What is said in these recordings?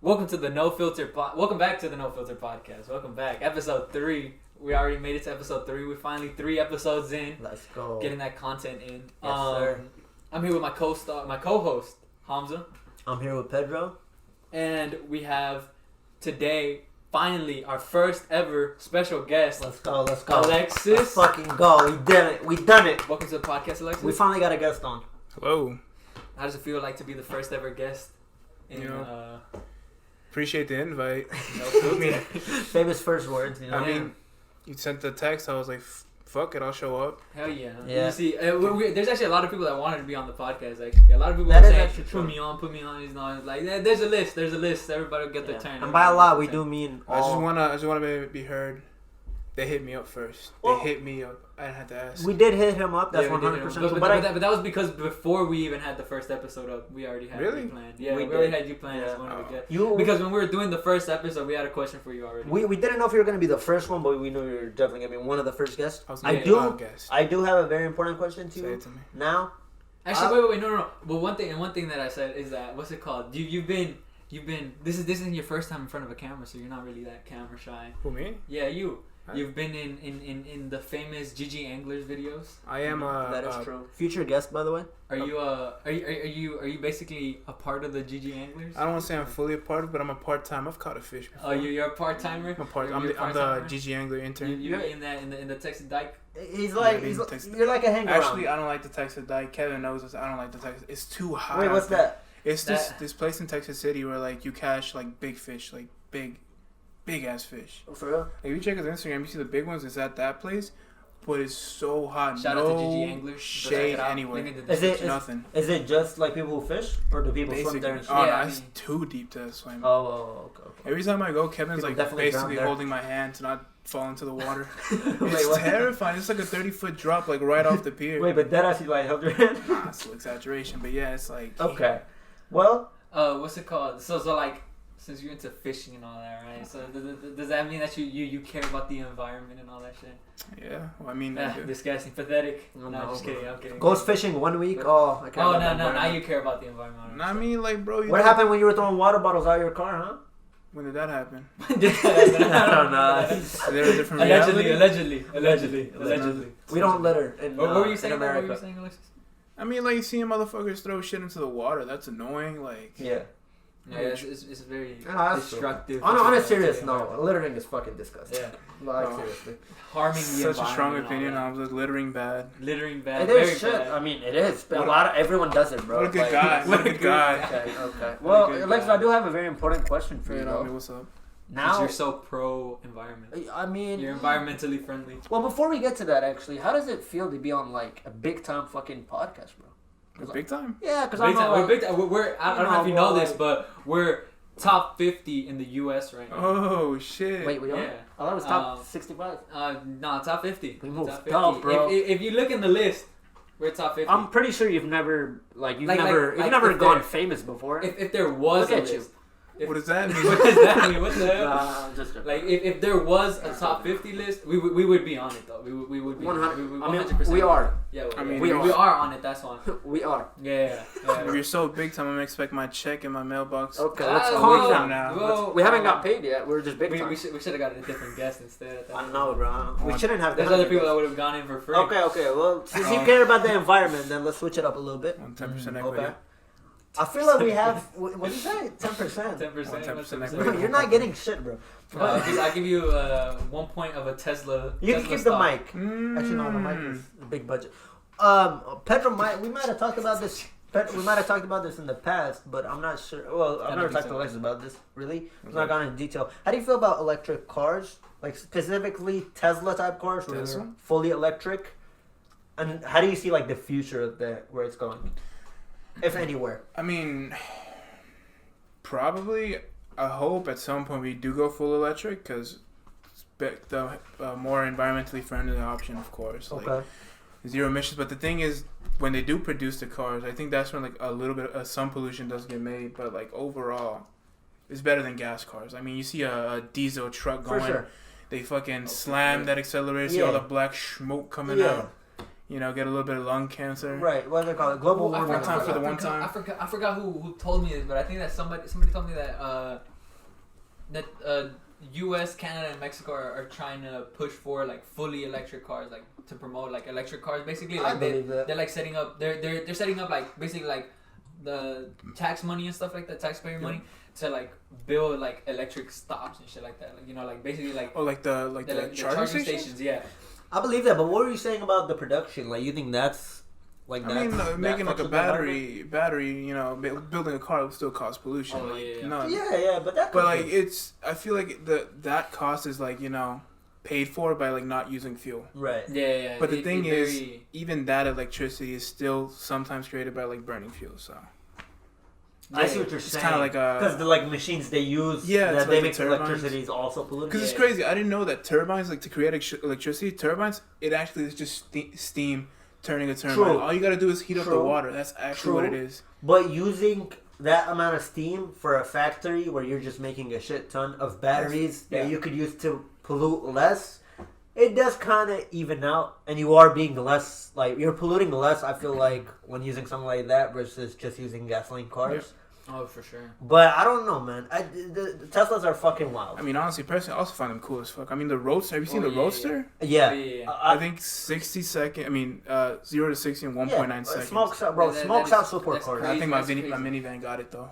Welcome to the No Filter. Welcome back to the No Filter podcast. Welcome back, episode 3. We already made it to episode 3. We're finally 3 episodes in. Let's go. Getting that content in. Yes, sir. I'm here with my co-host Hamzah, I'm here with Pedro. and we have today finally our first ever special guest. Let's go. Let's go. Alexis. Let's fucking go. We did it. We done it. Welcome to the podcast, Alexis. We finally got a guest on. Hello. How does it feel like to be the first ever guest? Appreciate the invite. No Filter? Famous first words. You know. I mean, you sent the text. I was like, fuck it, I'll show up. Hell yeah. Yeah. You see, there's actually a lot of people that wanted to be on the podcast. Like, a lot of people That were is saying, actually true. put me on. He's not like, there's a list. Everybody will get their turn. And by a lot, we do mean I just all. wanna be heard. They hit me up first. Well, they hit me up. I didn't have to ask. We did hit him up. That's Yeah, we did 100% it. true. But that was because before we even had the first episode up, we already had Really? you planned. Yeah, We we already did. had you planned as one of the guests. You, Because when we were doing the first episode, we had a question for you already. we didn't know if you were going to be the first one, but we knew you were definitely going to be one of the first guests. I do have a very important question to Say you it to me. now. Actually, wait, no. But one thing that I said is that, what's it called? You've been. This isn't your first time in front of a camera, so you're not really that camera shy. Who, me? Yeah, you. You've been in the famous GG Anglers videos. I am That is true. Future guest, by the way. Are you basically a part of the GG Anglers? I don't want to say I'm fully a part of it, but I'm a part-time. I've caught a fish before. Oh, you're a part timer. I'm the GG Angler intern. You in the Texas Dyke. He's like, you're like a hanger Actually, I don't like the Texas Dyke. Kevin knows this. I don't like the Texas. It's too hot. Wait, what's that? It's this place in Texas City where like you catch like big fish, like big ass fish. Oh, for real? If you check his Instagram, you see the big ones. It's at that place, but it's so hot. Shout out to GG Anglers. Shade anywhere. Nothing. Is it just like people who fish, or do people swim there? And Oh shit? no, it's too deep to swim. Oh, okay. Every time I go, Kevin's People like definitely basically drown holding my hand to not fall into the water. It's Wait, what? terrifying. It's like a 30-foot drop, like right off the pier. Wait, but that actually like held your hand. Nah, it's an exaggeration, but yeah, it's like Okay. Well, what's it called? So like, since you're into fishing and all that, right? So does that mean that you care about the environment and all that shit? Yeah, well, I mean, I do. Disgusting, pathetic. No, No, just kidding. I'm kidding. ghost fishing 1 week. Oh, I care Oh about the no! environment. Now you care about the environment. No, I mean, like, bro. What happened when you were throwing water bottles out of your car, huh? When did that happen? I don't know. Is there a different reality? Allegedly. We don't litter in, What were you saying? in America. What were you saying, Alexis? I mean, like, seeing motherfuckers throw shit into the water, that's annoying. Like, Yeah. Yeah, it's very that's destructive. On a serious note, littering is fucking disgusting. Yeah. Like, Oh. seriously. Harming the such environment. a strong and all opinion. that. I was like, littering bad. Littering bad. It very is shit. bad. I mean, it is. But everyone does it, bro. What a good Like, guy. What a good guy. Okay. Well, good Alexis, guy. I do have a very important question for you, You know me, though. what's up? Because Now, you're so pro environment. I mean, You're environmentally friendly. well, before we get to that, actually, how does it feel to be on like a big time fucking podcast, bro? Big time? Yeah, because Big I'm time. not, We're big time. We're I don't know if you know this, like- but we're top 50 in the U.S. right now. Oh, shit. Wait, we are? Yeah. I thought it was top 65. No, top 50. We moved top 50. up, bro. If you look in the list, we're top 50. I'm pretty sure you've never Like, never if gone there- famous before. If there was Look a at you. list. What does that mean? What does that mean? What the hell? Nah, I'm just joking. Like if there was a top 50 list, we would be on it though. We would be 100. I 100%. mean, we are. Yeah, I mean, we are on it. That's one. We are. Yeah. If you're so big time, I'm gonna expect my check in my mailbox. Okay, Ah, let's whoa, calm down. now. whoa. We haven't got paid yet. We're just big time. We should have got a different guest instead. I know, bro. We shouldn't have. There's done other it. people that would have gone in for free. Okay. Well, since you care about the environment, then let's switch it up a little bit. On 10% equity. Okay. I feel like we have. What did you say? 10%. 10%. You're not getting shit, bro. I'll give you 1 point of a Tesla. You can Tesla keep stock. the mic. Actually, no, the mic is a big budget. Pedro, we might have talked about this. We might have talked about this in the past, but I'm not sure. Well, I've never talked to Alexis about this. Really, I've not gone into detail. How do you feel about electric cars, like specifically Tesla type cars, where they're fully electric? And how do you see like the future of that, where it's going, if anywhere? I mean, probably. I hope at some point we do go full electric because the more environmentally friendly option, of course. Like, Okay. zero emissions. But the thing is, when they do produce the cars, I think that's when like a little bit of some pollution does get made. But like overall, it's better than gas cars. I mean, you see a diesel truck going. For sure. They fucking slam that accelerator, see all the black smoke coming out. You know, get a little bit of lung cancer. Right. What do they call it? Global warming. One time for the one time. I forgot who told me this, but I think that somebody told me that U.S., Canada, and Mexico are trying to push for like fully electric cars, like to promote like electric cars. Basically, like they're like setting up. They're setting up like basically like the tax money and stuff like that, taxpayer money to like build like electric stops and shit like that. Like like basically like the charging stations. Yeah, I believe that. But what were you saying about the production? Like you think that's like I mean, making like a battery, building a car would still cause pollution. Oh, but that. But like I feel like that cost is like paid for by like not using fuel. Right. Yeah. But the thing is, even that electricity is still sometimes created by like burning fuel. So. I see what you're saying. It's kind of like because the like machines they use that they make electricity is also polluted. Because it's crazy. I didn't know that turbines like to create electricity. Turbines, it actually is just steam turning a turbine. True. All you gotta do is heat up the water. That's actually what it is. But using that amount of steam for a factory where you're just making a shit ton of batteries that you could use to pollute less, it does kind of even out, and you are being less, like, you're polluting less, I feel like, when using something like that versus just using gasoline cars. Yeah. Oh, for sure. But I don't know, man. The Teslas are fucking wild. I mean, honestly, personally, I also find them cool as fuck. I mean, the Roadster, have you seen the Roadster? Yeah. I think 0 to 60 in 1.9 seconds. Smokes out supercars. I think my minivan got it, though.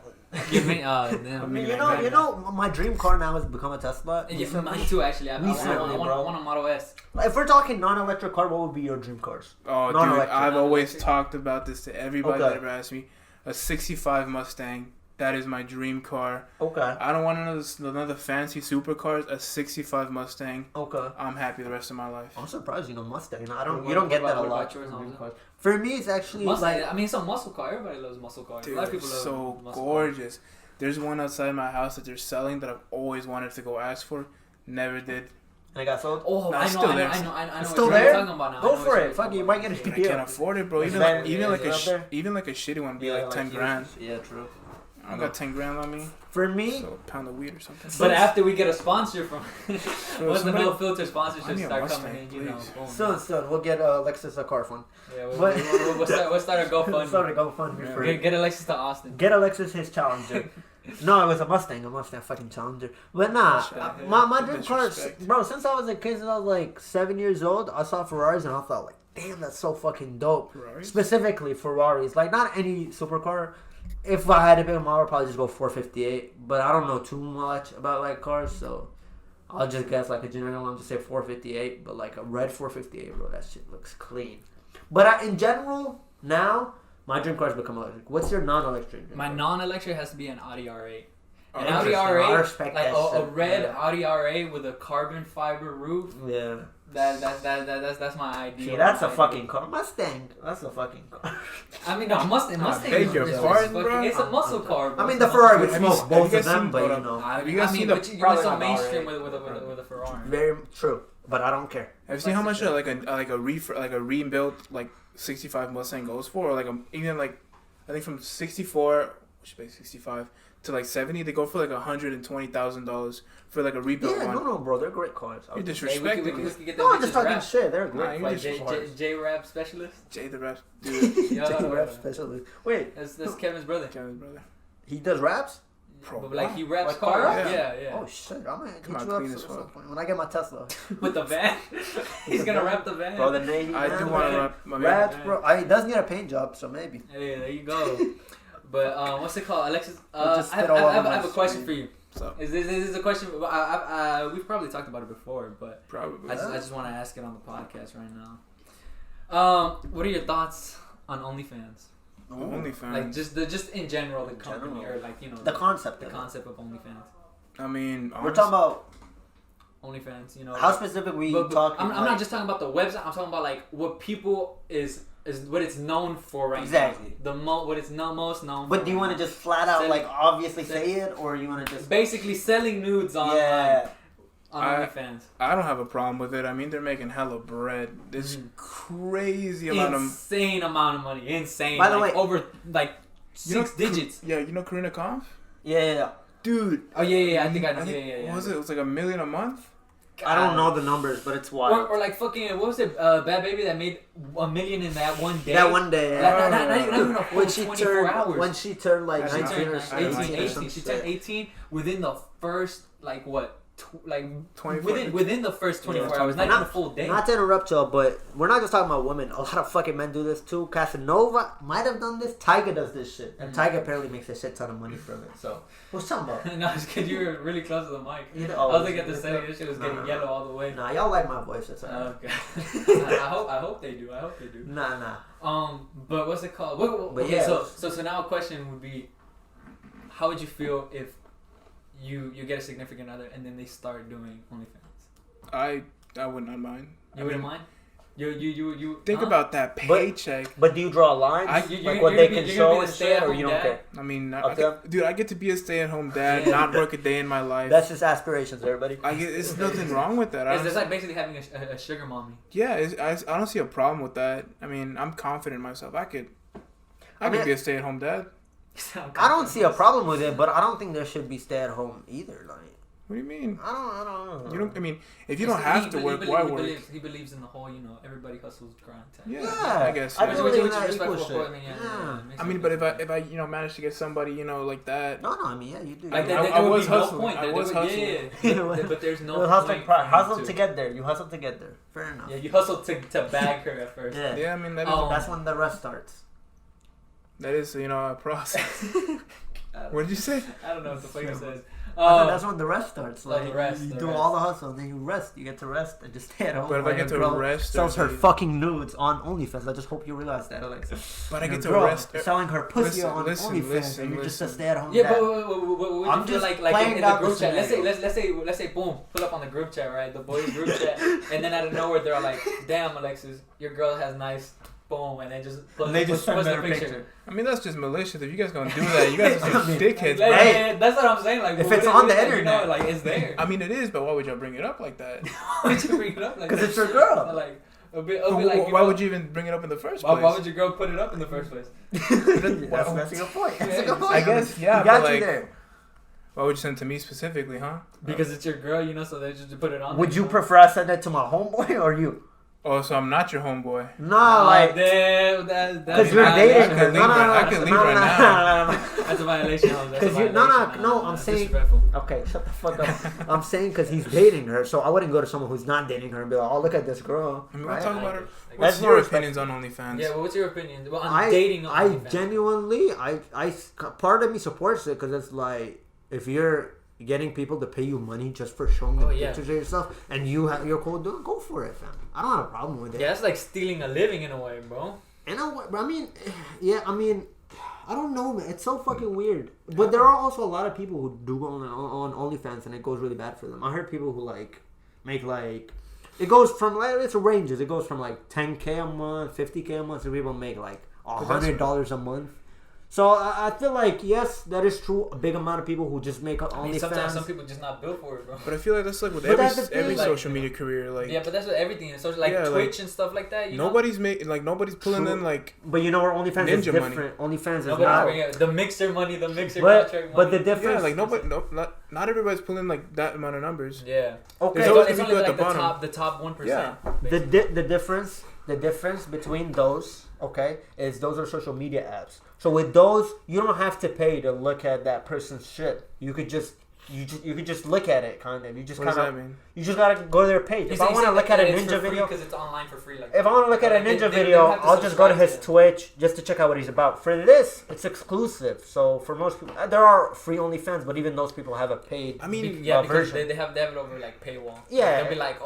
Give me, you know, my dream car now has become a Tesla. Yeah, mine too, actually. I want a Model S. If we're talking non-electric car, what would be your dream cars? Oh, dude, I've always talked about this to everybody that ever asked me. A 65 Mustang. That is my dream car. Okay. I don't want another fancy supercars. A 65 Mustang. Okay. I'm happy the rest of my life. I'm surprised Mustang. You don't get that a lot. For me, it's actually Mustang, like, I mean, it's a muscle car. Everybody loves muscle cars. Dude, a lot of people love so muscle gorgeous. Cars. There's one outside my house that they're selling that I've always wanted to go ask for. Never did. And it got sold? Oh, no, I know. It's what still you're there? talking about now. Go for it. Fuck it. You might get a I can't afford it, bro. Even like a shitty one would be like 10 grand. Yeah, true. I don't got 10 grand on me. For me, so a pound of weed or something. But after we get a sponsor from, once the No Filter sponsorship start coming in, boom. Soon, we'll get Alexis a car fund. Yeah, we'll start a GoFundMe. Get Alexis to Austin. Get Alexis his Challenger. No, it was a Mustang fucking Challenger. But nah, my dream cars, bro. Since I was a kid, since I was like 7 years old, I saw Ferraris and I thought like, damn, that's so fucking dope. Ferraris? Specifically Ferraris, like not any supercar. If I had to pick them, I would probably just go 458. But I don't know too much about like cars, so I'll just guess like a general. I'll just say 458. But like a red 458, bro, that shit looks clean. But in general, now my dream car has become electric. What's your non-electric? My non-electric has to be an Audi R8. An Audi R8, like a red Audi R8 with a carbon fiber roof. Yeah. That's my idea. See, that's a fucking car. Mustang. That's a fucking car. I mean, no, Mustang. Beg your pardon, bro. It's a muscle car. Bro. I mean, the Ferrari would smoke both of them, but you know. I mean, but you went so mainstream with a Ferrari. Very true, but I don't care. Have you seen how much like a rebuilt like 65 Mustang goes for? Or like even like I think from 64, which is basically 65 to like 70, they go for like $120,000 for like a rebuilt one. Yeah, no, bro, they're great cars. You're disrespecting me. No, I'm just talking shit. They're great. Like J-Rap specialist. J the rap dude. J-Rap specialist. Wait, that's Kevin's brother. He does raps. Bro, but like he raps like cars. Yeah. Oh shit, I'm gonna hit you up at some point when I get my Tesla. With the van. He's gonna rap the van. Bro, I do want to rap my raps, bro. He does need a paint job, so maybe. Hey, there you go. But what's it called, Alexis? I have a question for you. So. This is a question. We've probably talked about it before, but probably. I just want to ask it on the podcast right now. What are your thoughts on OnlyFans? OnlyFans, like just in general, the company or like the concept of OnlyFans. I mean, we're talking about OnlyFans. How specific we talking? I'm not just talking about the website. I'm talking about like what people is what it's known for right exactly. now. What it's most known. But do you want to just flat out obviously say it, or you want to just basically selling nudes online? Yeah. On OnlyFans. I don't have a problem with it. I mean, they're making hella bread. This crazy insane amount of money. Insane. By the way, over like 6 digits. Yeah, you know Karina Kampf? Yeah. Dude. Oh yeah. I think I know. Yeah. What was it? It was like $1 million a month. I don't know the numbers, but it's wild. Or like fucking, what was it? Bad Baby that made $1 million in that one day. That one day, Not even a full when she 24 turned, hours. when she turned like She 19 or turned 18. She turned 18 within the first like what? Like 24 within the first 24 hours, not even a full day. Not to interrupt y'all, but we're not just talking about women. A lot of fucking men do this too. Casanova might have done this. Tyga does this shit, and Tyga apparently makes a shit ton of money from it. So what's talking about? No, it's because you were really close to the mic. You know, I was like at the setting, this shit was getting yellow all the way. Nah, y'all like my voice. That's all right. Okay. I hope they do. Nah. But what's it called? But Okay, yeah. so now a question would be, how would you feel if you get a significant other and then they start doing OnlyFans? I would not mind. You wouldn't mind? You think about that paycheck. But do you draw a line? Like what they can show and shit, or you don't care? I mean, Okay. dude, I get to be a stay-at-home dad, not work a day in my life. That's just aspirations, everybody. There's nothing wrong with that. It's like basically having a sugar mommy. Yeah, I don't see a problem with that. I mean, I'm confident in myself. I could be a stay-at-home dad. I don't see a problem with it, but I don't think there should be stay-at-home either. Like, what do you mean? I don't know. You don't. I mean, if you don't have to work, why work? He believes in the whole, everybody hustles grind. Yeah, I guess. I believe in that equal shit. I mean, but if I manage to get somebody, like that. No, I mean, yeah, you do. Like I was hustling. I was hustling. But there's no point. Hustle to get there. You hustle to get there. Fair enough. Yeah, you hustle to bag her at first. Yeah, I mean that's when the rest starts. That is, a process. What did you say? I don't know what the fuck you said. That's when the rest starts. Like, you do all the hustle, and then you rest. You get to rest and just stay at home. But if I get to rest, sells her fucking nudes on OnlyFans. I just hope you realize that, Alexis. But I get to rest. Selling her pussy on OnlyFans, and you're just a stay at home. Yeah, but I'm just like in the group chat. Let's say, boom, pull up on the group chat, right? The boys group chat, and then out of nowhere they're all like, "Damn, Alexis, your girl has nice." Boom, and then just post the picture. I mean, that's just malicious. If you guys gonna do that, you guys are some dickheads. Hey, that's what I'm saying. Like, if it's on the internet, like it's there. I mean, it is, but why would y'all bring it up like that? Why would you bring it up like that? Because it's your girl. Like, why would you even bring it up in the first place? Why would your girl put it up in the first place? That's a good point. That's a good point. I guess, yeah. You got you there. Why would you send it to me specifically, huh? Because it's your girl, so they just put it on. Would you prefer I send it to my homeboy or you? Oh, so I'm not your homeboy. No, like because you're dating her. I can leave right now. That's a violation. I'm saying. Okay, shut the fuck up. I'm saying because he's dating her, so I wouldn't go to someone who's not dating her and be like, "Oh, look at this girl." I mean, we'll talk about her. What's your opinions on OnlyFans? Yeah, what's your opinion? Well, on dating OnlyFans. I genuinely, part of me supports it because it's like if you're getting people to pay you money just for showing them pictures of yourself, and you're cool doing, go for it, fam. I don't have a problem with it. Yeah, that's like stealing a living in a way, bro. And I mean, I don't know, man. It's so fucking weird. But there are also a lot of people who do go on OnlyFans and it goes really bad for them. I heard people who make it goes from it's ranges. It goes from like 10K a month, 50K a month, so people make like $100 a month. So I feel like yes, that is true. A big amount of people who just make OnlyFans. Sometimes some people just not built for it, bro. But I feel like that's like with every social media career, like but that's with everything in social, Twitch and stuff like that. Nobody's pulling in like. But you know where OnlyFans is different. Money. OnlyFans is not the mixer money, the mixer contract money. But the difference, not everybody's pulling like that amount of numbers. Yeah. Okay. It's only like the top 1%. Yeah. The difference between those, is those are social media apps. So with those, you don't have to pay to look at that person's shit. You could just look at it, kind of. You just what does that mean? You just gotta go to their page. If I want to look at a ninja video, because it's online for free. If I want to look at a ninja video, I'll just go to his Twitch just to check out what he's about. For this, it's exclusive. So for most people, there are free OnlyFans, but even those people have a paid. I mean, because version. they have it over like paywall. Yeah, they'll be like,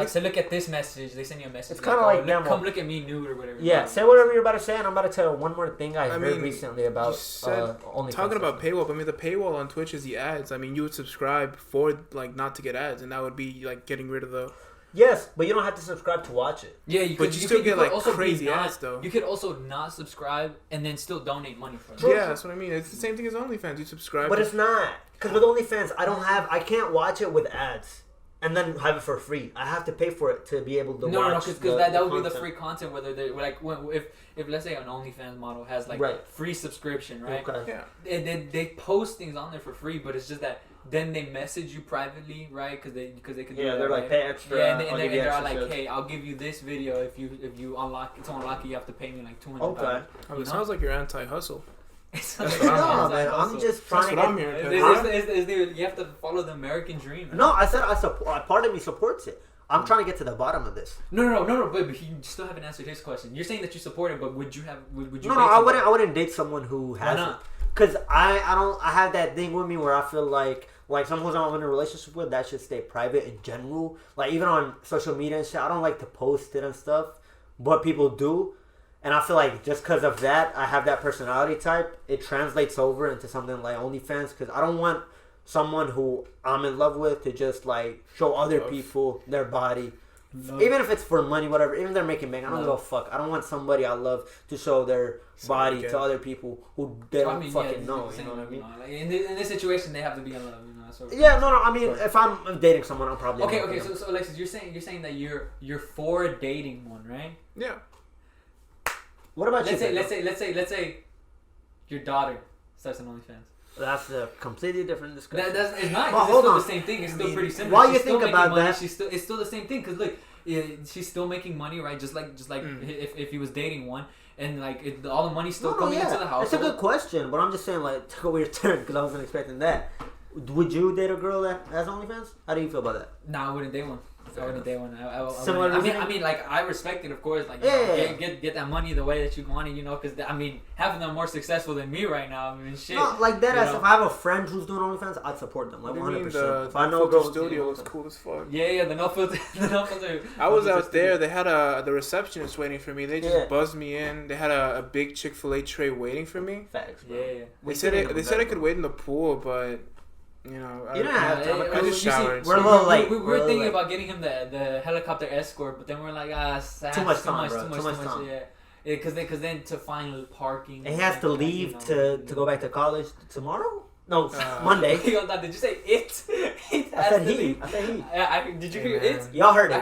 so look at this message. They send you a message. It's kind of like come look at me nude or whatever. Yeah, say whatever you're about to say, and I'm about to tell you one more thing I heard recently about OnlyFans. Talking about paywall, I mean the paywall on Twitch is the ads. I mean you would subscribe for like not to get ads, and that would be like getting rid of the. Yes, but you don't have to subscribe to watch it. Yeah, you still get like crazy ads though. You could also not subscribe and then still donate money for it. Yeah, that's what I mean. It's the same thing as OnlyFans. You subscribe, but it's not because with OnlyFans, I can't watch it with ads. and then have it for free. I have to pay for it to be able to watch. No, because that would be the content. free content. Whether they like if let's say an OnlyFans model has like free subscription, right? Okay. Yeah. They post things on there for free, but it's just that then they message you privately, right? Because they can do that, they're like right? pay extra. Yeah, and they're extra like, shows. hey, I'll give you this video if you unlock it. To unlock it, you have to pay me like $200. Okay. It sounds like you're anti-hustle. That's what I'm man. I'm just trying to. That's what I'm hearing. You have to follow the American dream. Man. No, I said I support. Part of me supports it. I'm trying to get to the bottom of this. No. But you still haven't answered his question. You're saying that you support it, but would you have? Would you? No, I wouldn't. I wouldn't date someone who has it. Because I don't. I have that thing with me where I feel like someone who I'm in a relationship with, that should stay private in general. Like even on social media and shit, I don't like to post it and stuff, but people do. And I feel like just because of that, I have that personality type. It translates over into something like OnlyFans because I don't want someone who I'm in love with to just like show other people their body. Even if it's for money, whatever. Even if they're making bank, I don't give a fuck. I don't want somebody I love to show their body to other people who they don't fucking know. You know what I mean? Like in this situation, they have to be in love. You know, so no. I mean, if I'm dating someone, I'm probably okay. So Alexis, you're saying that you're for dating one, right? Yeah. What about you? Let's say your daughter starts an OnlyFans. That's a completely different discussion. It's not. Well, It's still the same thing. It's still pretty similar. While you think about money, that, it's still the same thing. Because look, she's still making money, right? Just like if he was dating one, and like all the money's still coming into the house. It's a good question, but I'm just saying like took a weird turn because I wasn't expecting that. Would you date a girl that has OnlyFans? How do you feel about that? Nah, I wouldn't date one. I wouldn't date one. I mean, like I respect it, of course. Like, get that money the way that you want it, you know. Because I mean, half of them are more successful than me right now. I mean, shit. No, like that. If I have a friend who's doing OnlyFans, I'd support them. Like 100%. If I know a girl, studio looks cool as fuck. Yeah, the no filter. I was out there. They had the receptionist waiting for me. They just buzzed me in. They had a big Chick-fil-A tray waiting for me. Facts, bro. Yeah. They said I could wait in the pool, but. You know, you don't have to. I just showered. We're a little late. We were thinking about getting him the helicopter escort, but then we're like, too much time. Yeah, because then to find parking. And he has to leave to go back to college tomorrow. No, Monday. Did you say it? I said he. Did you hear it? Y'all heard it.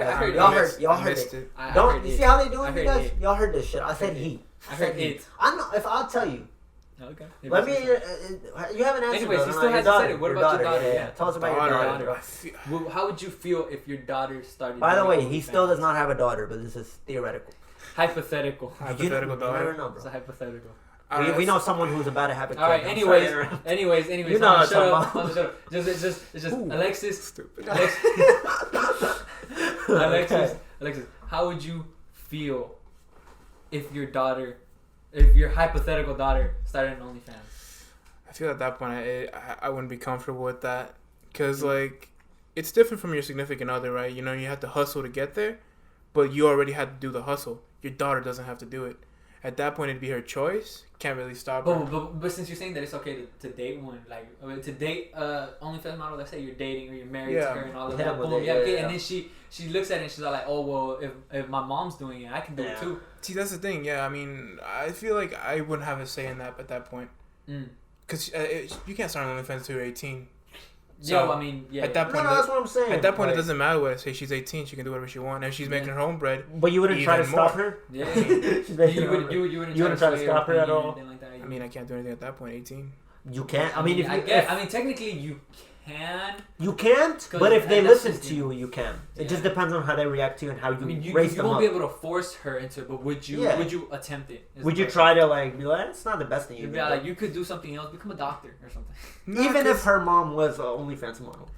Y'all heard it. it. Don't you see how they doing, you guys? Y'all heard this shit. I said he. I heard it. I know. If I'll tell you. Okay. Let me. You haven't answered. Anyways, you still haven't said it. What about your daughter? Yeah. Tell us about your daughter. How would you feel if your daughter started? By the way, he still does not have a daughter, but this is theoretical. Hypothetical. Hypothetical daughter. It's a hypothetical. We know someone who's about to have a kid. All right. Anyways. You know what I'm talking about. It's just Alexis. Stupid. Alexis. How would you feel if your hypothetical daughter started an OnlyFans? I feel at that point I wouldn't be comfortable with that because like it's different from your significant other, right? You know, you have to hustle to get there, but you already had to do the hustle. Your daughter doesn't have to do it. At that point, it'd be her choice. Can't really stop her. But since you're saying that it's okay to date one, like to date OnlyFans model, let's say you're dating or you're married to her and all of that, boom, and then she looks at it and she's like, oh well, if my mom's doing it, I can do it too. See, that's the thing. Yeah, I mean, I feel like I wouldn't have a say in that at that point. Because you can't start on OnlyFans until you're 18. So yeah, well, I mean, yeah. At that point, that's what I'm saying. At that point, it doesn't matter what I say. She's 18. She can do whatever she wants. And if she's making her own bread, but you wouldn't try to stop her. Yeah, you wouldn't try to stop her at all. Like that. I mean, I can't do anything at that point. 18. You can't. I mean, I mean, technically, you can. You can't. But if they listen to you, you can. It just depends on how they react to you and how you raise them up. You won't be able to force her into it, but would you attempt it? Would you try to like be like, it's not the best thing you do? Yeah, like you could do something else, become a doctor or something. Even if her mom was an OnlyFans model.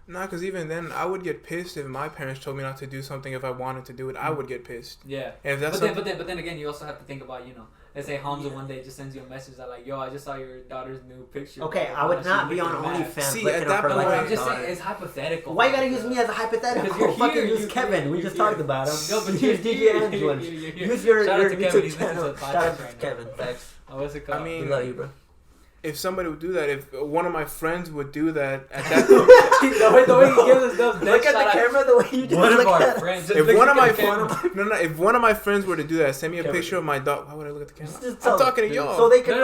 Nah, because even then, I would get pissed if my parents told me not to do something. If I wanted to do it, I would get pissed. Yeah. If that's but then again, you also have to think about, you know, let's say Hamzah one day just sends you a message that like, yo, I just saw your daughter's new picture. Okay, I would not be on OnlyFans. See, at that point, I'm just saying it's hypothetical. Why you gotta use me as a hypothetical? Fucking use Kevin. We just talked about him. No, but use DJ Angela. Use your YouTube channel. Shout out to Kevin. Thanks. What's it called? I mean, we love you, bro. If somebody would do that, if one of my friends would do that at that point, the way he gives us those look at the camera, the way you just one look of our at friends. If one of my friends were to do that, send me a picture of my dog. Why would I look at the camera? I'm talking to y'all. So they can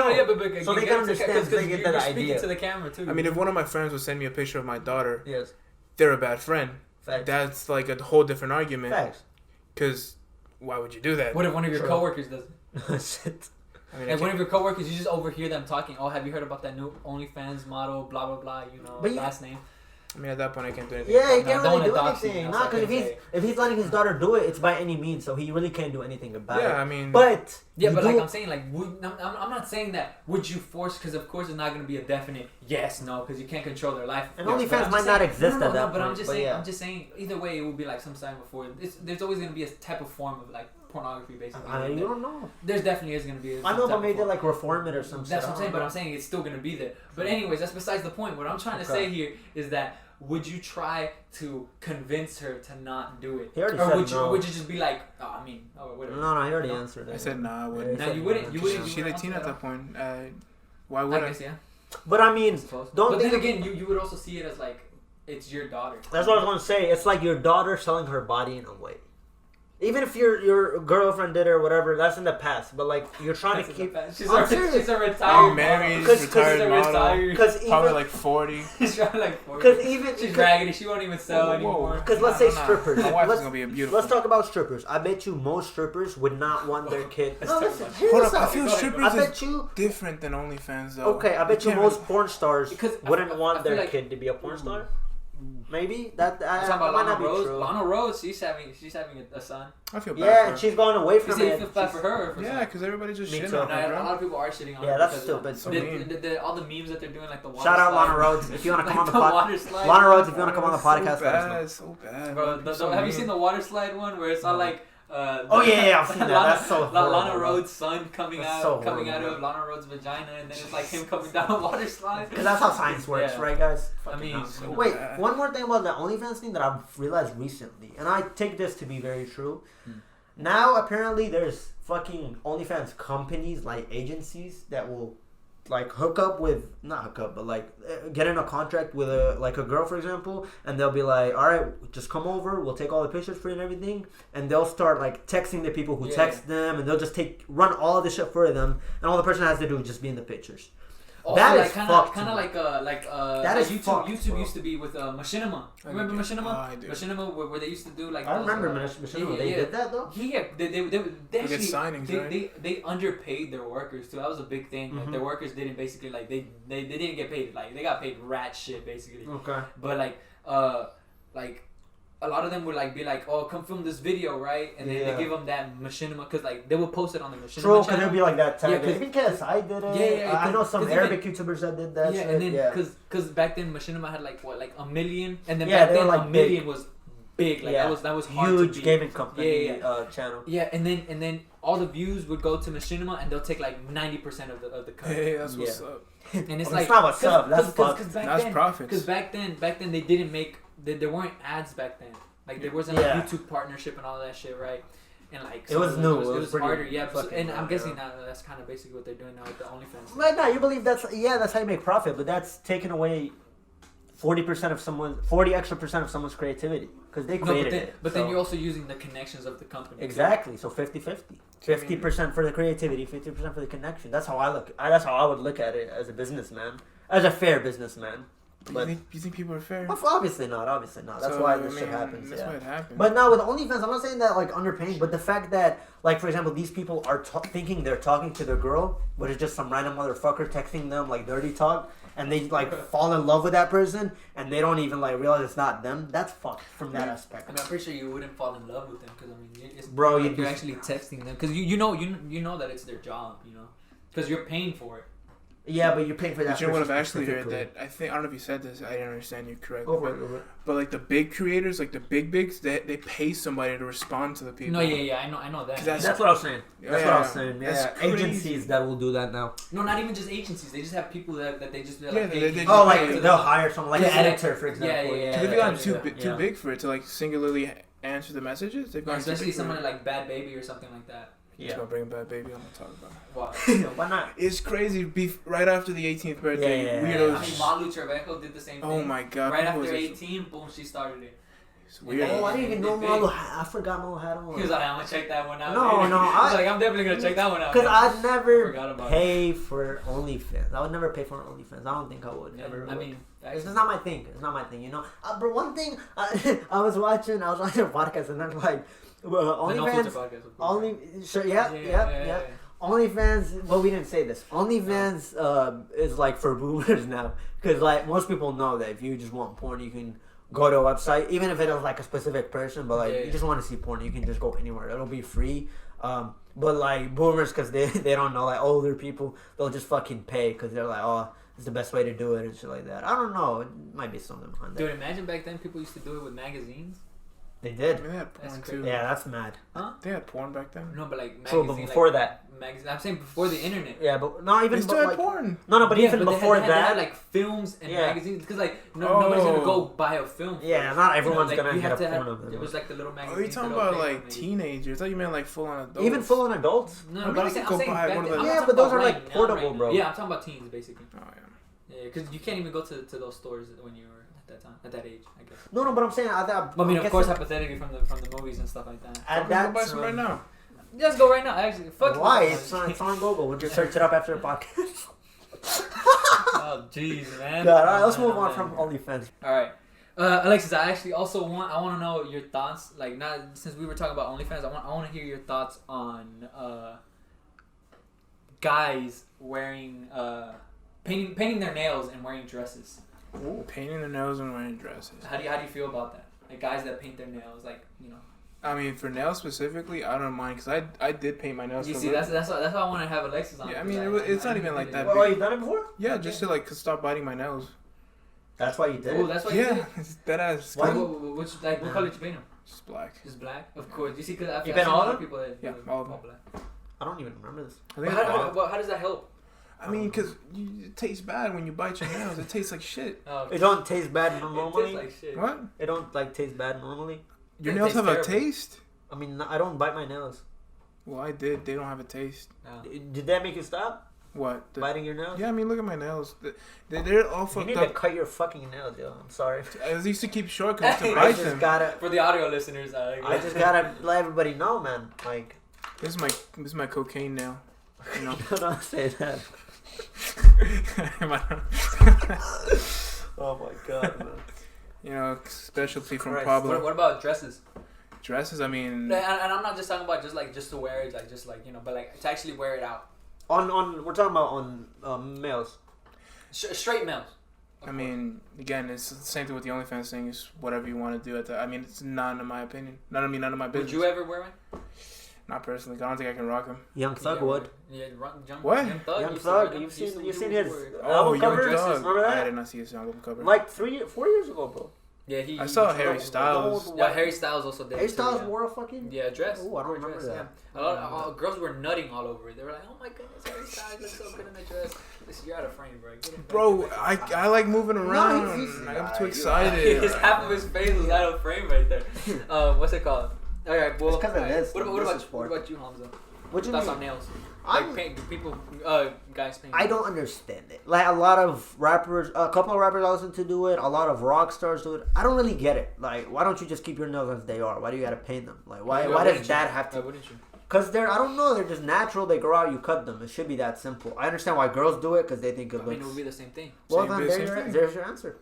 so they can understand. They get that idea. To the camera too. I mean, if one of my friends would send me a picture of my daughter, yes, they're a bad friend. Facts. That's like a whole different argument. Facts. Because why would you do that? What if one of your True. coworkers does it? Shit. I mean, Like one of your coworkers, you just overhear them talking. Oh, have you heard about that new OnlyFans model? Blah blah blah. You know, But last name. I mean, at that point, I can't do anything. Yeah, he No, can't don't really do wanna dox you, anything. that's Nah, what because they say. if he's letting his daughter do it, it's by any means. So he really can't do anything about it. Yeah, I mean, But Yeah, you but do- like I'm saying, like I'm not saying that would you force, because of course it's not gonna be a definite yes, no, because you can't control their life. And But OnlyFans I'm might just not saying- exist no, at that but I'm point, just but saying, yeah. I'm just saying, either way, it will be like some time before. There's always gonna be a type of form of like pornography, basically. you don't know. There's definitely is gonna be. I know, some but type maybe of they form. like reform it or something. That's what I'm saying, but I'm saying it's still gonna be there. But anyways, that's besides the point. What I'm trying to say here is that would you try to convince her to not do it, He already or said would you no. would you just be like, oh, I mean, oh, whatever. No, he already answered it. I said nah, I wouldn't. Now you wouldn't. You wouldn't. She's 18 at that point. Why I would I? guess yeah. But I mean, It's close. don't But then think again, you would also see it as like it's your daughter. that's what I was going to say. It's like your daughter selling her body in a way. Even if your girlfriend did it or whatever, that's in the past. But like you're trying to keep. She's I'm a serious. retired married, model. retired model. Because Probably even like 40. She's trying like 40. because even She's raggedy. She won't even sell Whoa. anymore. because let's say Nah, strippers. My wife is Let's, gonna be a beautiful. let's talk about strippers. I bet you most strippers would not want their kid. Let's No, talk listen. about Hear Hold this up, I out. feel Go ahead, strippers I is bet you. different than OnlyFans though. Okay, I bet you can't most porn stars Because wouldn't I want feel their like- kid to be a porn star. Maybe that You're talking about might Lana not be Rose. true. Lana Rose, she's having a son. I feel bad Yeah, for and she's going away You from say you it. feel bad for her or for Yeah, because everybody just Me shit too. on No, her, a bro. lot of people are shitting on her. Yeah, that's because stupid. So the, mean. all the memes that they're doing, like the water Shout out slide. Lana Rhodes if you want to come on the Like pod. water slide. Lana Rhodes, if you want to come on the So podcast, let us know. bad, so bad. Bro, have you seen the water slide one where it's all like? Oh yeah, I've seen that. That's so horrible, Lana bro. Rhodes' son coming That's out, so coming out horrible, of Lana Rhodes' vagina, and then it's like him coming down a water slide. Because that's how science works, Yeah. right, guys? I mean, No. so Wait, bad. one more thing about the OnlyFans thing that I've realized recently, and I take this to be very true. Now, apparently, there's fucking OnlyFans companies, like agencies, that will like hook up with, not hook up, but like get in a contract with a girl, for example, and they'll be like, all right, just come over, we'll take all the pictures for you and everything, and they'll start like texting the people who Yeah. text them, and they'll just run all of the shit for them, and all the person has to do is just be in the pictures. Also, That like, is kind fucked, of like That is YouTube. fucked, YouTube bro. used to be with Machinima. Remember Machinima? I do. Machinima, where they used to do like. I those, remember Machinima. yeah, They yeah. did that though. Yeah, they get actually signings, right? they underpaid their workers too. That was a big thing. Like, Mhm. their workers didn't basically like they didn't get paid. Like they got paid rat shit basically. Okay. But like a lot of them would like be like, oh, come film this video, right? And then Yeah. they give them that Machinima because like they will post it on the Machinima True, because channel. it'd be like that tag. Yeah, 'cause- Because I did it. Yeah, yeah, I know some 'cause Arabic YouTubers that did that. Yeah, shit. and then yeah. because back then Machinima had like what, like 1 million, and then Yeah, back they were, then like, a million was big. Like Yeah. that was hard to Huge beat. gaming company Yeah, channel. Yeah, and then all the views would go to Machinima, and they'll take like 90% of the cut. Hey, that's what's Yeah. up. And it's Well, like that's not what's up, that's fucked. back That's then, profits. Because back then they didn't make there weren't ads back then. Like there wasn't Yeah. a YouTube partnership and all that shit, right? And like It was new, It it was was pretty harder, yeah. fucking And I'm new, guessing yeah. now that's kind of basically what they're doing now with the OnlyFans. But no, you believe that's how you make profit, but that's taking away 40% of 40 extra percent of someone's creativity because they No, created but then so- you're also using the connections of the company. too. Exactly. So 50-50. 50% for the creativity, 50% for the connection. That's how that's how I would look at it as a businessman, as a fair businessman. But You think people are fair? obviously not. Obviously not. That's So, why I this shit mean, happens. That's Yeah. why it happens. But now with OnlyFans, I'm not saying that like underpaying, but the fact that like for example, these people are thinking they're talking to their girl, but it's just some random motherfucker texting them like dirty talk, and they like fall in love with that person, and they don't even like realize it's not them. That's fucked from that aspect. I mean, I'm pretty sure you wouldn't fall in love with them because I mean, it's, Bro, like, you'd you're be- actually texting them because you know that it's their job, you know, because you're paying for it. Yeah, but you're paying for that. But you know what I've person actually heard specifically. that I don't know if you said this. I didn't understand you correctly. Go for it, go for it. But like the big creators, like the big bigs, they pay somebody to respond to the people. No, yeah, I know that. 'Cause that's- That's what I was saying. That's Yeah, what I was yeah. saying. That's Yeah, crazy. agencies that will do that now. No, not even just agencies. They just have people that they just be like, Yeah, hey, they can you just- Oh, pay like to they'll the- hire someone, like Yeah, an yeah. editor, for example. Yeah, Because they've yeah, gotten yeah. too big for it to like singularly answer the messages. They've No, gone too especially big for someone it. like Bad Baby or something like that. Just gonna bring Bad Baby. I'm gonna talk about it. Wow. Why not? It's crazy. Right after the 18th birthday, Yeah, yeah, weirdos. I mean, Malu Trevejo did the same thing. Oh my god. Right people after was just- 18, boom, she started it. It's weird. Oh, I didn't even know Marlo had. I forgot Marlo had on. He was like, I'm gonna check that one out. No, later. no, I was like, I'm definitely gonna check that one out. Because I'd never forgot pay for OnlyFans. I would never pay for OnlyFans. I don't think I would. Yeah, Ever. I mean, it's just not my thing. It's not my thing, you know. But one thing, I was watching a podcast and I'm like, OnlyFans. Sure, yeah. OnlyFans. Well, we didn't say this. OnlyFans is like for boomers now, because like most people know that if you just want porn, you can go to a website, even if it is like a specific person. But like you just want to see porn, you can just go anywhere. It'll be free. But like boomers, because they don't know, like older people, they'll just fucking pay because they're like, oh, it's the best way to do it and shit like that. I don't know. It might be something behind that. Dude, imagine back then people used to do it with magazines. They did. I mean, they had porn too. Yeah, that's mad. Huh? They had porn back then. No, but like magazines. So, but before that. Magazine. I'm saying before the internet. Yeah, but not even. They still had like, porn. No, but even before they that. had like films and magazines because like nobody's gonna go buy a film. Yeah, not everyone's like, gonna get a porn of them. It was like the little magazine. Oh, are you talking about like teenagers? I thought you meant like full on adults. Even full on adults? No, but I'm saying back then. Yeah, but those are like portable, bro. Yeah, I'm talking about teens basically. Oh yeah. Yeah, because you can't even go to those stores when you were at that age, I guess. No, but I'm saying I mean, of course, hypothetically from the movies and stuff like that. At that buy some right now. Let's go right now. Actually, fuck. Why? It's on Google. We'll just search it up after the podcast. Oh, jeez, man. God, all right, let's move on from OnlyFans. All right, Alexis, I actually also want to know your thoughts. Like, not since we were talking about OnlyFans, I want to hear your thoughts on guys wearing painting their nails and wearing dresses. Ooh, painting their nails and wearing dresses. How do you feel about that? Like guys that paint their nails, like, you know. I mean, for nails specifically, I don't mind because I did paint my nails. You see, that's why I want to have Alexis on. Yeah, I mean, it's not even like that. Well, you done it before? Yeah, just to like stop biting my nails. That's why you did. Oh, that's why you did. Yeah, it's dead ass. What color did you paint them? Just black. Just black, of course. You see, because I've seen a lot of of people that yeah, all of them. Black. I don't even remember this. I think how does that help? I mean, because it tastes bad when you bite your nails. It tastes like shit. Oh, okay. It don't taste bad normally. It tastes like shit. What? It don't like taste bad normally. Your nails have a taste? I mean, I don't bite my nails. Well, I did. They don't have a taste. No. Did that make you stop? What? Biting your nails? Yeah, I mean, look at my nails. They're all fucked up. You need to cut your fucking nails, yo. I'm sorry. I used to keep short because to I bite just them. gotta. For the audio listeners, I just gotta let everybody know, man. Like, This is my cocaine nail. You know. don't say that. Oh my god, man. You know, specialty from Christ. Pablo. What about dresses? Dresses, I mean. And I'm not just talking about just to wear it, like you know, but like to actually wear it out. We're talking about on males. Straight males. I mean, again, it's the same thing with the OnlyFans thing. It's whatever you want to do at the. I mean, it's none of my opinion. None of my business. Would you ever wear one? Not personally. I don't think I can rock them. Young Thug would. Yeah, What? Young Thug. Young Thug. You've seen his Oh, album Young covers? Thug. Remember that? I did not see his album cover. Like 4 years ago, bro. Yeah, I saw Harry Styles. Yeah, Harry Styles also did. Harry too, Styles yeah. wore a fucking. Yeah, dress. Oh, I don't remember dress, that. Yeah. A lot of girls were nutting all over it. They were like, "Oh my goodness, Harry Styles looks so good in the dress." Listen, you're out of frame, bro. Get it Bro, I like moving around. he's I'm too excited. Half of his face was out of frame right there. What's it called? All right, well, It's 'cause of this. What This is about you, Hamzah? What you Thoughts mean? on nails? I'm- Like paint people, guys paint. I don't understand it. Like a lot of rappers, a couple of rappers I listen to do it. A lot of rock stars do it. I don't really get it. Like, why don't you just keep your nails as they are? Why do you gotta paint them? Like, why does that have to? Why wouldn't you? Cause they're, I don't know, they're just natural. They grow out, you cut them. It should be that simple. I understand why girls do it because they think it I mean, looks. it would be the same thing. Well, Same then thing. there's your answer.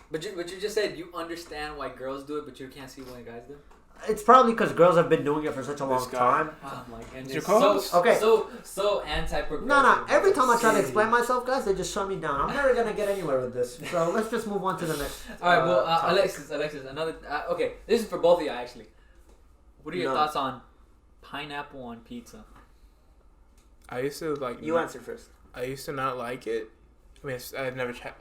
But you just said you understand why girls do it, but you can't see why guys do it. It's probably because girls have been doing it for such a long This guy. time. Oh my goodness. Your co-host? Okay. So anti-progressive. No. Every time I try to explain myself, guys, they just shut me down. I'm never gonna get anywhere with this. So let's just move on to the next. All right. Well, topic. Alexis, another. Okay, this is for both of you actually. What are your No. thoughts on pineapple on pizza? I used to like. You answer first. I used to not like it. I mean, I've never tried.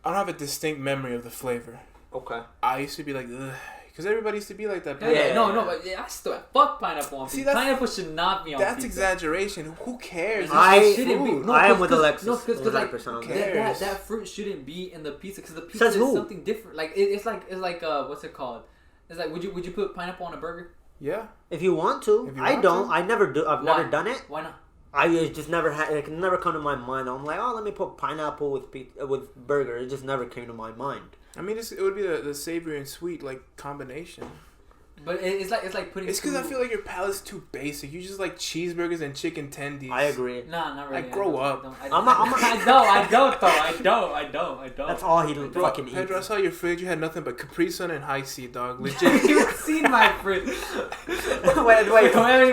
I don't have a distinct memory of the flavor. Okay. I used to be like, ugh. Because everybody used to be like that. Yeah. No. But yeah, I still fuck pineapple on See, pizza. Pineapple should not be on pizza. That's exaggeration. Who cares? I shouldn't be. No, I am with 'cause- Alexis. No, because like 100% on Who that. cares? that fruit shouldn't be in the pizza because the pizza Says is who? something different. Like it's like what's it called? It's like would you put pineapple on a burger? Yeah. If you want to, If you I want don't. to. I never do. I've Why? never done it. Why not? I just never had. It can never come to my mind. I'm like, oh, let me put pineapple with burger. It just never came to my mind. I mean, it would be the savory and sweet like combination. But it's like putting. It's because I feel like your palate's too basic. You just like cheeseburgers and chicken tendies. I agree. Nah, not really. Like, grow up. I don't. That's all he fucking eats. Pedro, I saw your fridge. You had nothing but Capri Sun and High C, dog. Legit. You've seen my fridge. wait.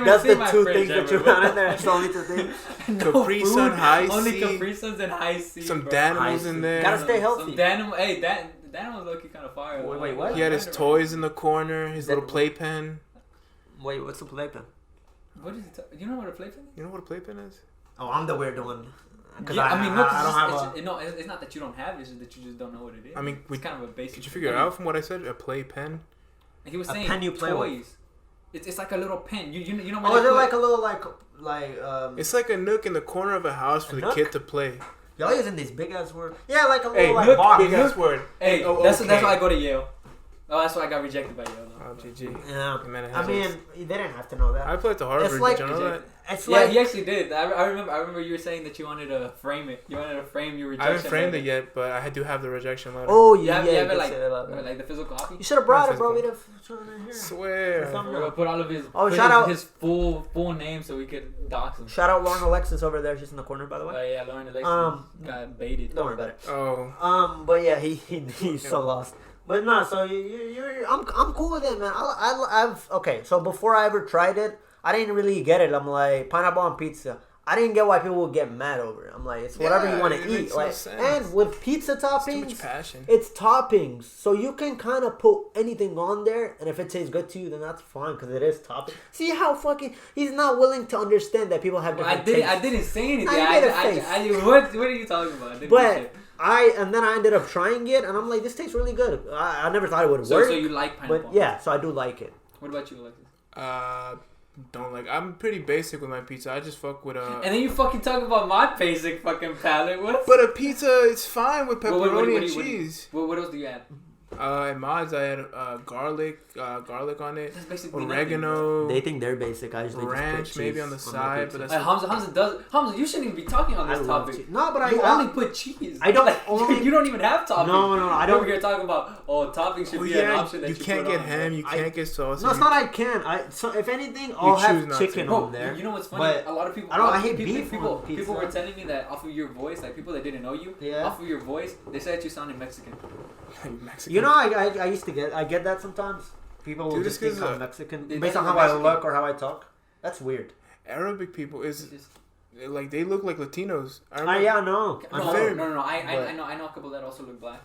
That's the two things that you found in there. That's the only two things. Capri Sun, High C. Only Capri Suns and High C. Some Danimals in there. Gotta stay healthy. That was low-key kind of fire. Wait, what? He had his toys in the corner, his little playpen. Wait, what's a playpen? What is it? You know what a playpen is? You know what a playpen is? Oh, I'm the weird one. Yeah, I don't have a... it's not that you don't have it, it's just that you just don't know what it is. I mean, it's kind of a basic. Did you figure it out from what I said? A playpen? He was saying pen you play toys. With. It's like a little pen. You know. Oh, is it like a little like? It's like a nook in the corner of a house for the kid to play. Y'all using these big ass words? Yeah, like a little like box. Big ass word. Hey, that's why I go to Yale. Oh, that's why I got rejected by Yale. Oh, GG. Yeah. I mean, they didn't have to know that. I applied to Harvard. It's like, did you know that? It's yeah, like, he actually did. I remember you were saying that you wanted to frame it. You wanted to frame your rejection. I haven't framed it yet, but I do have the rejection letter. Oh, yeah. You have it like the physical copy? You should have brought it, bro. We'd have shown it here. Swear. We're gonna put all of his his full name so we could dox him. Shout out Lauren Alexis over there. She's in the corner, by the way. Yeah, Lauren Alexis got baited. Don't worry about it. Oh. But yeah, he's so lost. But no, so I'm cool with it, man. I've okay. So before I ever tried it, I didn't really get it. I'm like pineapple on pizza. I didn't get why people would get mad over it. I'm like, it's whatever you want to eat. Like, and with pizza toppings, it's toppings, so you can kind of put anything on there, and if it tastes good to you, then that's fine because it is topping. See how fucking he's not willing to understand that people have different tastes. I didn't say anything. What are you talking about? But and then I ended up trying it, and I'm like, this tastes really good. I never thought it would work. So you like pineapple? But yeah, so I do like it. What about you, Alexis? Don't like. I'm pretty basic with my pizza. I just fuck with And then you fucking talk about my basic fucking palate. What? But a pizza, it's fine with pepperoni and cheese. What else do you add? In mods, I had garlic on it, oregano. They think they're basic. I usually ranch just put cheese maybe on the side, but that's Hamzah, you shouldn't even be talking on this topic. No, but you only put cheese. I don't. You don't even have toppings. No, I don't. Over here talking about toppings should be an option that you can't get ham. You can't get sauce. No, it's not. I can. So if anything, I'll have chicken on there. You know what's funny? A lot of people. I hate beef. People were telling me that off of your voice, like people that didn't know you, off of your voice, they said you sounded Mexican. You know, I used to get that sometimes. People will just think I'm Mexican based on how I look or how I talk. That's weird. Arabic people is like they look like Latinos. No. I know a couple that also look black.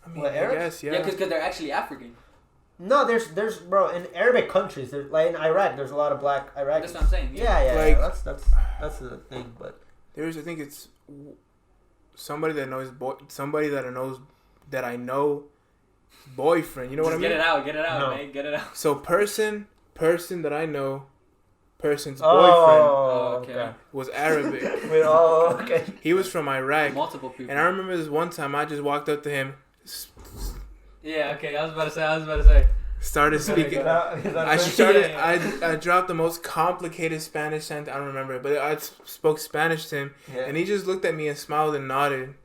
I mean, I guess, yeah. Yeah, because they're actually African. No, there's bro, in Arabic countries, there's like in Iraq, there's a lot of black Iraqis. That's what I'm saying. Yeah. Like, that's the thing, but I think it's somebody that knows that I know boyfriend. You know what I mean? Get it out, man. Get it out. So person that I know, person's boyfriend was Arabic. Okay. He was from Iraq. Multiple people. And I remember this one time I just walked up to him. Yeah, okay. I was about to say. Started speaking. I dropped the most complicated Spanish sentence. I don't remember it, but I spoke Spanish to him, and he just looked at me and smiled and nodded.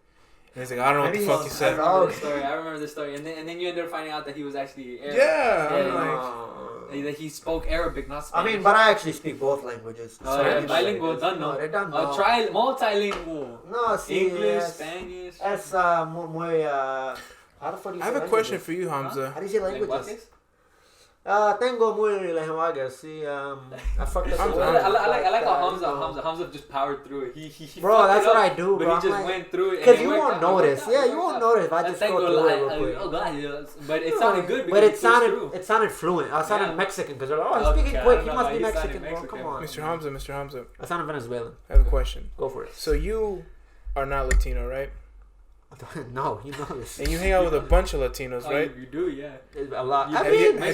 And he's like, I don't know what the fuck you said. I remember the story. And then you ended up finding out that he was actually Arab. That he spoke Arabic, not Spanish. I mean, but I actually speak both languages. Bilingual, don't know. Multilingual. No, see, English, Spanish. Es muy, how the fuck do you say I have a question for you, Hamzah. How do you say languages? Tengo muy lenguajes. Sí, I fucked up. I like how Hamzah just powered through it. He bro, that's what I do, bro. But he just went through it. Because you won't notice. Yeah, you won't notice if I just go through it real quick. But it sounded good. But it sounded fluent. I sounded Mexican because they're like, oh, he's speaking quick. He must be Mexican, bro. Come on. Mr. Hamzah. I sounded Venezuelan. I have a question. Go for it. So you are not Latino, right? No, you know this. And you hang out with a bunch of Latinos, right? You do, yeah. A lot. Most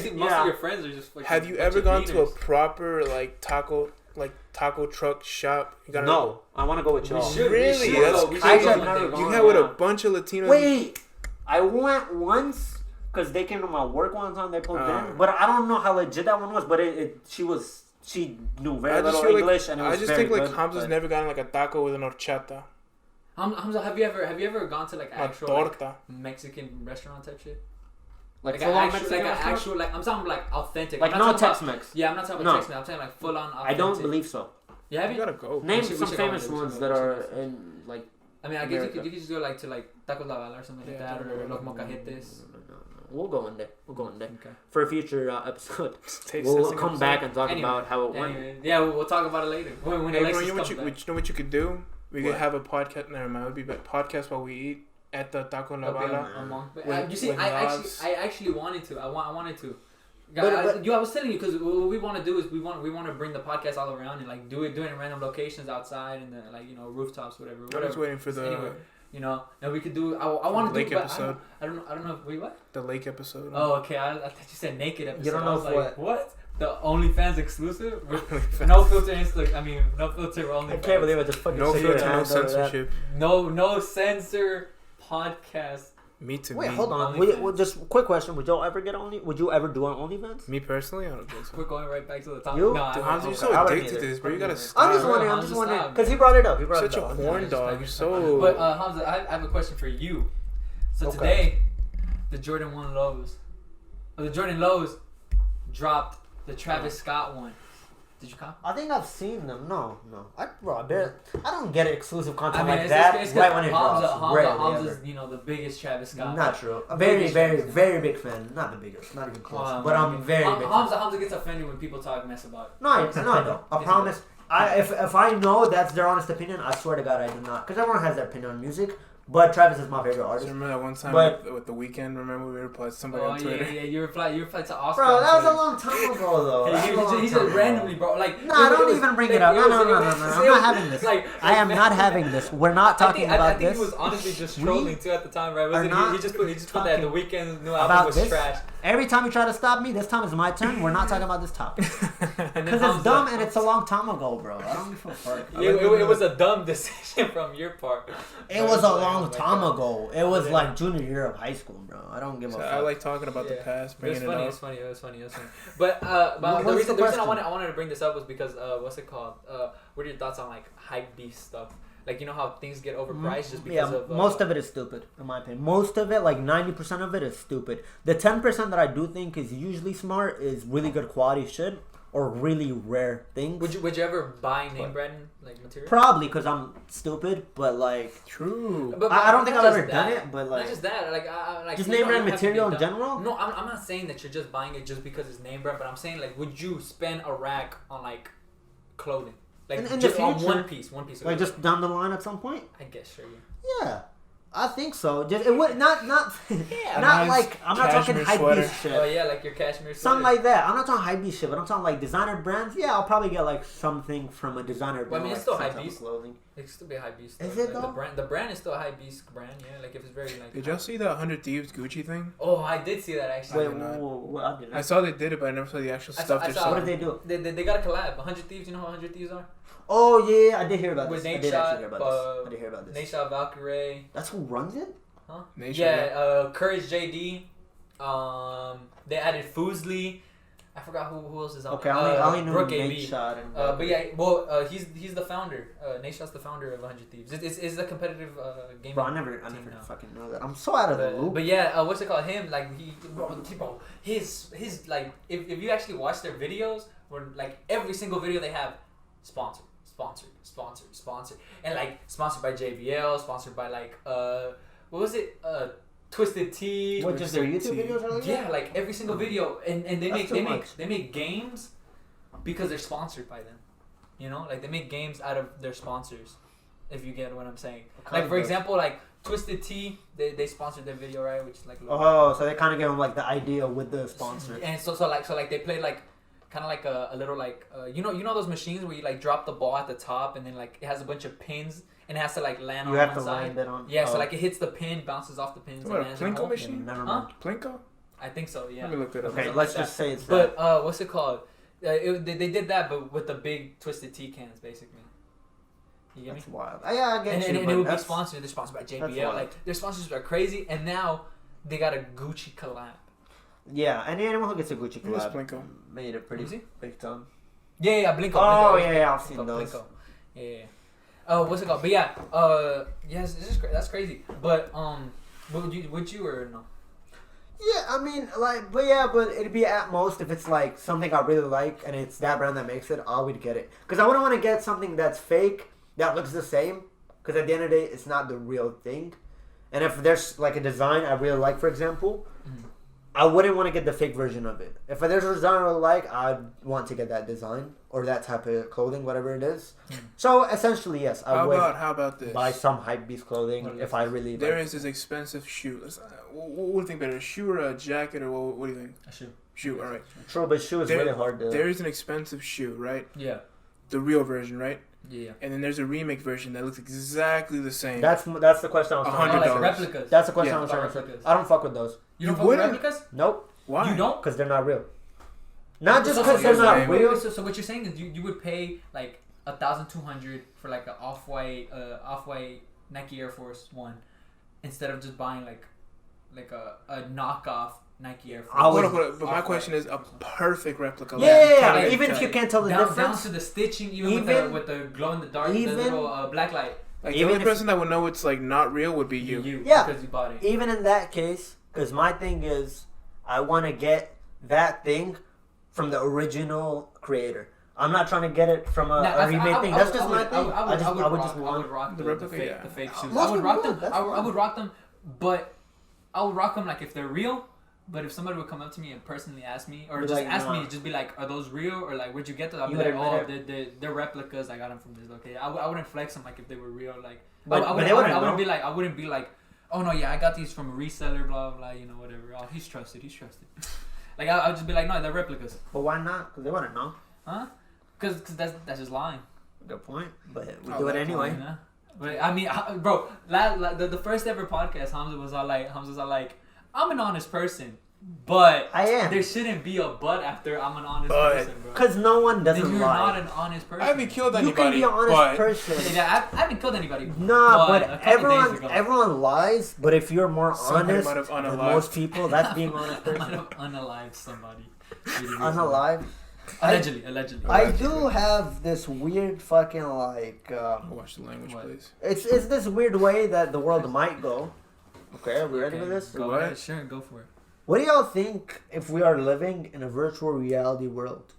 of your friends are just like. Have you ever gone to a proper like taco truck shop? No, I want to go with y'all. Really? You had with a bunch of Latinos. Wait, I went once because they came to my work one time. They pulled in, but I don't know how legit that one was. But she knew very little English, and it was I just think like Hamzah's never gotten like a taco with an horchata. Hamzah, have you ever gone to like actual like, Mexican restaurant type shit? Like full on Mexican actual like I'm talking like authentic. Like no Tex-Mex. Yeah, I'm not talking about Tex-Mex. I'm saying like full on authentic. I don't believe so. Yeah, have you you? gotta go. Name some famous ones that are in like. I mean, I guess you could just go like to like Tacos La Bala or something like that, or Los Mocajetes. No. We'll go in there. Okay. For a future episode, we'll come back and talk about how it went. Yeah, we'll talk about it later. When Alexis comes back. You know what you could do? We could have a podcast. Never mind. It would be a podcast while we eat at the Taco La Bala. You see, I actually wanted to. I wanted to. I was telling you because what we want to do is we want to bring the podcast all around and like do it in random locations outside and then like rooftops whatever. I was waiting for the anyway, and we could do. I want to do lake episode. I don't know. Wait, what? The lake episode. Oh, okay. I thought you said naked episode. You don't know like, what? The OnlyFans exclusive? No filter no filter OnlyFans. I can't believe I just fucking no filter, no censorship. No censor podcast. Me too. Wait, hold on. Just quick question: Would you ever do an OnlyFans? Me personally, I don't think so. We're going right back to the top. You? No, Hamzah, you're so addicted to this, bro. You gotta stop. I'm just wondering because he brought it up. Such a horn dog. You're so. But Hamzah, I have a question for you. So today, the Jordan 1 lows, or the Jordan lows, dropped the Travis Scott one. Did you cop? I think I've seen them. No. I don't get exclusive content like that it's right when it drops. Hamzah's, the biggest Travis Scott. Not true. A very, very big fan. Not the biggest. Not even close. But I'm very big. Hamzah gets offended when people talk mess about it. No, I don't. I promise. If I know that's their honest opinion, I swear to God I do not. Because everyone has their opinion on music. But Travis is my favorite artist. Remember that one time with The Weeknd? Remember we replied to somebody on Twitter? Yeah. You replied to Oscar. Bro, that was a long time ago, though. He just randomly, bro. Like, no, don't even bring it up. No. I'm not having this. I am not having this. We're not talking about this. I think he was honestly just trolling too at the time, right? He just put that The Weeknd's new album was trash. Every time you try to stop me, this time is my turn. We're not talking about this topic. Because it's dumb and it's a long time ago, bro. I don't give a fuck. It was a dumb decision from your part. It was a long time ago. It was like junior year of high school, bro. I don't give a fuck. I like talking about the past. It was funny. But the reason I wanted to bring this up was because what's it called? What are your thoughts on like hype beast stuff? Like, you know how things get overpriced just because of... most of it is stupid, in my opinion. Most of it, like 90% of it is stupid. The 10% that I do think is usually smart is really good quality shit or really rare things. Would you ever buy name brand like material? Probably, because I'm stupid, but like... True. But I don't think I've ever done it, but like... Not just that, like just name brand material in general? No, I'm not saying that you're just buying it just because it's name brand, but I'm saying like, would you spend a rack on like clothing? Like in the future, on one piece. Like just down the line at some point. I guess sure. Yeah, I think so. Just it would not. Yeah, not like I'm not talking hypebeast shit. Oh yeah, like your cashmere. Something like that. I'm not talking hypebeast shit, but I'm talking like designer brands. Yeah, I'll probably get like something from a designer brand. Well, I mean, it's still hypebeast clothing. It still be hypebeast. Is it though? The brand is still a hypebeast brand. Yeah, like if it's very like. Did y'all see the 100 Thieves Gucci thing? Oh, I did see that actually. Wait, I didn't. I saw they did it, but I never saw the actual stuff. What did they do? They got a collab. 100 Thieves. You know who 100 Thieves are? Oh yeah, I did hear about this. I did hear about this. Nate Shot, Valkyrie. That's who runs it? Huh? Yeah, Courage JD. They added Foozly. I forgot who else is on. Okay, I only knew Brooke Nate Shot. But yeah, he's the founder. Nate Shot's the founder of 100 Thieves. It's a competitive game. Bro, I never fucking know that. I'm so out of the loop. But yeah, what's it called? Him like his like if you actually watch their videos, where like every single video they have sponsored, and like sponsored by JBL, sponsored by like what was it? Twisted Tea. What, just their YouTube videos? Are like yeah, like every single video, and they make games because they're sponsored by them. You know, like they make games out of their sponsors. If you get what I'm saying. Like for example, like Twisted Tea, they sponsored their video, right? Which is like so they kind of give them like the idea with the sponsor. And so like they played like. Kind of like a little like you know those machines where you like drop the ball at the top and then like it has a bunch of pins and it has to like land on one side. You have to land it on. Yeah, so like it hits the pin, bounces off the pins. What, a Plinko machine? Never mind. Plinko? I think so. Yeah. Let me look it up. Okay, let's just say it's. But what's it called? They did that, but with the big Twisted Tea cans, basically. You get me? That's wild. Yeah, I get you. And it would be sponsored. They're sponsored by JBL. Like their sponsors are crazy, and now they got a Gucci collab. Yeah, and anyone who gets a Gucci collab made it pretty big time. Yeah, Blinko. Oh, yeah, I've seen those. Blinko. Yeah. What's it called? But yeah, yes, it's just that's crazy. But would you or no? Yeah, I mean, like, but it'd be at most if it's like something I really like and it's that brand that makes it, I would get it. Because I wouldn't want to get something that's fake that looks the same. Because at the end of the day, it's not the real thing. And if there's like a design I really like, for example, I wouldn't want to get the fake version of it. If there's a design I really like, I'd want to get that design or that type of clothing, whatever it is. So essentially, yes, I would. How about this? Buy some hypebeast clothing if I really. There is this expensive shoe. What do you think better, a shoe or a jacket, or what do you think? A shoe. Shoe, all right. True, but shoe is really hard to. There is an expensive shoe, right? Yeah. The real version, right? Yeah. And then there's a remake version that looks exactly the same. That's the question I was trying to $100. Like replicas. That's the question I was trying to say. I don't fuck with those. You don't fuck with replicas? Nope. Why? You don't? Because they're not real. Not just because they're not real. So what you're saying is you would pay like $1,200 for like an off-white Nike Air Force One instead of just buying like a knockoff Nike Air Force. But my question is a perfect replica. Yeah. Even if you can't tell the difference. Down to the stitching, even with the glow in the dark, the little black light. Like the only person that would know it's like not real would be you. Yeah. Because you bought it. Even in that case, because my thing is, I want to get that thing from the original creator. I'm not trying to get it from a remake thing. That's just my thing. I would just want I would rock the fake shoes. I I would rock them. I would rock them, but I would rock them like if they're real. But if somebody would come up to me and personally ask me, or just ask me, just be like, "Are those real?" Or like, "Where'd you get those?" I'd be like, "Oh, they're replicas. I got them from this." Okay, I wouldn't flex them like if they were real. Like, I wouldn't be like, "Oh no, yeah, I got these from a reseller." Blah blah blah. You know, whatever. Oh, he's trusted. Like I would just be like, "No, they're replicas." But why not? Because they want to know. Huh? Because that's just lying. Good point. But we do it anyway. Point, huh? But I mean, bro, the first ever podcast, Hamzah was all like, I'm an honest person, but I am. There shouldn't be a but after I'm an honest person, bro. Because no one doesn't then you're lie. not an honest person. I haven't killed anybody. You can be an honest person. Yeah, I haven't killed anybody. Nah, but everyone lies. But if you're more honest than most people, that's being an honest person. I might have unalived somebody. Unalive? Allegedly. I do have this weird fucking like. Watch the language, please. It's this weird way that the world might go. Okay, are we ready for this? Go ahead, sure, go for it. What do y'all think if we are living in a virtual reality world?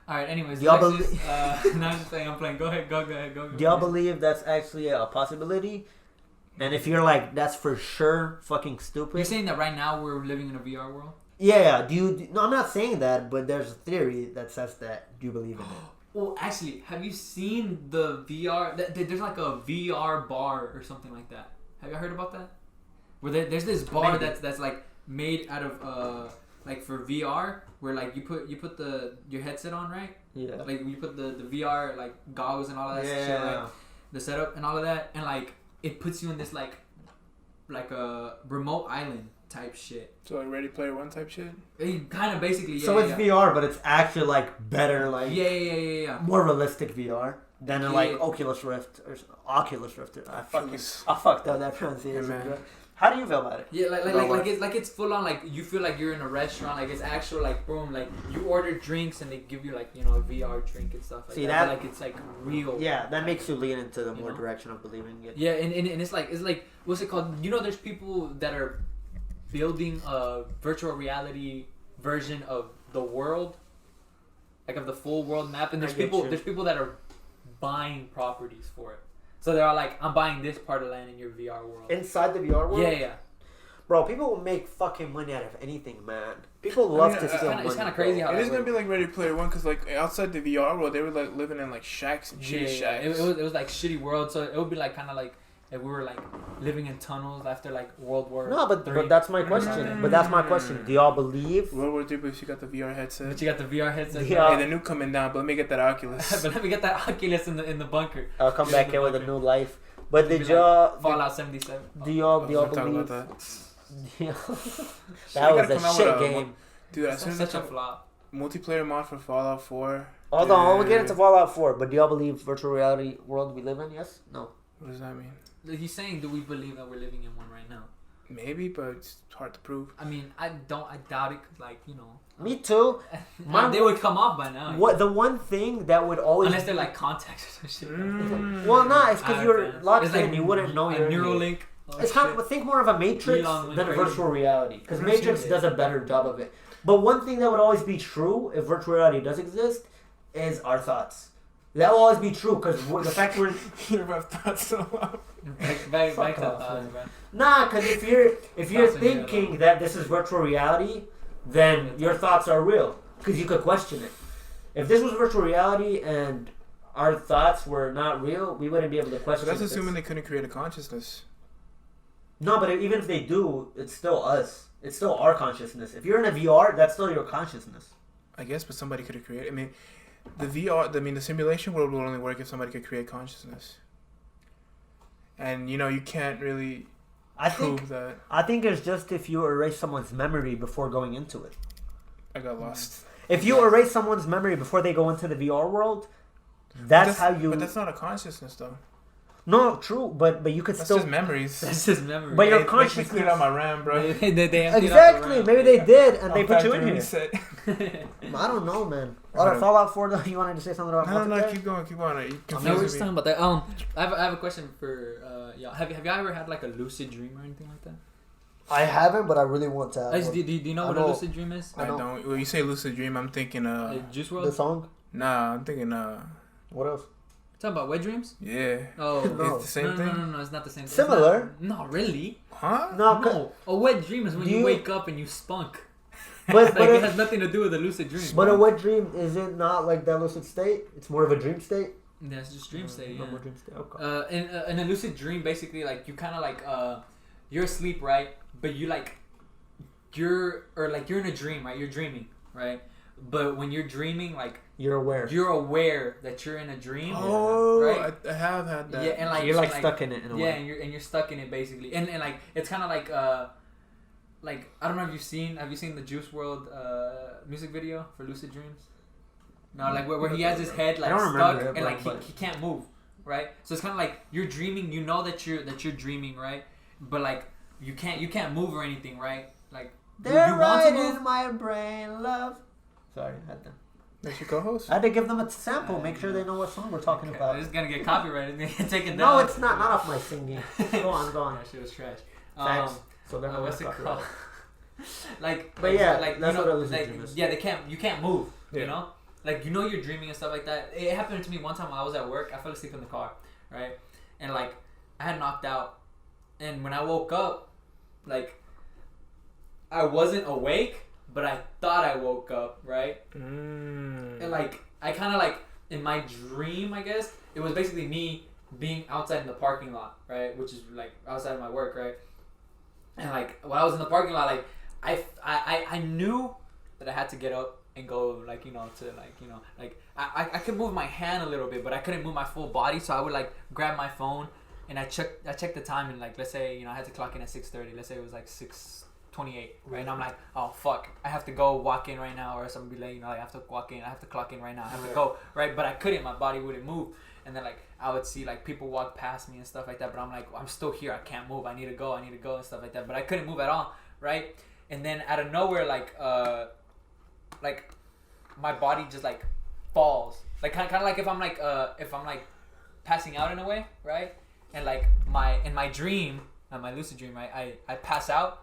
Alright, anyways, do y'all believe... no, I'm just saying, I'm playing. Go ahead. Go. Do y'all believe that's actually a possibility? And if you're like, that's for sure fucking stupid. You're saying that right now we're living in a VR world? Yeah, no, I'm not saying that, but there's a theory that says that. Do you believe in it? Well, actually, have you seen the VR... There's like a VR bar or something like that. Have you heard about that? Where there's this bar that's like made out of like for VR, where like you put your headset on, right? Yeah. Like you put the VR like goggles and all of that shit, right? The setup and all of that, and like it puts you in this like a remote island type shit. So like Ready Player One type shit. Kind of basically. Yeah, so it's VR, but it's actually like better, like yeah. more realistic VR than like Oculus Rift or Oculus Rift. I fucked up that pronunciation. Yeah, how do you feel about it? Yeah, like it's full on, like you feel like you're in a restaurant, like it's actual, like boom, like you order drinks and they give you like, you know, a VR drink and stuff like that. Like it's like real. Yeah, that makes you lean into the more direction of believing it. Yeah, and it's like what's it called? You know, there's people that are building a virtual reality version of the world, like of the full world map, and there's people that are buying properties for it. So they're all like, I'm buying this part of land in your VR world. Inside the VR world? Yeah. Bro, people will make fucking money out of anything, man. People love to steal money. It's kind of crazy how it is gonna be like Ready Player One, because like outside the VR world, they were like living in like shacks and shitty shacks. It was like shitty world, so it would be like kind of like if we were like living in tunnels after like World War. No, but that's my question. Do y'all believe World War III? But you got the VR headset. But you got the VR headset. Yeah. Hey, the new coming down, but let me get that Oculus. But let me get that Oculus in the bunker. I'll come back here with a new life. But did y'all Fallout 77? Do y'all believe? That was a shit game. Dude, as soon as such a flop. Multiplayer mod for Fallout 4. Hold on, we'll get into Fallout 4. But do y'all believe virtual reality world we live in? Yes? No? What does that mean? He's saying, do we believe that we're living in one right now? Maybe, but it's hard to prove. I mean, I doubt it. 'Cause, like, you know. Me too. They would come off by now. What the one thing that would always unless they're like contacts or some shit. Well, nah, it's because you're locked in. Like you wouldn't know your Neuralink. It's kind of think more of a Matrix than a virtual reality because Matrix does a better job of it. But one thing that would always be true if virtual reality does exist is our thoughts. That will always be true because the fact we're I've thought so long. Back to thoughts, bro. Nah, because if you're thinking that this is virtual reality, then your thoughts are real because you could question it. If this was virtual reality and our thoughts were not real, we wouldn't be able to question. But that's assuming they couldn't create a consciousness. No, but even if they do, it's still us. It's still our consciousness. If you're in a VR, that's still your consciousness. I guess, but somebody could have created. I mean, the VR. I mean, the simulation world will only work if somebody could create consciousness. And you know, you can't really prove that. I think it's just if you erase someone's memory before going into it. I got lost. If you erase someone's memory before they go into the VR world, that's how you. But that's not a consciousness, though. No, true, but you could that's still. Just memories. That's just memories. But your consciousness. Make me clear out my RAM, bro. Exactly. Maybe they did, and they put you in here. I don't know, man. Fallout 4. Though, you wanted to say something about? No. Keep going. No, we're just talking about that. I have a question for y'all. Have you ever had like a lucid dream or anything like that? I haven't, but I really want to. Do you know what a lucid dream is? I don't. When you say lucid dream, I'm thinking Juice WRLD? The song? Nah, I'm thinking What else? Talking about wet dreams? Yeah. Oh, no. It's the same thing? No, it's not the same thing. Similar? Not really. Huh? No. A wet dream is when you wake up and you spunk. But it has nothing to do with a lucid dream. But a wet dream, is it not like that lucid state? It's more of a dream state? Yeah, it's just dream state, yeah. More dream state. Okay. In a lucid dream, basically, like, you kind of like, you're asleep, right? But you're in a dream, right? You're dreaming, right? But when you're dreaming, like, you're aware that you're in a dream. Oh, right? I have had that. Yeah, and like you're like stuck in it in a way. Yeah, and you're stuck in it basically, and like it's kind of like I don't know if have you seen the Juice WRLD music video for Lucid Dreams? No, like where he has his head like stuck and like he can't move, right? So it's kind of like you're dreaming, you know that you're dreaming, right? But like you can't move or anything, right? Like they're you right want to move. In my brain, love. Sorry, I had to. That's your co-host? I had to give them a sample, make sure they know what song we're talking about. It's gonna get copyrighted. It's gonna get taken down. No, it's not off my singing. Go on. That shit was trash. Facts. So they're what's it called? Like, but yeah, like that's you know, what I was like, you can't move. Yeah. You know, like you're dreaming and stuff like that. It happened to me one time while I was at work. I fell asleep in the car, right? And like I had knocked out, and when I woke up, like I wasn't awake. But I thought I woke up, right? And like I kind of like in my dream, I guess it was basically me being outside in the parking lot, right? Which is like outside of my work, right? And like while I was in the parking lot, like I knew that I had to get up and go, like, you know, to like, you know, like I could move my hand a little bit, but I couldn't move my full body, so I would like grab my phone and I checked the time, and like let's say, you know, I had to clock in at 6:30. Let's say it was like 6:28, right? And I'm like, oh fuck, I have to go walk in right now, or else I'm gonna be late. You know, like, I have to walk in, I have to clock in right now, I have to go, right? But I couldn't, my body wouldn't move. And then like I would see like people walk past me and stuff like that, but I'm like, I'm still here, I can't move, I need to go and stuff like that. But I couldn't move at all, right? And then out of nowhere, like my body just like falls, like kind of like if I'm like passing out in a way, right? And like in my dream, my lucid dream, right? I pass out.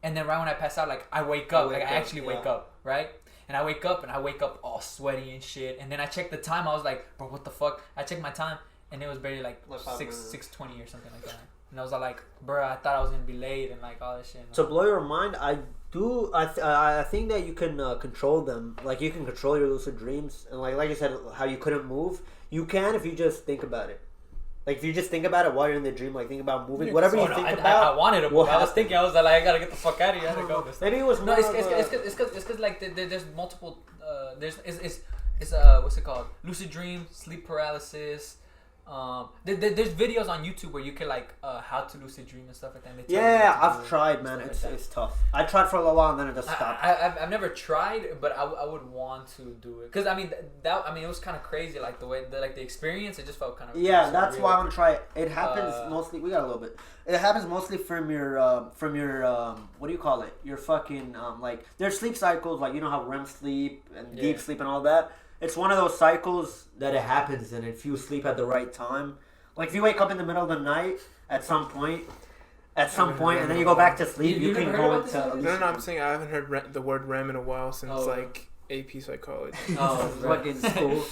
And then right when I pass out, like I wake up, I actually wake up, right? And I wake up all sweaty and shit. And then I checked the time. I was like, bro, what the fuck? I checked my time, and it was barely like 6:20 or something like that. And I was like, bro, I thought I was gonna be late and like all this shit. To blow your mind, I think that you can control them. Like you can control your lucid dreams, and like you said, how you couldn't move, you can if you just think about it. Like if you just think about it while you're in the dream, like think about moving, whatever you think about. I wanted to move. I was thinking, I was like, I gotta get the fuck out of here. I gotta go. Maybe it was more. No, it's because like there's multiple. There's what's it called? Lucid dream, sleep paralysis, There's videos on YouTube where you can like how to lucid dream and stuff like that. And I've tried, man. It's tough. I tried for a little while and then it just stopped. I've never tried, but I would want to do it because I mean it was kind of crazy, like the way the experience. It just felt kind of that's why I want to try it. It happens mostly. We got a little bit. It happens mostly from your what do you call it? Your fucking like there's sleep cycles, like you know how REM sleep and deep sleep and all that. It's one of those cycles that it happens in if you sleep at the right time. Like if you wake up in the middle of the night at some point, and then you go back to sleep, you can go into... No, I'm saying I haven't heard the word REM in a while since like AP psychology. Oh, fucking school.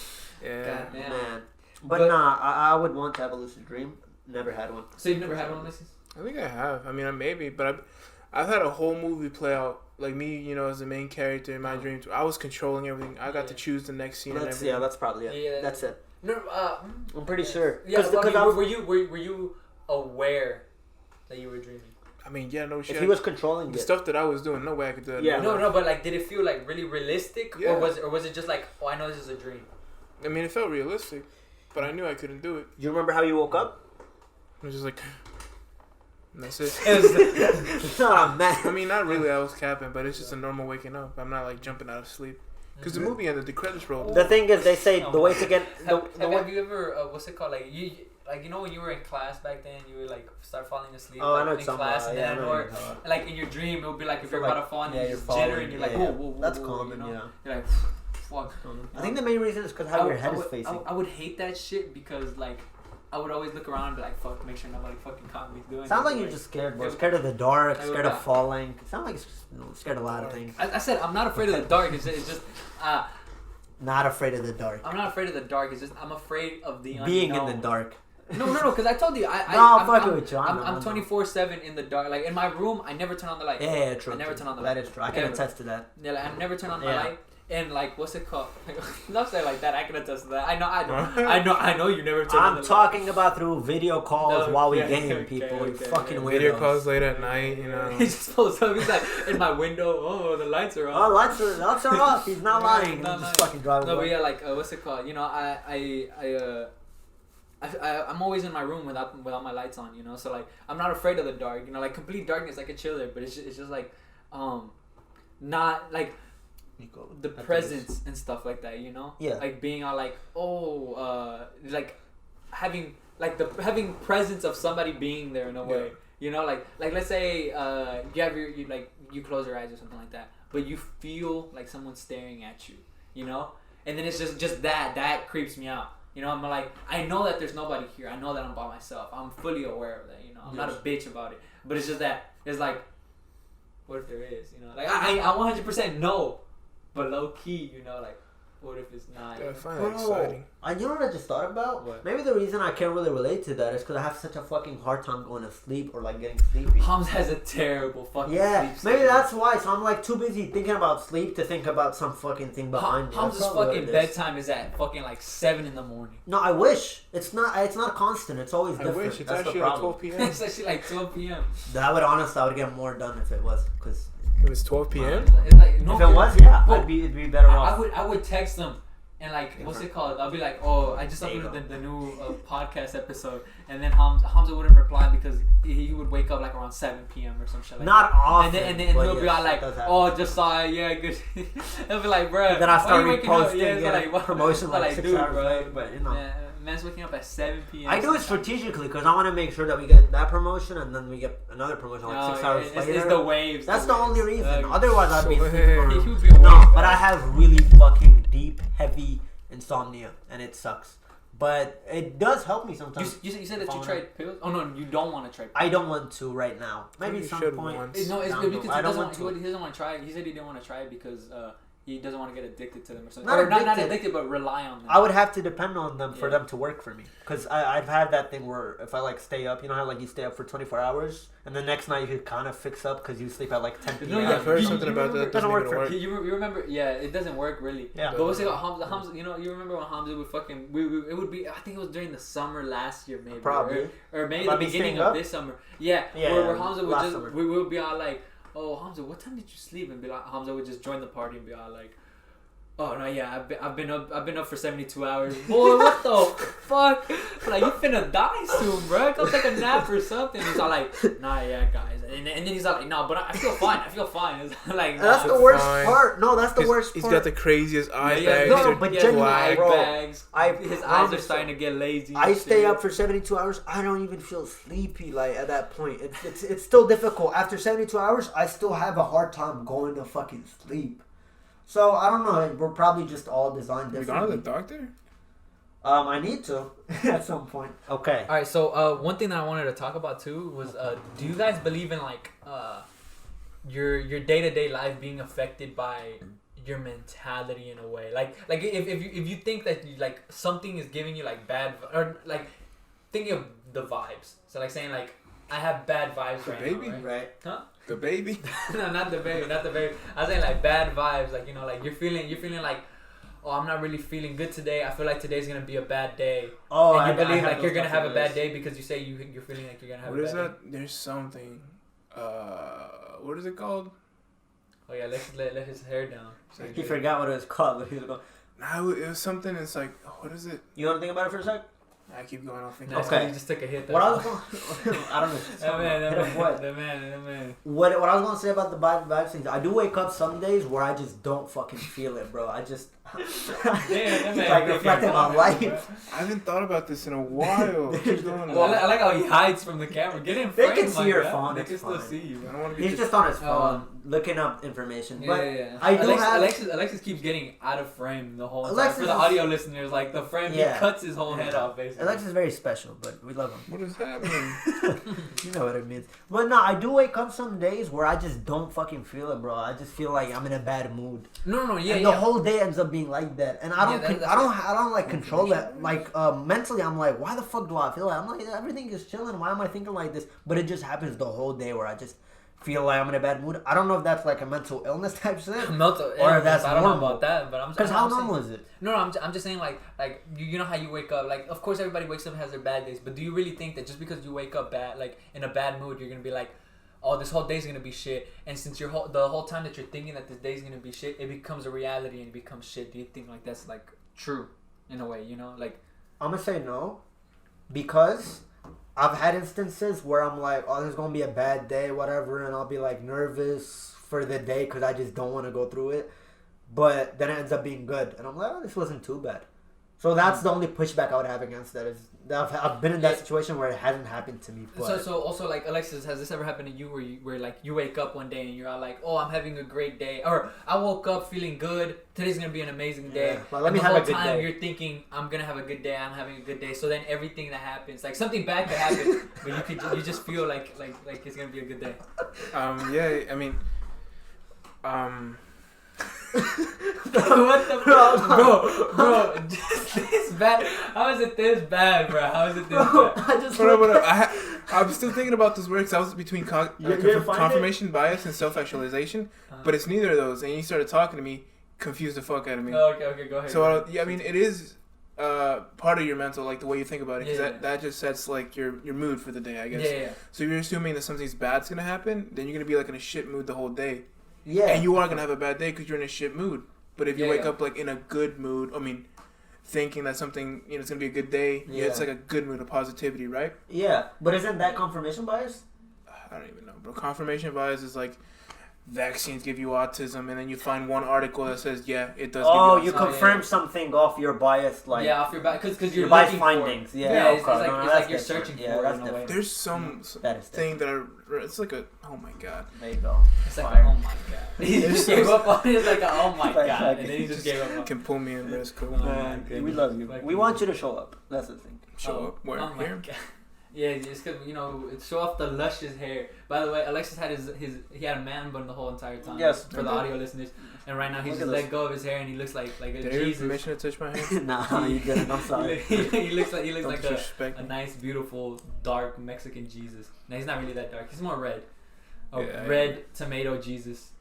Yeah. Man. But nah, I would want to have a lucid dream. Never had one. So you've never had one, Alexis? I think I have. I mean, maybe, but I've had a whole movie play out. Like me, you know, as the main character in my dreams, I was controlling everything. I got to choose the next scene and everything. Yeah, that's probably it. Yeah. That's it. No, I'm pretty sure. Yeah, were you aware that you were dreaming? I mean, yeah, no shit. If he was controlling the stuff that I was doing, no way I could do that. Yeah. No, but like, did it feel like really realistic, or was it just like, oh, I know this is a dream? I mean, it felt realistic, but I knew I couldn't do it. Do you remember how you woke up? I was just like. And that's it. Oh, man. I mean, not really. I was capping, but it's just a normal waking up. I'm not like jumping out of sleep. Because the movie ended, the credits rolled. The thing is, they say the way to get. Have you ever what's it called? Like you know when you were in class back then, you would like start falling asleep. Oh, like, I know in class, and then or like in your dream, it would be like if you're about to fall, and you just jitter, and you're like, whoa, that's common. You know? You're like, fuck. I think the main reason is because how your head is facing. I would hate that shit because like. I would always look around and be like, fuck, make sure nobody fucking caught me doing it. Sounds like you're just scared, bro. Scared of the dark, scared of falling. Sounds like you're scared of a lot of things. I said I'm not afraid of the dark. It's just... not afraid of the dark. I'm not afraid of the dark. It's just I'm afraid of the unknown. Being in the dark. No, because I told you. I'm 24/7 in the dark. Like in my room, I never turn on the light. Yeah, true. I never turn on the light. That is true. I can attest to that. Yeah, like, I never turn on my light. And like, what's it called? Not say like that. I can attest to that. I know you never turn on the light. I'm talking about through video calls while we game, people. Okay, fucking weirdos. Video calls late at night, you know. He just pulls up. He's like in my window. Oh, the lights are off. Oh, lights are off. He's not lying. He's just fucking driving. No, but yeah, like what's it called? You know, I'm always in my room without my lights on, you know. So like, I'm not afraid of the dark, you know. Like complete darkness, I could chill there, but it's just like, not like the presence and stuff like that, you know. Yeah. Like being all like, like having presence of somebody being there in a way, you know. Like let's say you close your eyes or something like that, but you feel like someone's staring at you, you know. And then it's just that creeps me out. You know, I'm like, I know that there's nobody here. I know that I'm by myself. I'm fully aware of that, you know. I'm not a bitch about it. But it's just that, it's like, what if there is, you know? Like, I 100% know, but low key, you know, like, what if it's not? Yeah, I find that exciting. You know what I just thought about? What? Maybe the reason I can't really relate to that is because I have such a fucking hard time going to sleep or like getting sleepy. Hamzah has a terrible fucking sleep maybe that's why. So I'm like too busy thinking about sleep to think about some fucking thing behind me. Hamzah's fucking bedtime is at fucking like 7 in the morning. No, I wish. It's not constant. It's always different. I wish. It's that's actually the like problem. 12 p.m. It's actually like 12 p.m. I would get more done if it was. Because it was 12 p.m? If it was, it'd be better off. I would text them. And like, what's it called? I'll be like, oh, I just uploaded the new podcast episode, and then Hamzah wouldn't reply because he would wake up like around 7 p.m. or some shit like Not that. often. And then he'll be all like, oh, just saw it, yeah, good. He'll be like, bro, then I start reposting, promotion like 6 dude, hours bro, late, but you know. Yeah, man's waking up at 7 p.m. I do it strategically because I want to make sure that we get that promotion and then we get another promotion like 6 hours later. It's the waves. That's the only reason. Otherwise, I'd be sleeping. But I have really fucking deep, heavy insomnia, and it sucks. But it does help me sometimes. You said that you tried pills? Oh no, you don't want to try pills. I don't want to right now. Maybe at some point. No, it's good because he doesn't want to try it. He said he didn't want to try it because he doesn't want to get addicted to them or something. Not addicted, but rely on them. I would have to depend on them for them to work for me. Because I've had that thing where if I like stay up, you know how like you stay up for 24 hours and the next night you could kind of fix up because you sleep at like 10 p.m. No, I've heard something about that. It doesn't work for me. You remember? Yeah, it doesn't work really. Yeah. But what's it called? Hamzah, you know, you remember when Hamzah would fucking, it would be, I think it was during the summer last year maybe. Probably. Or maybe the beginning of this summer. Yeah. Where Hamzah would just, we would be all like, oh, Hamzah, what time did you sleep? And be like, Hamzah would just join the party and be all like, Oh no, yeah, I've been up for 72 hours. Boy, what the fuck? Like, you finna die soon, bro. Go take a nap or something. He's all like, nah, yeah, guys. And then he's all like, no, but I feel fine. It's like, that's the worst part. No, that's the worst part. He's got the craziest eye bags. No, but genuinely, bro, bags. His eyes are starting to get lazy. I stay up for 72 hours. I don't even feel sleepy. Like at that point, it's still difficult. After 72 hours, I still have a hard time going to fucking sleep. So I don't know. We're probably just all designed differently. You gone to the doctor? I need to at some point. Okay. All right. So one thing that I wanted to talk about too was, do you guys believe in like your day-to-day life being affected by your mentality in a way? Like if you think that like something is giving you like bad or like thinking of the vibes. So like saying like I have bad vibes right now. Right? Huh? The baby? No, not the baby. I was saying like bad vibes, like, you know, like you're feeling like, oh, I'm not really feeling good today. I feel like today's gonna be a bad day. Oh, and you believe like you're gonna have a bad day because you say you're feeling like you're gonna have a bad day. What is that? There's something. What is it called? Oh yeah, let's let his hair down. He forgot what it was called, but he was going. No, it was something. It's like, what is it? You want to think about it for a sec? I keep going off. Okay, you just took a hit. What I was going, I don't know. That man. What I was going to say about the bad things, I do wake up some days where I just don't fucking feel it, bro. I just like reflecting on life. I haven't thought about this in a while. I like how he hides from the camera. Get in frame. They can see like your that. phone. They can still see you. I don't want to be He's just on his phone looking up information. But I do Alexis keeps getting out of frame the whole time. For the audio listeners, like the frame, he cuts his whole head off basically. Alexis is very special, but we love him. What is happening? You know what it means. But no, I do wake up some days where I just don't fucking feel it, bro. I just feel like I'm in a bad mood. No, yeah. And the whole day ends up being like that, and I don't like control that. Like mentally, I'm like, why the fuck do I feel like? I'm like, everything is chilling. Why am I thinking like this? But it just happens the whole day where I just feel like I'm in a bad mood. I don't know if that's like a mental illness type shit, or if that's I don't know about that. But I'm just, because how normal is it? No, I'm just saying like you know how you wake up. Like, of course everybody wakes up and has their bad days, but do you really think that just because you wake up bad, like in a bad mood, you're gonna be like, oh, this whole day's gonna be shit, and since the whole time that you're thinking that this day's gonna be shit, it becomes a reality and it becomes shit. Do you think like that's like true in a way? You know, like I'm gonna say no, because I've had instances where I'm like, oh, there's gonna be a bad day, whatever, and I'll be like nervous for the day because I just don't want to go through it. But then it ends up being good, and I'm like, oh, this wasn't too bad. So that's the only pushback I would have against that, is that I've been in that situation where it hasn't happened to me. But so also like, Alexis, has this ever happened to you where like you wake up one day and you're all like, oh, I'm having a great day, or I woke up feeling good, today's gonna be an amazing day. Yeah. Well, let me have a good day. You're thinking I'm gonna have a good day, I'm having a good day. So then everything that happens, like something bad could happen, but you just feel like it's gonna be a good day. Yeah, I mean, what the fuck? Bro, just this bad. How is it this bad, bro? How is it this bad? I'm still thinking about this word because I was between confirmation bias and self-actualization, but it's neither of those. And you started talking to me, confused the fuck out of me. Oh, okay, go ahead. So I mean, it is part of your mental, like the way you think about it, because that just sets like your mood for the day, I guess. Yeah. So if you're assuming that something's bad's gonna happen, then you're gonna be like in a shit mood the whole day. Yeah. And you are going to have a bad day because you're in a shit mood. But if you wake up like in a good mood, I mean, thinking that something, you know, it's going to be a good day, it's like a good mood of positivity, right? Yeah. But isn't that confirmation bias? I don't even know, bro. Confirmation bias is like vaccines give you autism, and then you find one article that says, it does give you autism. Oh, you confirm something off your bias, like... Yeah, off your bias, because you're bias looking findings. For it's like you're searching for it in a way. There's some thing that it's like a, oh my god. There you go. It's like a, oh my god. He just gave up on it. It's like a, oh my god. And then he just gave up on it. Can pull me in, but it's cool. We love you. We want you to show up. That's the thing. Show up? Where? Here? Yeah, it's because, you know, show off the luscious hair. By the way, Alexis had he had a man bun the whole entire time. Yes. For the audio listeners. And right now he's just let go of his hair and he looks like a Jesus. Did you permission to touch my hair? Nah, you didn't. I'm sorry. he looks like a nice, beautiful, dark Mexican Jesus. No, he's not really that dark. He's more red. Red tomato Jesus.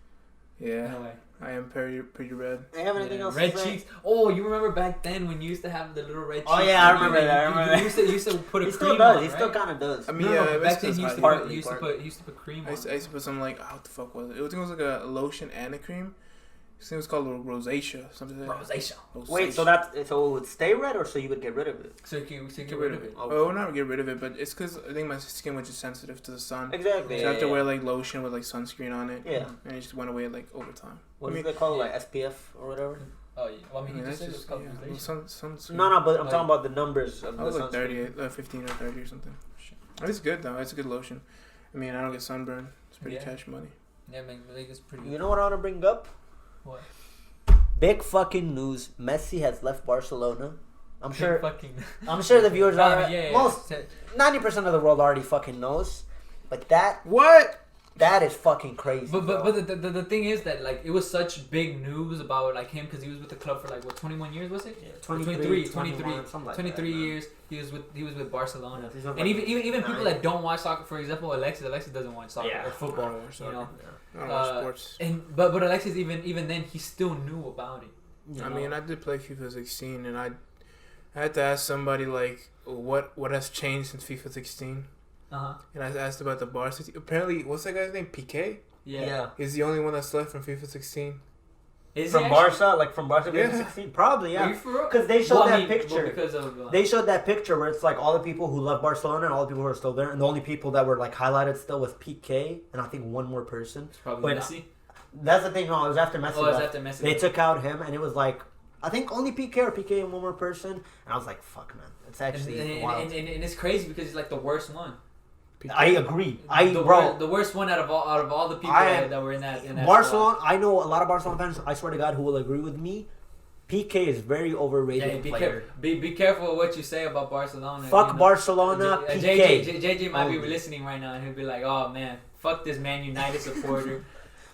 Yeah. In a way. I am pretty red. Do you have anything else? Red cheeks. Oh, you remember back then when you used to have the little red cheeks? Oh yeah, I remember that. You used to put a cream still does. on, He still kind of does. I mean, back then he used to put cream on. I used to put some like, what the fuck was it? I think it was like a lotion and a cream. it was called rosacea, something like that. Rosacea. Wait, so it would stay red, or so you would get rid of it? So you can get rid of it. Oh, not get rid of it, but it's because I think my skin was just sensitive to the sun. Exactly. So I have to wear like lotion with like sunscreen on it. Yeah. And it just went away like over time. What do they call it, like SPF or whatever? Oh yeah. Well, I mean, he just said it was called sunscreen. No, but I'm talking about the numbers of I was the like 15 or 30 or something. It's good though. It's a good lotion. I mean, I don't get sunburned. It's pretty cash money. Yeah, man, like it's pretty. You know what I want to bring up? What? Big fucking news. Messi has left Barcelona. I'm sure the viewers are 90% of the world already fucking knows. But that is fucking crazy. But the thing is that like it was such big news about like him because he was with the club for like what 21 years was it? Yeah, 23 like years. He was with Barcelona. And even people that don't watch soccer, for example, Alexis doesn't watch soccer or football, you know. I don't know sports. But Alexis even then he still knew about it. I mean, I did play FIFA 16, and I had to ask somebody like what has changed since FIFA 16. And I asked about the Barca. Apparently, what's that guy's name? PK? Yeah. He's the only one that's left from FIFA 16. From Barca, like from Barca FIFA 16? Probably, yeah. Because they showed that picture. Because of, they showed that picture where it's like all the people who love Barcelona and all the people who are still there, and the only people that were like highlighted still was PK and I think one more person. It's probably Messi. That's the thing. No, it was after Messi. Oh, it was after Messi. They took out him, and it was like I think only PK and one more person, and I was like, "Fuck, man, it's actually wild." And it's crazy because it's like the worst one. I agree. The worst one out of all the people that were in that Barcelona. squad. I know a lot of Barcelona fans. I swear to God, who will agree with me. PK is very overrated player. Be careful with what you say about Barcelona. Fuck Barcelona. PK. JJ might be listening right now, and he'll be like, "Oh man, fuck this Man United supporter."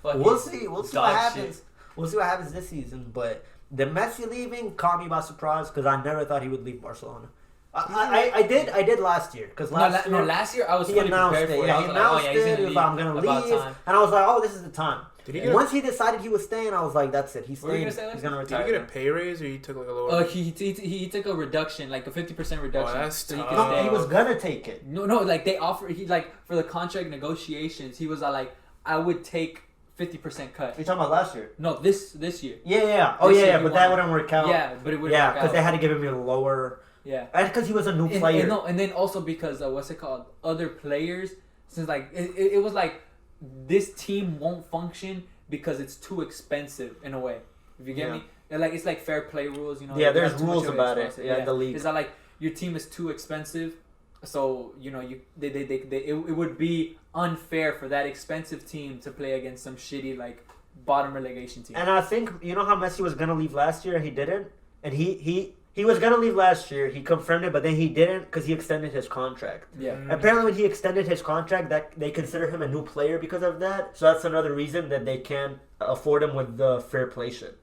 We'll see. We'll see what happens. Shit. We'll see what happens this season. But the Messi leaving caught me by surprise because I never thought he would leave Barcelona. I did last year because last year I was fully prepared for it. Yeah, he announced it. I'm gonna leave, and I was like, oh, this is the time. Once he decided he was staying, I was like, that's it. He's staying. He's gonna retire. Did he get a pay raise or he took like a lower? He took a reduction, like a 50% reduction. Oh, that's tough. No, he was gonna take it. No, like they offered. He like for the contract negotiations, he was like, I would take 50% cut. You're talking about last year? No, this year. Yeah. Oh yeah, but that wouldn't work out. Yeah, but it wouldn't work out. Yeah, because they had to give him a lower. Yeah, and because he was a new player. And then also because what's it called? Other players, since like it was like this team won't function because it's too expensive in a way. If you get me, like it's like fair play rules, you know. Yeah, there's rules about it. Yeah, the league. It's not like your team is too expensive, so you know it would be unfair for that expensive team to play against some shitty like bottom relegation team. And I think you know how Messi was gonna leave last year, he didn't, and he was going to leave last year. He confirmed it, but then he didn't because he extended his contract. Yeah. Apparently, when he extended his contract, that they consider him a new player because of that. So that's another reason that they can't afford him with the fair play shit.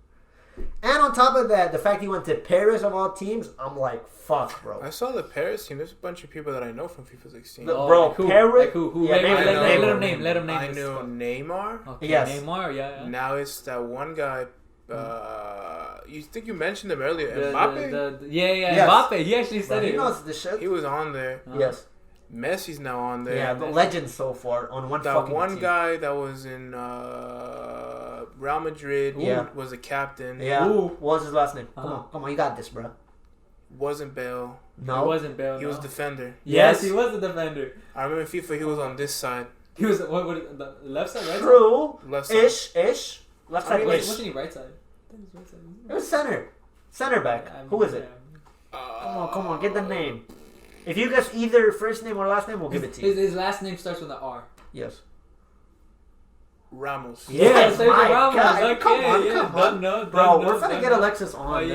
And on top of that, the fact he went to Paris of all teams, I'm like, fuck, bro. I saw the Paris team. There's a bunch of people that I know from FIFA 16. Bro, Paris. Like who? Yeah, let him name. I know Neymar. Okay, yes. Neymar, yeah. Now it's that one guy. You think you mentioned him earlier? Mbappe? Yes. Mbappe. He actually said it. He knows the shit. He was on there. Yes. Messi's now on there. Yeah, the legend so far on one fucking That one team. guy that was in Real Madrid was a captain. Yeah. What was his last name? Come on, you got this, bro. Wasn't Bale. No. He wasn't Bale. He was defender. Yes, he was a defender. I remember FIFA. He was on this side. He was what the left side, right? True. Left side. Ish. Left side. Wasn't he right side? It was center back. Who is it? Come on, get the name. If you guess either first name or last name, we'll give it to you. His last name starts with an R. Yes. Ramos. Yes, my Ramos. God. Okay, Come on. Bro, we're gonna get Alexis on.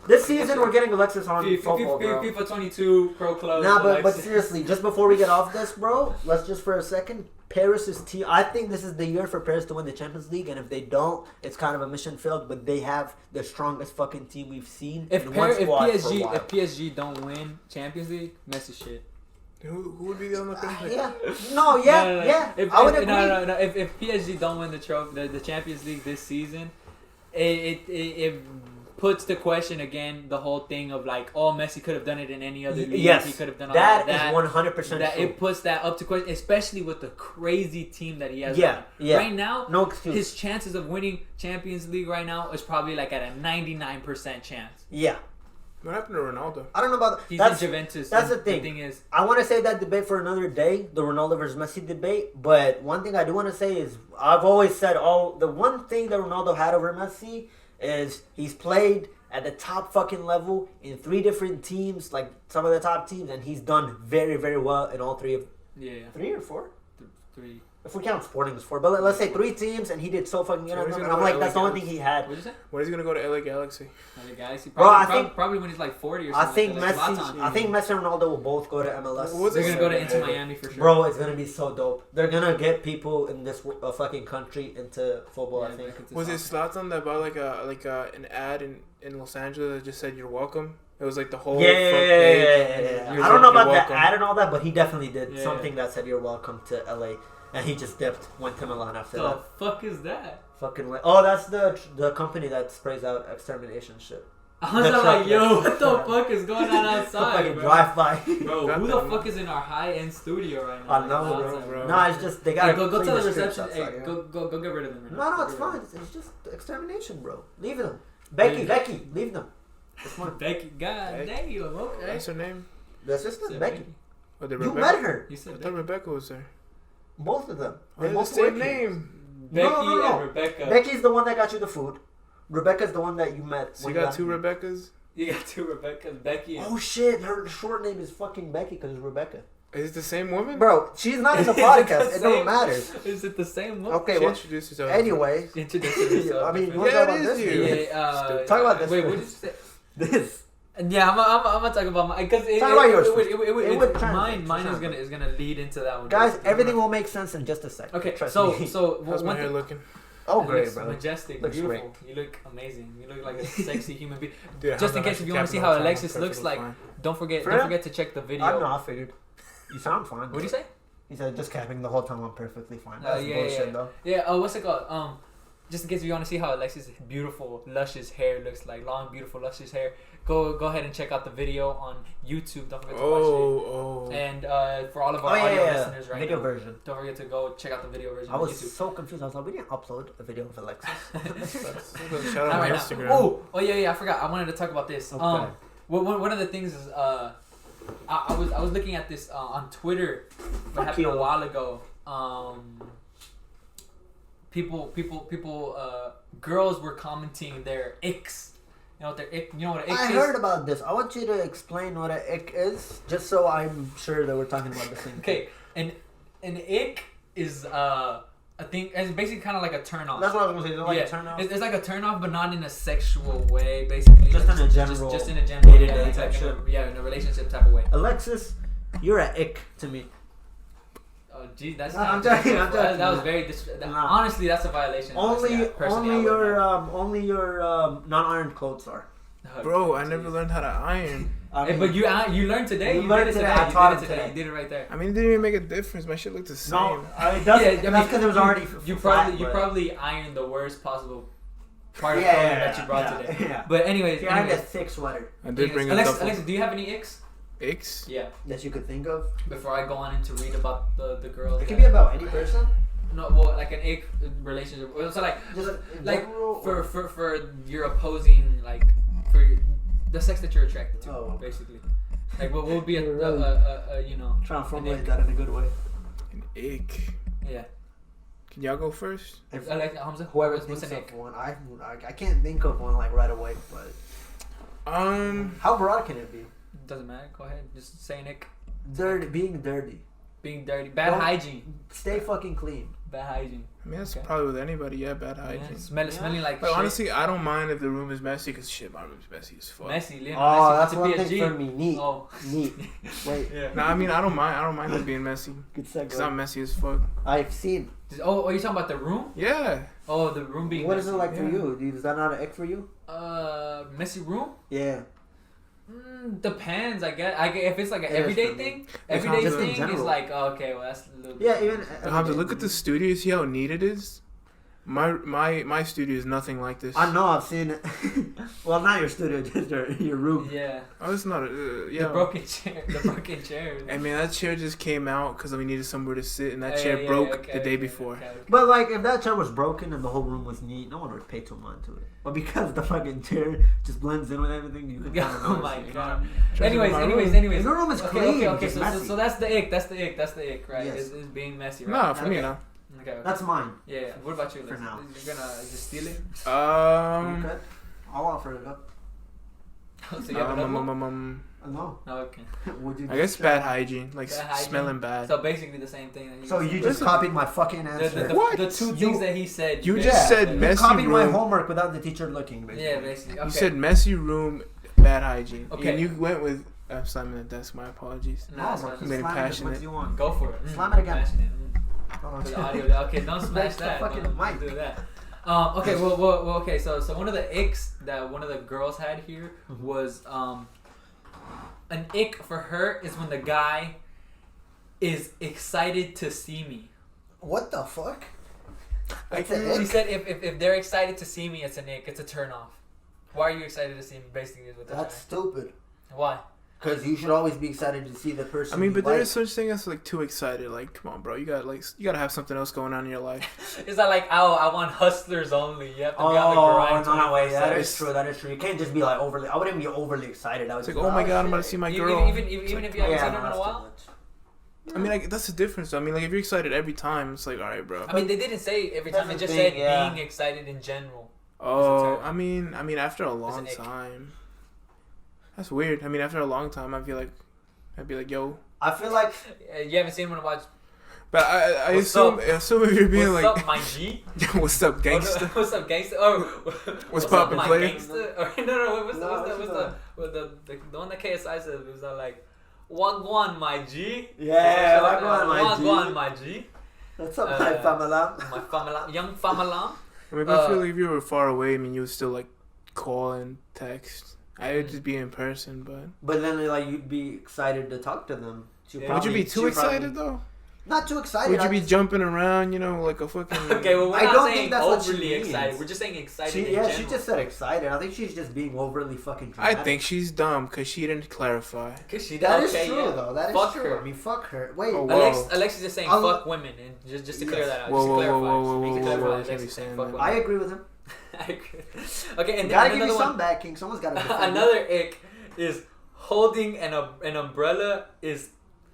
This season, we're getting Alexis on football, bro. FIFA 22 Pro Club. Nah, but seriously, just before we get off this, bro, let's just for a second. Paris's team. I think this is the year for Paris to win the Champions League, and if they don't, it's kind of a mission failed. But they have the strongest fucking team we've seen. If PSG don't win Champions League, Messi shit. Who would be the only thing? Yeah. No. I would agree. No. If PSG don't win the Champions League this season, it puts to question again the whole thing of like, oh, Messi could have done it in any other league. Yes, He could have done all that that. is 100% true. It puts that up to question, especially with the crazy team that he has. Yeah, yeah. Right now, no excuse. His chances of winning Champions League right now is probably like at a 99% chance. Yeah. What happened to Ronaldo? I don't know about He's that's in Juventus. That's the thing. The thing is, I want to say that debate for another day, the Ronaldo versus Messi debate. But one thing I do want to say is I've always said the one thing that Ronaldo had over Messi is he's played at the top fucking level in 3 different teams, like some of the top teams, and he's done very, very well in all 3 of 3 or 4? 3. If we count Sporting as 4, but let's say 3 teams, and he did so fucking good. So And I'm like, that's the only thing he had. What did you say? When is he gonna go to LA Galaxy? LA Galaxy. Bro, I think probably when he's like 40 or something. I think like that, like Messi. I think Messi and Ronaldo will both go to MLS. They're gonna go to Inter Miami for sure. Bro, it's gonna be so dope. They're gonna get people in this fucking country into football. Yeah, I think. Was it Zlatan that bought like an ad in Los Angeles that just said "You're welcome"? It was like the whole Yeah. I don't know about welcome. the ad and all that, but he definitely did Yeah. something that said "You're welcome" to LA, and he just dipped, went to Milan after that. The fuck is that? Fucking way. Oh, that's the company that sprays out extermination shit. I was like, yo, what the fuck is going on outside, Fucking bro? drive by. Bro, who the fuck is in our high-end studio right now? I know, Outside, bro. No, it's just they gotta Go clean tell the strips reception. outside, Hey, yeah. go get rid of them. Right No, now. it's Get fine. rid of them. It's just extermination, bro. Leave them. Becky, leave them. It's fine. Becky, god damn, okay. What's her name? The sister, Said Becky. Oh, You met her. You I said thought Rebecca was there. Both of them. They're the both same work here. name. Becky No. and Rebecca. Becky's the one that got you the food. Rebecca's the one that you met. So when you got got 2 here. Rebeccas? You got 2 Rebeccas. Becky and... Oh shit! Her short name is fucking Becky because it's Rebecca. Is it the same woman? Bro, she's not in the Is it podcast. the It don't same? matter. Is it the same one? Okay, She well, introduced herself. anyway. Introduce yourself. I mean, you Yeah, want to talk it about is this? you. Talk about this Wait, what first. did you say? This. Yeah, I'm gonna talk about mine because Talk about yours first. It It would would translate. mine is gonna lead into that one. Guys, basically. everything will make sense in just a sec. Okay, Trust so me. How's my one hair thing. looking? Oh, It great, looks bro. majestic, Looks beautiful. You look amazing. You look like a sexy human being. Dude, Just in case if you want to see how Alexis looks like, don't forget For real? to check the video. I know, I figured. You sound fine. What'd you say? He said, just capping the whole time, I'm perfectly fine. Oh, That's yeah, bullshit, yeah. though. Yeah. What's it called? Just in case you want to see how Alexis' beautiful, luscious hair looks like, long, beautiful, luscious hair. Go ahead and check out the video on YouTube. Don't forget to watch Oh. it. And for all of our audio listeners right video now, version. don't forget to go check out the video version I on was YouTube. so confused. I was like, we didn't upload a video of Alexis. Shout out Not on right Instagram. now. Oh yeah, I forgot. I wanted to talk about this. Okay. One of the things is I was looking at this on Twitter. What happened you. a while ago. People, girls were commenting their icks. You know what their ick? You know what an ick I is? heard about this. I want you to explain what an ick is, just so I'm sure that we're talking about the same thing. Okay, an ick is I think it's basically kind of like a turn off. That's what I was gonna say. Is it like yeah, a turn off? it's like a turn off, but not in a sexual way. Basically, Just like, in a general just in a general day-to-day like type shit. in a relationship type of way. Alexis, you're an ick to me. Oh, gee, that's No, not I'm joking, disrespectful. I'm joking. That was very honestly, that's a violation. Only Personally, I would never. your non-ironed clothes are. Bro, I never learned how to iron. Hey, but you learned today. You You learned did it today. today. I taught You did it him today. today. You did it right there. I mean, it didn't even make a difference. My shit looked the same. No, it does. Yeah, I mean, that's because it was already. You flat, probably but- ironed the worst possible part of Yeah, clothing yeah, that you brought yeah, today. yeah. But anyways, You ironed a thick sweater I did bring a Alexis, duffel. do you have any icks? Icks? Yeah. that you could think of. Before I go on in to read about the girls. It could be about any person. No, well, like an ick relationship. So like Just in like general, for your opposing, like for the sex that you're attracted to, Oh. basically. Like what would be a you know, trying to an formulate ick. that in a good way. An ick. Yeah. Can y'all go first? If Like Hamzah, whoever what's thinks an of ick? one, I can't think of one like right away. But how broad can it be? Doesn't matter. Go ahead. Just say an ick. Being dirty. Being dirty. Bad Don't- hygiene. Stay fucking clean. Bad hygiene. I mean, that's Okay. probably with anybody. Yeah, bad Yeah, hygiene. smelling like But shit. honestly, I don't mind if the room is messy because shit, my room's messy as fuck. Messy. Lionel Oh, Messi. that's It's a one PSG. thing for me. Neat. Oh. Neat. Wait. Yeah. Nah, I mean, I don't mind it being messy Good because I'm segue. messy as fuck. I've seen. Oh, you talking about the room? Yeah. Oh, the room being. What is it messy. like for Yeah. you? Dude, is that not an ick for you? Messy room? Yeah. Depends. I guess. If it's like an It is everyday for me. thing, It's everyday just in thing is general. like, oh, okay, well that's a little. Yeah, even. Hamza, look at the studio. See how neat it is? My studio is nothing like this. I know, I've seen it. Well, not your studio, just your room. Yeah. Oh, it's not. Yeah. The broken chair. The broken chair. I mean, that chair just came out because we needed somewhere to sit, and that chair broke the day before. Okay. But like, if that chair was broken and the whole room was neat, no one would pay too much to it. But because the fucking chair just blends in with everything, you can. Oh my god. Know? Anyways. Your room is clean. Okay. So that's the ick. That's the ick, right? Yes. Is being messy, right? Nah, for me, no. Okay. That's mine. Yeah. What about you? For now. You're gonna just steal it? You could. I'll offer it up. So you have another one? No. Oh, okay. Would you I guess bad hygiene, like Bad hygiene? smelling bad. So basically the same thing. That So you just copied my fucking answer. What? The two things that he said. You just said You messy copied my room. homework without the teacher looking. Basically. Yeah, basically. Okay. You said messy room, bad hygiene. Okay. And you went with slamming the desk. My apologies. Nah, No, that's bro, made it slam it as passionate. much as you want. Go for it. Slam it again. Passionate. Oh, For the audio. Okay, don't smash the that. fucking Don't mic. do that. Okay, well, okay. So one of the icks that one of the girls had here was an ick for her is when the guy is excited to see me. What the fuck? She said if they're excited to see me, it's an ick. It's a turn off. Why are you excited to see me? Basically, is what That's stupid. Why? Because you should always be excited to see the person. I mean, but you there like. is such thing as like too excited. Like, come on, bro, you gotta have something else going on in your life. It's not like, oh, I want hustlers only. You have to be on the grind. No, wait, that 24/7. is true. That is true. You can't just be like overly. I wouldn't be overly excited. I would It's just like, oh my god, I'm about to see my girl. Even if you haven't seen her in a while. I mean, like that's the difference. I mean, like if you're excited every time, it's like, all right, bro. I mean, they didn't say every time. They That's just the thing, said yeah. being excited in general. Oh, I mean, after a long ick. time, that's weird. I mean, after a long time, I'd be like, yo. I feel like You haven't seen him in a while. But I What's assume up? if you're being What's like, up, my G? what's up, gangster? What's up, gangster? Or What's up, poppin', my player? gangster? Or, no. What's the one that KSI said? It was like, Wagwan, my G. Yeah, Wagwan, my G. What's up, my family? My family, young family. I mean, I feel like if you were far away, I mean, you would still like call and text. I would just be in person, But then, like, you'd be excited to talk to them. would you be too excited though? Not too excited. Would you be jumping around, like a fucking? Okay, well, we're I not don't saying think that's what she overly means. excited. We're just saying excited in She general. just said excited. I think she's just being overly fucking I dramatic. think she's dumb because she didn't clarify. Cause she That is okay, true, yeah. though. That is Fuck true. her. I mean, fuck her. Wait. Oh, wow. Alexis is saying I'll- fuck women, and just to clear that out. Whoa, Just to whoa, clarify. whoa, Just whoa, make it whoa, clarify. whoa, Alexis can't be is saying saying fuck that. I women. agree with him. I agree. Okay, and Gotta then give me another some one. back, King. Someone's gotta. Another ick is holding an umbrella is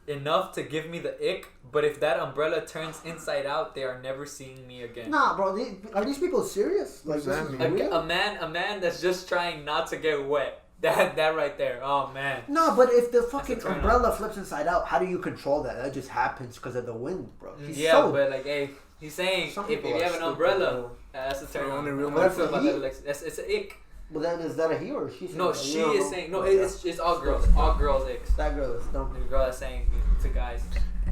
enough to give me the ick, but if that umbrella turns inside out, they are never seeing me again. Nah, bro. Are these people serious? Like, What does that this is mean? real? A man that's just trying not to get wet. That right there. Oh man. No, but if the fucking turn umbrella flips inside out, how do you control that? That just happens because of the wind, bro. He's Yeah, so- but like, hey, he's saying Some if people you are have an stupid, umbrella, bro. that's a turn The on. only real What do you one. feel about He- that, Alexis? It's an ick. Well, then is that a he or she? No, saying she that? is saying no. It's all girls. All girls icks. That girl is dumb. The girl that's saying to guys.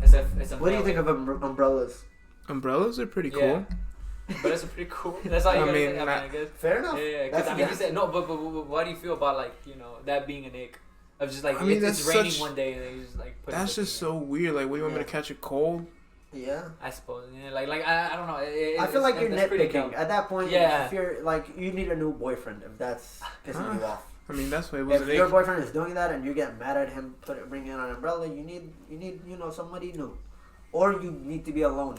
It's a What do you think of umbrellas? Umbrellas are pretty cool. Yeah. But it's pretty cool. That's all you I gotta mean, say. I mean, I guess. Fair enough. Yeah, because That's I mean, he yeah. said no. But what do you feel about like that being an ick? Of just like I mean, it's that's raining such- one day and then you just like put. That's just so weird. Like, what, you want me to catch a cold? Yeah. I suppose. Yeah, like I don't know. I feel like you're that's pretty nitpicking. dumb. At that point, Yeah. if you're like, you need a new boyfriend if that's pissing you off. I mean, that's what it was. If your boyfriend is doing that and you're getting mad at him, bringing in an umbrella, you need somebody new, or you need to be alone.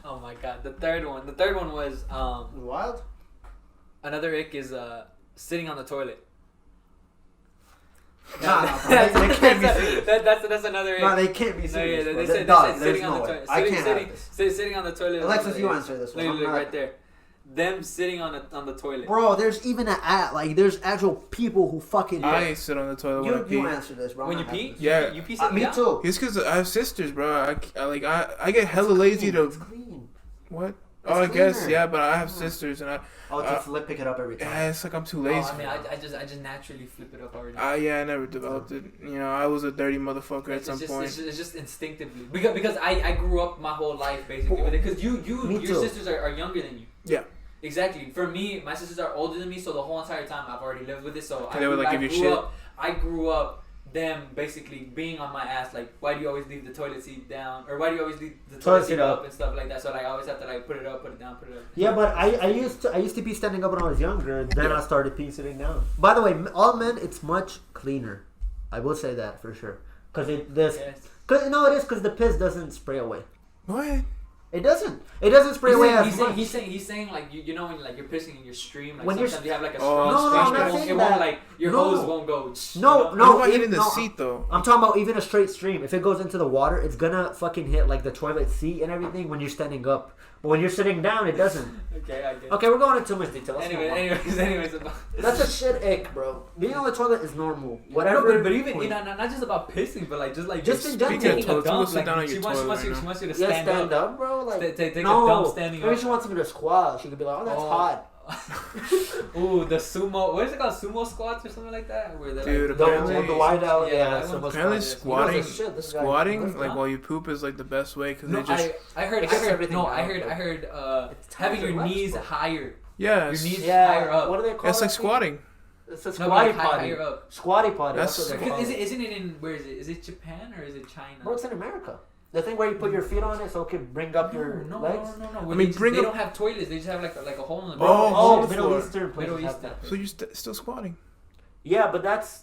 Oh my god. The third one was Wild. another ick is sitting on the toilet. Nah, bro, they can't be serious. That's another ick. No, they can't be No, serious. yeah, bro. they said Dog, sitting there's on no the way. toilet. I can't have this. Sitting on the toilet. Alexis, you answer this one. I'm Literally not- right there. Them sitting on the toilet. Bro, there's even there's actual people who fucking. I ain't sit on the toilet when I pee. You answer this, bro. When I'm you not pee? having this. Yeah. You pee sitting Me down? too. It's because I have sisters, bro. I get hella lazy It's to. clean. What? It's I guess, cleaner. yeah, but I have sisters, and I'll just pick it up every time. yeah, it's like I'm too lazy. Oh, I mean, I just naturally flip it up already. Yeah, I never developed it. I was a dirty motherfucker at some point. It's just instinctively because I grew up my whole life basically with it. Because Me your too. sisters are younger than you. Yeah. Exactly. For me, my sisters are older than me, so the whole entire time I've already lived with it. So They would, like, give you shit? I grew up them basically being on my ass, like, why do you always leave the toilet seat down, or why do you always leave the toilet seat up and stuff like that? So like I always have to like put it up, put it down, put it up. Yeah, but I used to be standing up when I was younger. Then I started peeing sitting down. By the way, all men, it's much cleaner. I will say that for sure. Cause it the piss doesn't spray away. What? It doesn't. It doesn't spray away as much. He's saying like you know when like you're pissing in your stream, like when sometimes you have like a strong stream, it won't like your hose won't go. No, even in the seat though. I'm talking about even a straight stream. If it goes into the water, it's gonna fucking hit like the toilet seat and everything when you're standing up. But when you're sitting down, it doesn't. Okay, I get. Okay, we're going into too much detail. Anyways, that's a shit ick, bro. Being on the toilet is normal. Whatever. No, but even not just about pissing, but like just in general. taking a dump. Sit down on Like your she wants you to stand up, bro. Like take a dump standing up. Maybe she wants me to squat. She could be like, "Oh, that's hot." Ooh, the sumo. What is it called? Sumo squats or something like that? Where dude, the wide out. Yeah, apparently squatting like while you poop is like the best way because no, it just. I heard. Having your knees higher. Yes. Your knees higher up. What do they call it? It's like squatting. It's a squatty potty. Higher up. Squatty potty. That's what they call it. Isn't it in where is it? Is it Japan or is it China? Bro, it's in America. The thing where you put your feet on it so it can bring up your legs? No. I mean, they don't have toilets. They just have like a hole in the middle. Oh, Middle Eastern places. So you're still squatting? Yeah, but that's...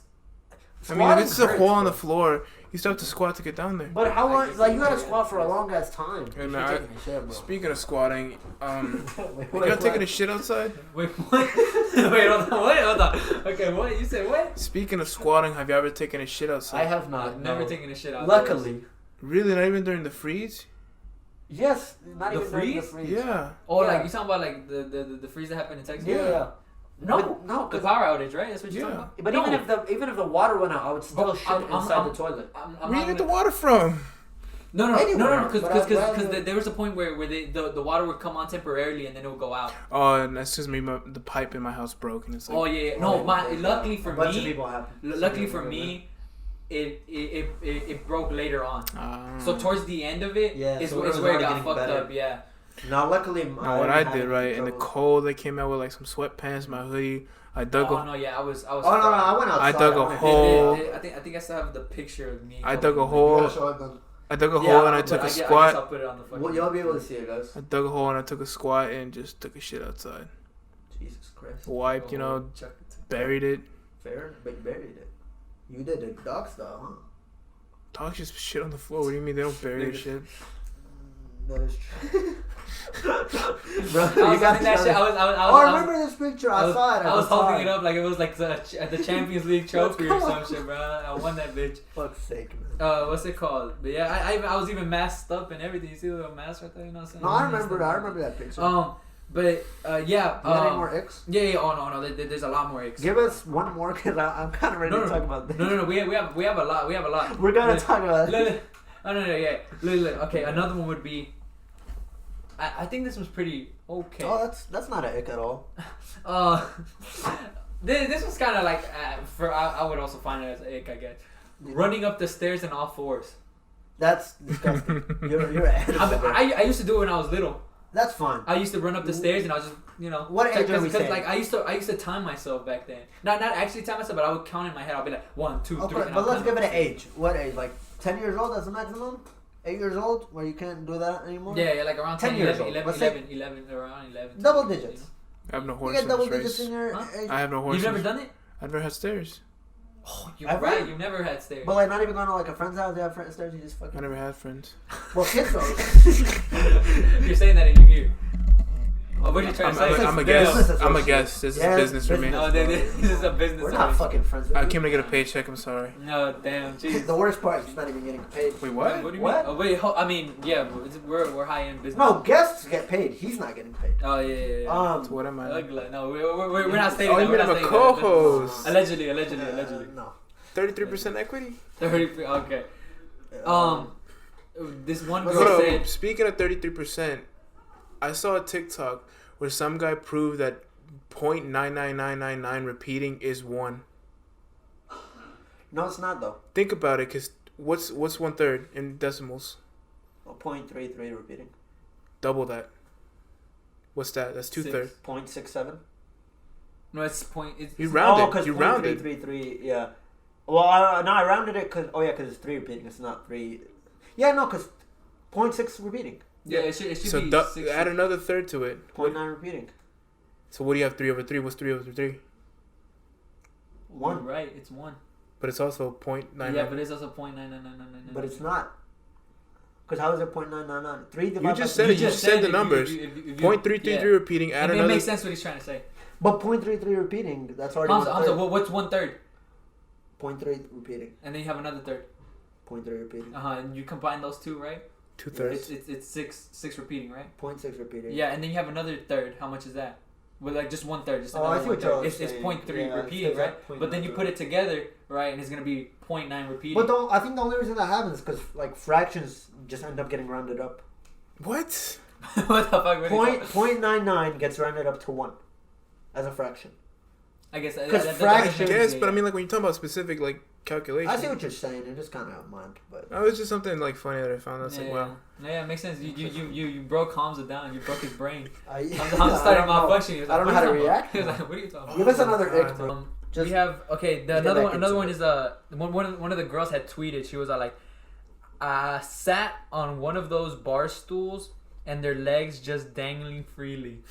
I mean, if it's a hole on the floor, you still have to squat to get down there. But how long... Like, you gotta squat for a long ass time. Hey, man, speaking of squatting, you got taking a shit outside? Wait, what? Wait, hold on. Okay, what? You said what? Speaking of squatting, have you ever taken a shit outside? I have not. I've never taken a shit outside. Luckily. Really? Not even during the freeze? Yes. Not even during the freeze? Yeah. Oh, like you talking about like the freeze that happened in Texas? Yeah. No, the power outage, right? That's what you're talking about. But even if the water went out, I would still shit inside the toilet. Where do you get the water from? No, because there was a point where the water would come on temporarily and then it would go out. Oh, and that's just me. The pipe in my house broke and it's like. Oh yeah. No, luckily for me, it broke later on. So towards the end of it is where it got fucked up. Yeah. Now, luckily, what I did right in the cold, they came out with like some sweatpants, my hoodie. I dug I was. Oh no, I went outside. I dug a hole. I think I still have the picture of me. I dug a hole. I dug a hole and I took a squat. I guess I'll put it on the fucking. You'll be able to see it, guys. I dug a hole and I took a squat and just took a shit outside. Jesus Christ. Wiped, buried it. Fair, but buried it. You did the dog style, huh? Dogs just shit on the floor. What do you mean they don't bury their shit? That is true. Bro, you got that shit. I remember this picture. I saw it. I was holding it up like it was like the Champions League trophy or some shit, bro. I won that bitch. Fuck's sake, man. What's it called? But yeah, I was even masked up and everything. You see the little mask right there? You know what I'm saying? No, I remember that picture. But yeah. You got any more Icks? Yeah. Oh no. There's a lot more Icks. Give us one more, cause I'm kind of ready to talk about this. No. We have a lot. We're gonna talk about it. No. Yeah. Look. Okay. Another one would be. I think this was pretty okay. Oh, that's not an ick at all. This was kind of like I would also find it as an ick, I guess. Running up the stairs on all fours. That's disgusting. You're ahead of it. I used to do it when I was little. That's fun. I used to run up the stairs and I was just What age are we saying? Like I used to time myself back then. Not actually time myself, but I would count in my head. I'll be like 1, 2, 3. But let's give it an age. What age? Like 10 years old? That's the maximum. 8 years old, where you can't do that anymore? Yeah, like around 10 years 11, old. 11, around 11. Double digits. I have no horse. You get double digits in your age? I have no horse. You've never done it? I've never had stairs. Oh, you're right. You've never had stairs. But like not even going to like a friend's house, they have stairs, you just fucking... I never had friends. Well, kids though. You're saying that in your ear. Oh, what are you trying to say? I'm a guest. I'm a guest. This is business for me. No, this is a business. We're not fucking friends. I came to get a paycheck. I'm sorry. No, damn. Jeez. The worst part is he's not even getting paid. Wait, what? What do you mean? Oh, wait. I mean, yeah, we're high end business. No, guests get paid. He's not getting paid. Oh yeah. So what am I? No, we're not stating that. You mean I'm a co-host? Allegedly. No. 33% equity. 30. Okay. This one girl said. Speaking of 33%, I saw a TikTok where some guy proved that 0.99999 repeating is 1. No, it's not though. Think about it, cause what's 1/3 in decimals? 0.33 repeating. Double that. What's that? That's 2/3. 0.67. No, it's point. You rounded. You rounded. 0.333. Yeah. Well, I rounded it because it's 3 repeating. It's not 3. Yeah, no, because 0.6 repeating. Yeah, it should so be add another third to it. 0.9 repeating. So what do you have 3 over 3? What's 3 over 3? 1. You're right, it's 1. But it's also 0.9. Yeah, but it's also 0.99999. But it's not. Because how is it 0.999? 3 divided You just said it. You just said the numbers. 0.333 repeating. Add another. It makes sense what he's trying to say. But 0.33 repeating, that's already Hamzah, what's 1/3? 0.3 repeating. And then you have another third. 0.3 repeating. And you combine those two, right? 2/3. It's six repeating, right? 0.6 repeating. Yeah, and then you have another third. How much is that? With like just 1/3. Just I see what you're It's 0.3 repeating, right? But then you put it together, right, and it's gonna be 0.9 repeating. But I think the only reason that happens is because like fractions just end up getting rounded up. What? What the fuck? 0.99 gets rounded up to 1 as a fraction. I guess because fractions. Yes, but I mean, like when you talk about specific like calculations. I see what you're saying. It just kind of mind, but no, it's just something like funny that I found. That's like wow. Yeah, it makes sense. You broke Hamzah down. You broke his brain. Hamzah started malfunctioning. I don't know how to react. He was like, "What are you talking about?" Give us another ick, bro. We have another one is one of the girls had tweeted. She was like, sat on one of those bar stools and their legs just dangling freely.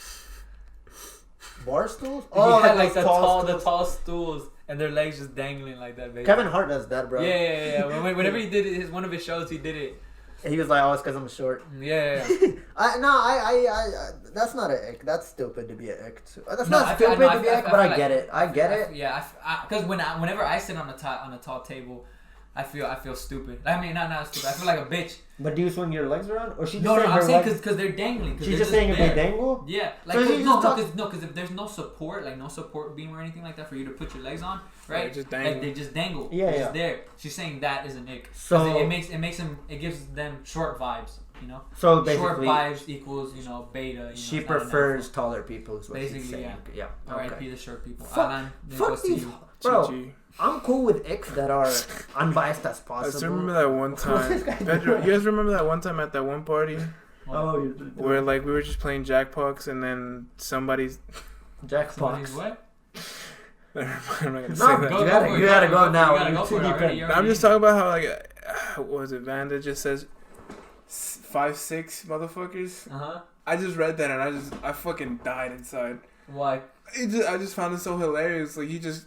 Bar stools? Oh, yeah, like the tall stools and their legs just dangling like that. Baby. Kevin Hart does that, bro. Yeah. Whenever he did one of his shows, he did it. He was like, "Oh, it's because I'm short." Yeah. I that's not an ick. That's stupid to be an ick too. That's not stupid to be an ick, but I get it. I get it. Yeah, because whenever I sit on a tall table, I feel stupid. I mean, not stupid. I feel like a bitch. But do you swing your legs around, or she just no? I'm saying because they're dangling. She's just saying if they dangle. Yeah, like because if there's no support, like no support beam or anything like that for you to put your legs on, right? They just dangle. Yeah, just there. She's saying that is an ick. So it gives them short vibes, you know. So basically, short vibes equals beta. She prefers taller people. Is what basically, she's saying. Yeah. R.I.P. the short people. Fuck these, bro. I'm cool with icks that are unbiased as possible. I just remember that one time. Pedro, you guys remember that one time at that one party? Oh, where like we were just playing Jackbox and then somebody's Jackbox. What? I'm not gonna say that. You gotta go now. I'm just talking about how like what was it? Vanda just says 5'6" motherfuckers. I just read that and I fucking died inside. Why? I just found it so hilarious. Like he just.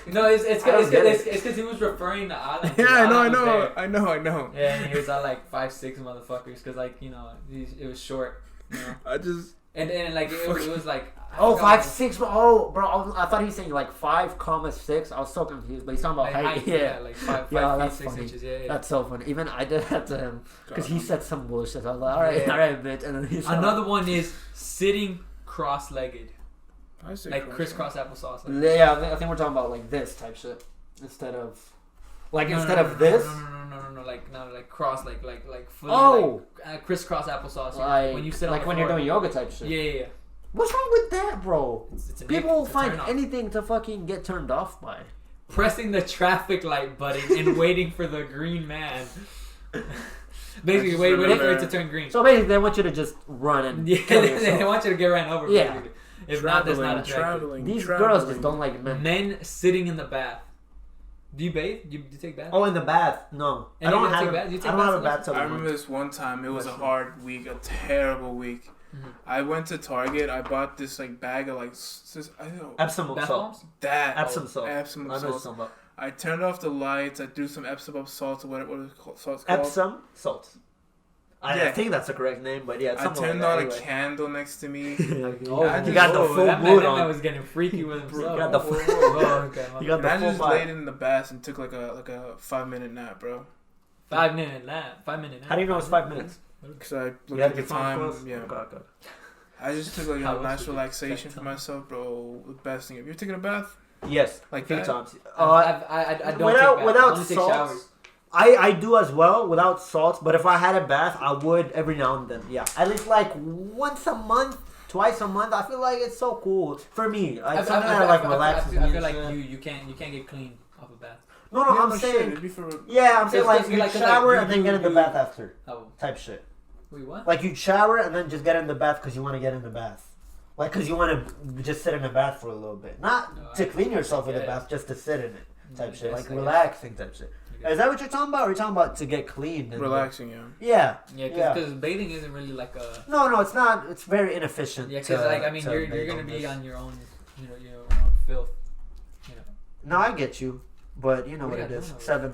No, it's because he was referring to Alan. Yeah, I know. Yeah, and he was like 5'6" motherfuckers because like it was short. You know? And like it was like 5'6", bro. I thought he was saying like 5,6. I was so confused, but he's talking about height. Yeah, like 5 that's 6 funny. inches. Yeah. That's so funny. Even I did that to him because he said some bullshit. I was like, all right, bitch. And then another one is sitting cross-legged. Like crisscross applesauce. Yeah, I think we're talking about like this type shit instead of this. No, like cross, like fully, crisscross applesauce. Like when you sit like when you're doing yoga type shit. Yeah. What's wrong with that, bro? People find turn-off. anything to fucking get turned off by. Pressing the traffic light button and waiting for the green man. Basically, waiting for it to turn green. So basically, they want you to just run and kill yourself. They want you to get ran over. Yeah. Basically. If not, that's not attractive. These girls just don't like men. Men sitting in the bath. Do you bathe? Do you take baths? Oh, in the bath? No. I don't have a bathtub. I remember this one time. It was a hard week, a terrible week. Mm-hmm. I went to Target. I bought this like bag of like I don't know. Epsom salt. Epsom salt. I turned off the lights. I threw some Epsom salt or whatever salt's called. Epsom salt. I think that's the correct name, but yeah. I turned on a candle next to me. You got the full mood on. That was getting freaky with himself. You got the full. You got the full. I just laid in the bath and took like a 5-minute nap, bro. 5-minute nap. 5-minute nap. How do you know it's 5 minutes? Because I looked at the time. Yeah. Okay. I just took like a nice relaxation for myself, bro. The best thing. Have you ever taken a bath? Yes, like a few times. I don't without take salt. showers. I do as well without salt, but if I had a bath, I would every now and then. Yeah, at least like once a month, twice a month. I feel like it's so cool for me. Like something that like relaxes me. I feel like you can't get clean off a bath. No, I'm saying. I'm saying like you shower and then get in the bath after. Type shit. Wait, what? Like you shower and then just get in the bath because you want to get in the bath. Like because you want to just sit in the bath for a little bit, not to clean yourself in the bath, just to sit in it. type shit, like relaxing type shit. Is that what you're talking about? Or are you talking about to get clean? And relaxing, yeah. Yeah, because bathing isn't really like a... No, it's not. It's very inefficient. Yeah, because like, I mean, you're going to be on your own, your own filth, No, I get you. But you know what it is. 7.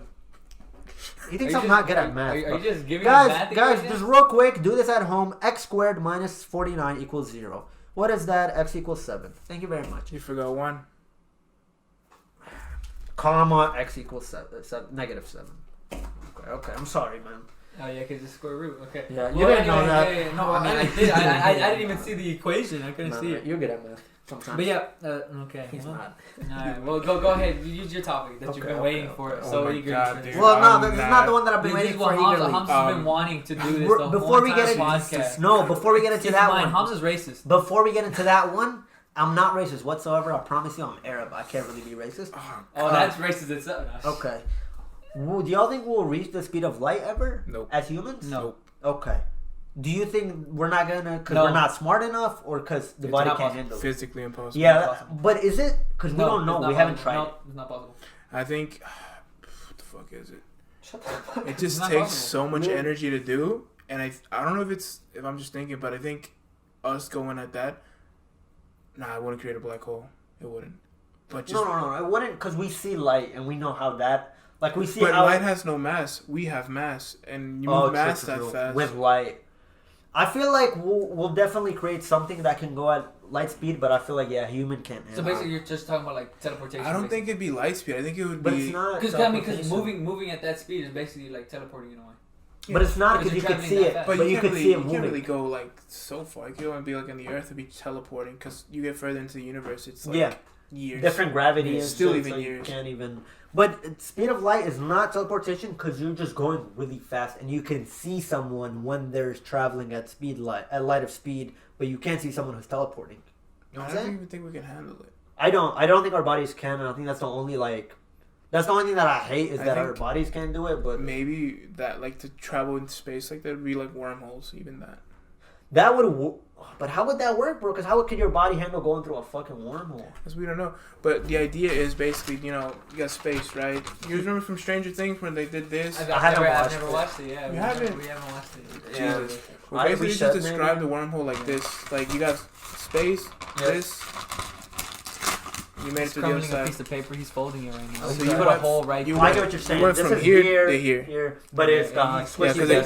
You think I'm not good at math? Are you just giving guys, just real quick, do this at home. X squared minus 49 equals 0. What is that? X equals 7. Thank you very much. You forgot 1. Comma, X equals 7, negative 7. Okay, I'm sorry, man. Oh, yeah, because it's square root. Okay. Yeah, you didn't know that. Yeah. No, I mean, I did. I didn't even see the equation. I couldn't see it. You're good at math. Sometimes. But yeah, okay. He's not. Alright, well, go ahead. Use your topic that you've been waiting for. Oh my God, dude. Well, no, this is not the one that I've been waiting for eagerly. Hamza's been wanting to do this the before we get into podcast. No, before we get into that one. Hamza's racist. Before we get into that one, I'm not racist whatsoever. I promise you, I'm Arab. I can't really be racist. Oh, that's racist itself. Okay. Do y'all think we'll reach the speed of light ever? Nope. As humans? Nope. Okay. Do you think we're not gonna because we're not smart enough, or because the body can't handle it? Physically impossible. Yeah, but is it? Because we don't know. We haven't tried. No, it's not possible. I think. What the fuck is it? Shut the fuck. It just takes so much energy to do, and I don't know if I'm just thinking, but I think us going at that. Nah, it wouldn't create a black hole. It wouldn't. But just, no, it wouldn't because we see light and we know how that. Like we see. But how light has no mass. We have mass, and you move mass that fast with light. I feel like we'll definitely create something that can go at light speed, but I feel like human can't. So basically, you're just talking about like teleportation. I don't think it'd be light speed. I think it would be. But it's not. Because moving at that speed is basically like teleporting in a way. Yeah. But it's not because you could see it. But you could see it moving. You can't really go like so far. You can't only be like in the Earth and be teleporting because you get further into the universe. It's like years. Different gravity. It's still even years. You can't even. But speed of light is not teleportation because you're just going really fast and you can see someone when they're traveling at light of speed, but you can't see someone who's teleporting. You know what I'm saying? I don't even think we can handle it. I don't think our bodies can, and I think that's the only that's the only thing that I hate is that our bodies can't do it. But maybe that like to travel into space like that would be like wormholes. Even that would. But how would that work, bro? Because how could your body handle going through a fucking wormhole? Because we don't know. But the idea is basically, you got space, right? You remember from Stranger Things when they did this? I've never watched it. Yeah, we haven't watched it. Yeah. Well, basically, just describe the wormhole like this. Like, you got space, this. You made it to the other side. A piece of paper. He's folding it right now. So you put a hole right. I get what you're saying. You went this from is here to here. But it's got because it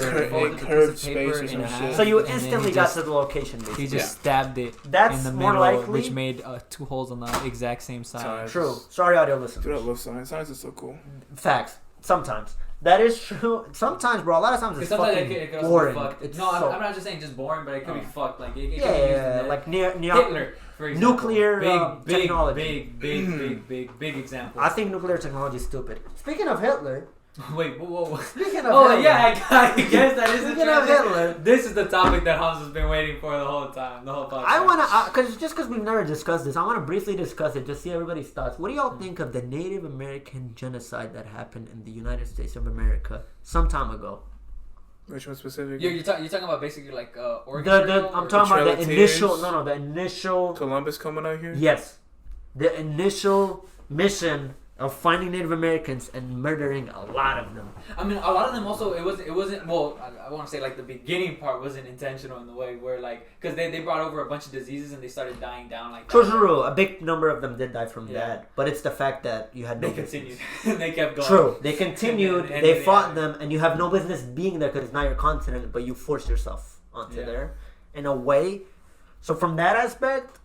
curved space or some shit. So you instantly got to the location. Basically. He just stabbed it That's in the more middle, likely. which made 2 holes on the exact same side. True. Sorry, audio listeners. Dude, I love science. Science is so cool. Facts. Sometimes. That is true. Sometimes, bro. A lot of times it's fucking boring. I'm not just saying just boring, but it could be fucked. Like it like Hitler, for example. Nuclear technology. Big example. I think nuclear technology is stupid. Speaking of Hitler. Wait, whoa. Speaking of Hitler. Yeah, I guess that is the Speaking of Hitler. This is the topic that Hamza's been waiting for the whole time, the whole podcast. I want to, because we've never discussed this, I want to briefly discuss it, just see everybody's thoughts. What do y'all think of the Native American genocide that happened in the United States of America some time ago? Which one specifically? You're talking about basically like Oregon. I'm talking about the initial. Columbus coming out here. Yes, the initial mission of finding Native Americans and murdering a lot of them. I mean, a lot of them also, it wasn't, well, I want to say like the beginning part wasn't intentional in the way where like, because they brought over a bunch of diseases and they started dying down like that. True. A big number of them did die from that. But it's the fact that you had no business. They continued. They kept going. True. They continued, they fought them, and you have no business being there because it's not your continent, but you forced yourself onto there in a way. So from that aspect,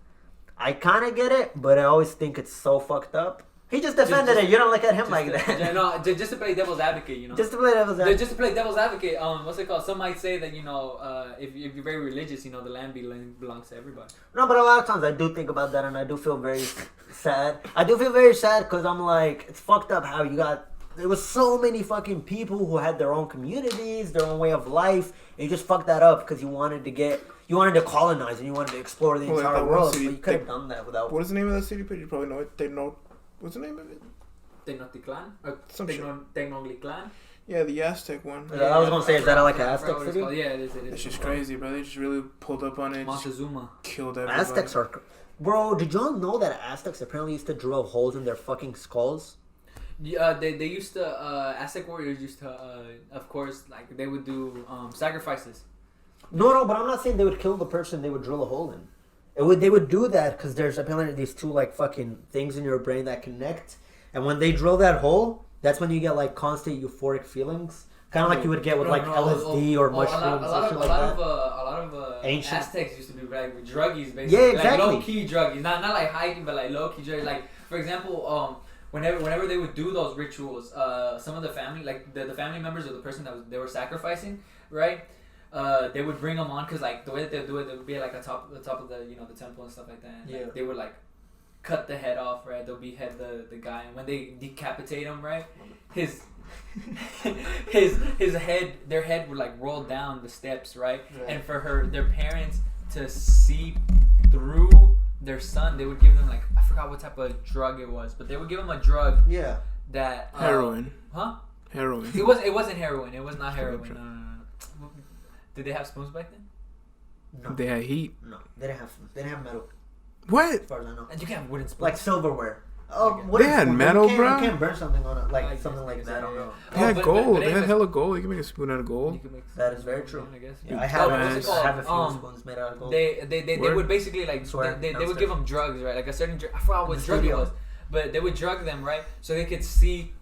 I kind of get it, but I always think it's so fucked up. He just defended it. You don't look at him like that. No, just to play devil's advocate, you know. Just to play devil's advocate. Just to play devil's advocate. What's it called? Some might say that if you're very religious, the land belongs to everybody. No, but a lot of times I do think about that, and I do feel very sad. I do feel very sad because I'm like, it's fucked up how there was so many fucking people who had their own communities, their own way of life, and you just fucked that up because you wanted to colonize and you wanted to explore the entire world. But you could have done that without. What is the name of that city? But you probably know it. What's the name of it? Tenochtitlan? Tenochtitlan? Yeah, the Aztec one. I was gonna say, is that like an Aztec city? Yeah, it is. It's just crazy, bro. They just really pulled up on it. Montezuma killed everybody. Aztecs are... Bro, did y'all know that Aztecs apparently used to drill holes in their fucking skulls? Yeah, they used to Aztec warriors used to of course like they would do sacrifices. No, but I'm not saying they would kill the person they would drill a hole in. They would do that because there's apparently these two like fucking things in your brain that connect, and when they drill that hole, that's when you get like constant euphoric feelings, kind of like you would get with LSD or mushrooms. A lot of ancient Aztecs used to be like druggies, basically. Yeah, exactly. Like low key druggies, not like hiking, but like low key druggies. Like for example, whenever they would do those rituals, some of the family, like the family members of the person they were sacrificing, right? They would bring them on because like the way that they do it, they would be like the top of the the temple and stuff like that. And, like, they would like cut the head off, right? They'll behead the guy, and when they decapitate him, right, his their head would like roll down the steps, right? And for their parents to see through their son, they would give them like, I forgot what type of drug it was, but they would give them a drug. Yeah. That heroin. Huh? Heroin. It wasn't heroin. It was not heroin. No. Did they have spoons back then? No. They had heat. No, they didn't have metal. What? As far as I know. And you can have wooden spoons. Like silverware. Oh, they had metal, bro. You can't burn something on it, like something like that. I don't know. They had gold. They had hella gold. You can make a spoon out of gold. That is very true. I guess. Yeah, I have a few spoons made out of gold. They would basically like they would give them drugs, right? Like a certain I forgot what drug it was, but they would drug them, right? So they could see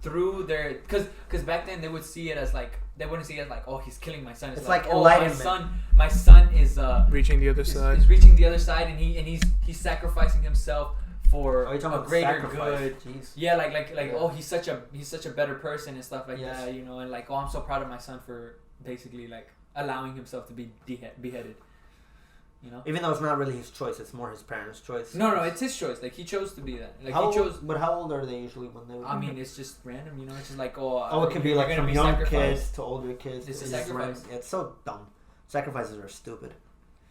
through their because back then they would see it as like they wouldn't see it as like, oh, he's killing my son. It's like oh, enlightenment. My son is reaching the other side. He's reaching the other side, and he's sacrificing himself for a greater good. Jeez. Yeah, like oh, he's such a better person and stuff like that, and like, oh, I'm so proud of my son for basically like allowing himself to be beheaded. Even though it's not really his choice, it's more his parents' choice. No, it's his choice. Like he chose to be that. Like he chose. But how old are they usually when they? I mean, it's just random. It's just like it could be like from young kids to older kids. It's a sacrifice. It's so dumb. Sacrifices are stupid.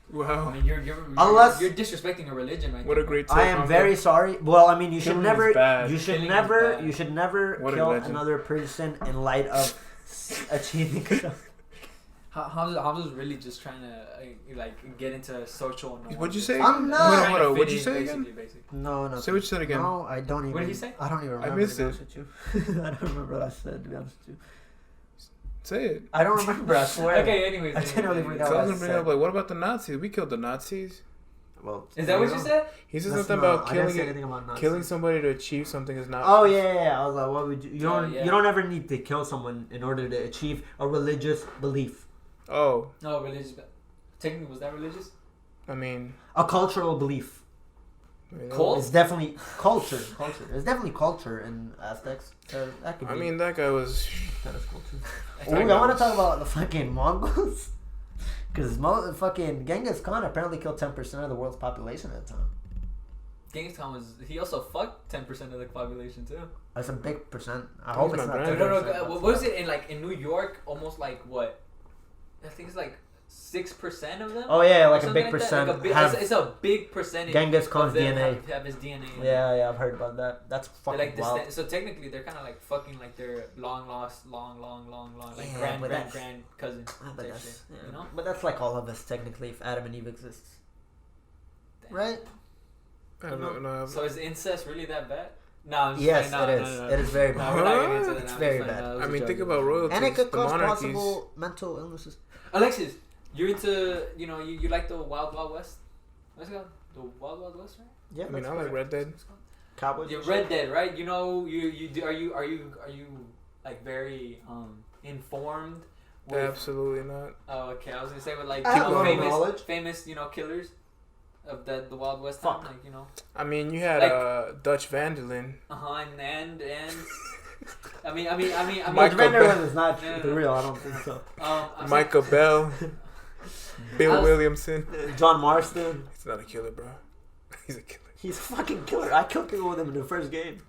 Wow. I mean, you're disrespecting a religion, right? What a great. I am very sorry. Well, I mean, you should never kill another person in light of achieving. Hamzah's really just trying to like get into social. What'd you say? I'm not. Hold on. What'd you say again? Basically. No. Say what you said again. No, I don't even. What did he say? I don't even remember. I missed it. I don't remember what I said, to be honest with you. Say it. I don't remember. I swear. Okay. Anyways, I generally forgot. So I was gonna bring up like, what about the Nazis? We killed the Nazis. Well, is that what you said? He said something about killing somebody to achieve something is not. Oh yeah. I was like, what would you? You don't ever need to kill someone in order to achieve a religious belief. Oh. No, religious. Technically, was that religious? I mean, a cultural belief. Cult? It's definitely culture. There's definitely culture in Aztecs. That could be. I mean, that guy was. That is culture. I want to talk about the fucking Mongols. Because fucking Genghis Khan apparently killed 10% of the world's population at the time. Genghis Khan he also fucked 10% of the population too. That's a big percent. I hope it's not 10%. No. What was it in New York? Almost like what? I think it's like 6% of them. Oh yeah, like a big percent. It's a big percentage. Genghis Khan's DNA. Have his DNA. Yeah, I've heard about that. That's fucking wild. So technically, they're kind of like fucking like their long lost, long, like grand cousin. But that's, But that's like all of us technically, if Adam and Eve exists. Damn. Right? No. So is incest really that bad? No, yes, it is. It is very bad. We're not getting into that. It's very bad. I mean, think about royalties. And it could cause possible mental illnesses. Alexis, you're into, you like the Wild Wild West? What's it called? The Wild Wild West, right? Yeah. I mean, I like Red Dead. Cowboys. Yeah, Red Dead, right? Are you like very informed? Absolutely not. Oh, okay. I was gonna say with like famous killers of the Wild West time, I mean, you had Dutch Van der Linde. And I mean, Dutch Van der Linde is not the real. I don't think so. Michael Bell, Bill Williamson, John Marston. He's not a killer, bro. He's a killer. He's a fucking killer. I killed people with him in the first game.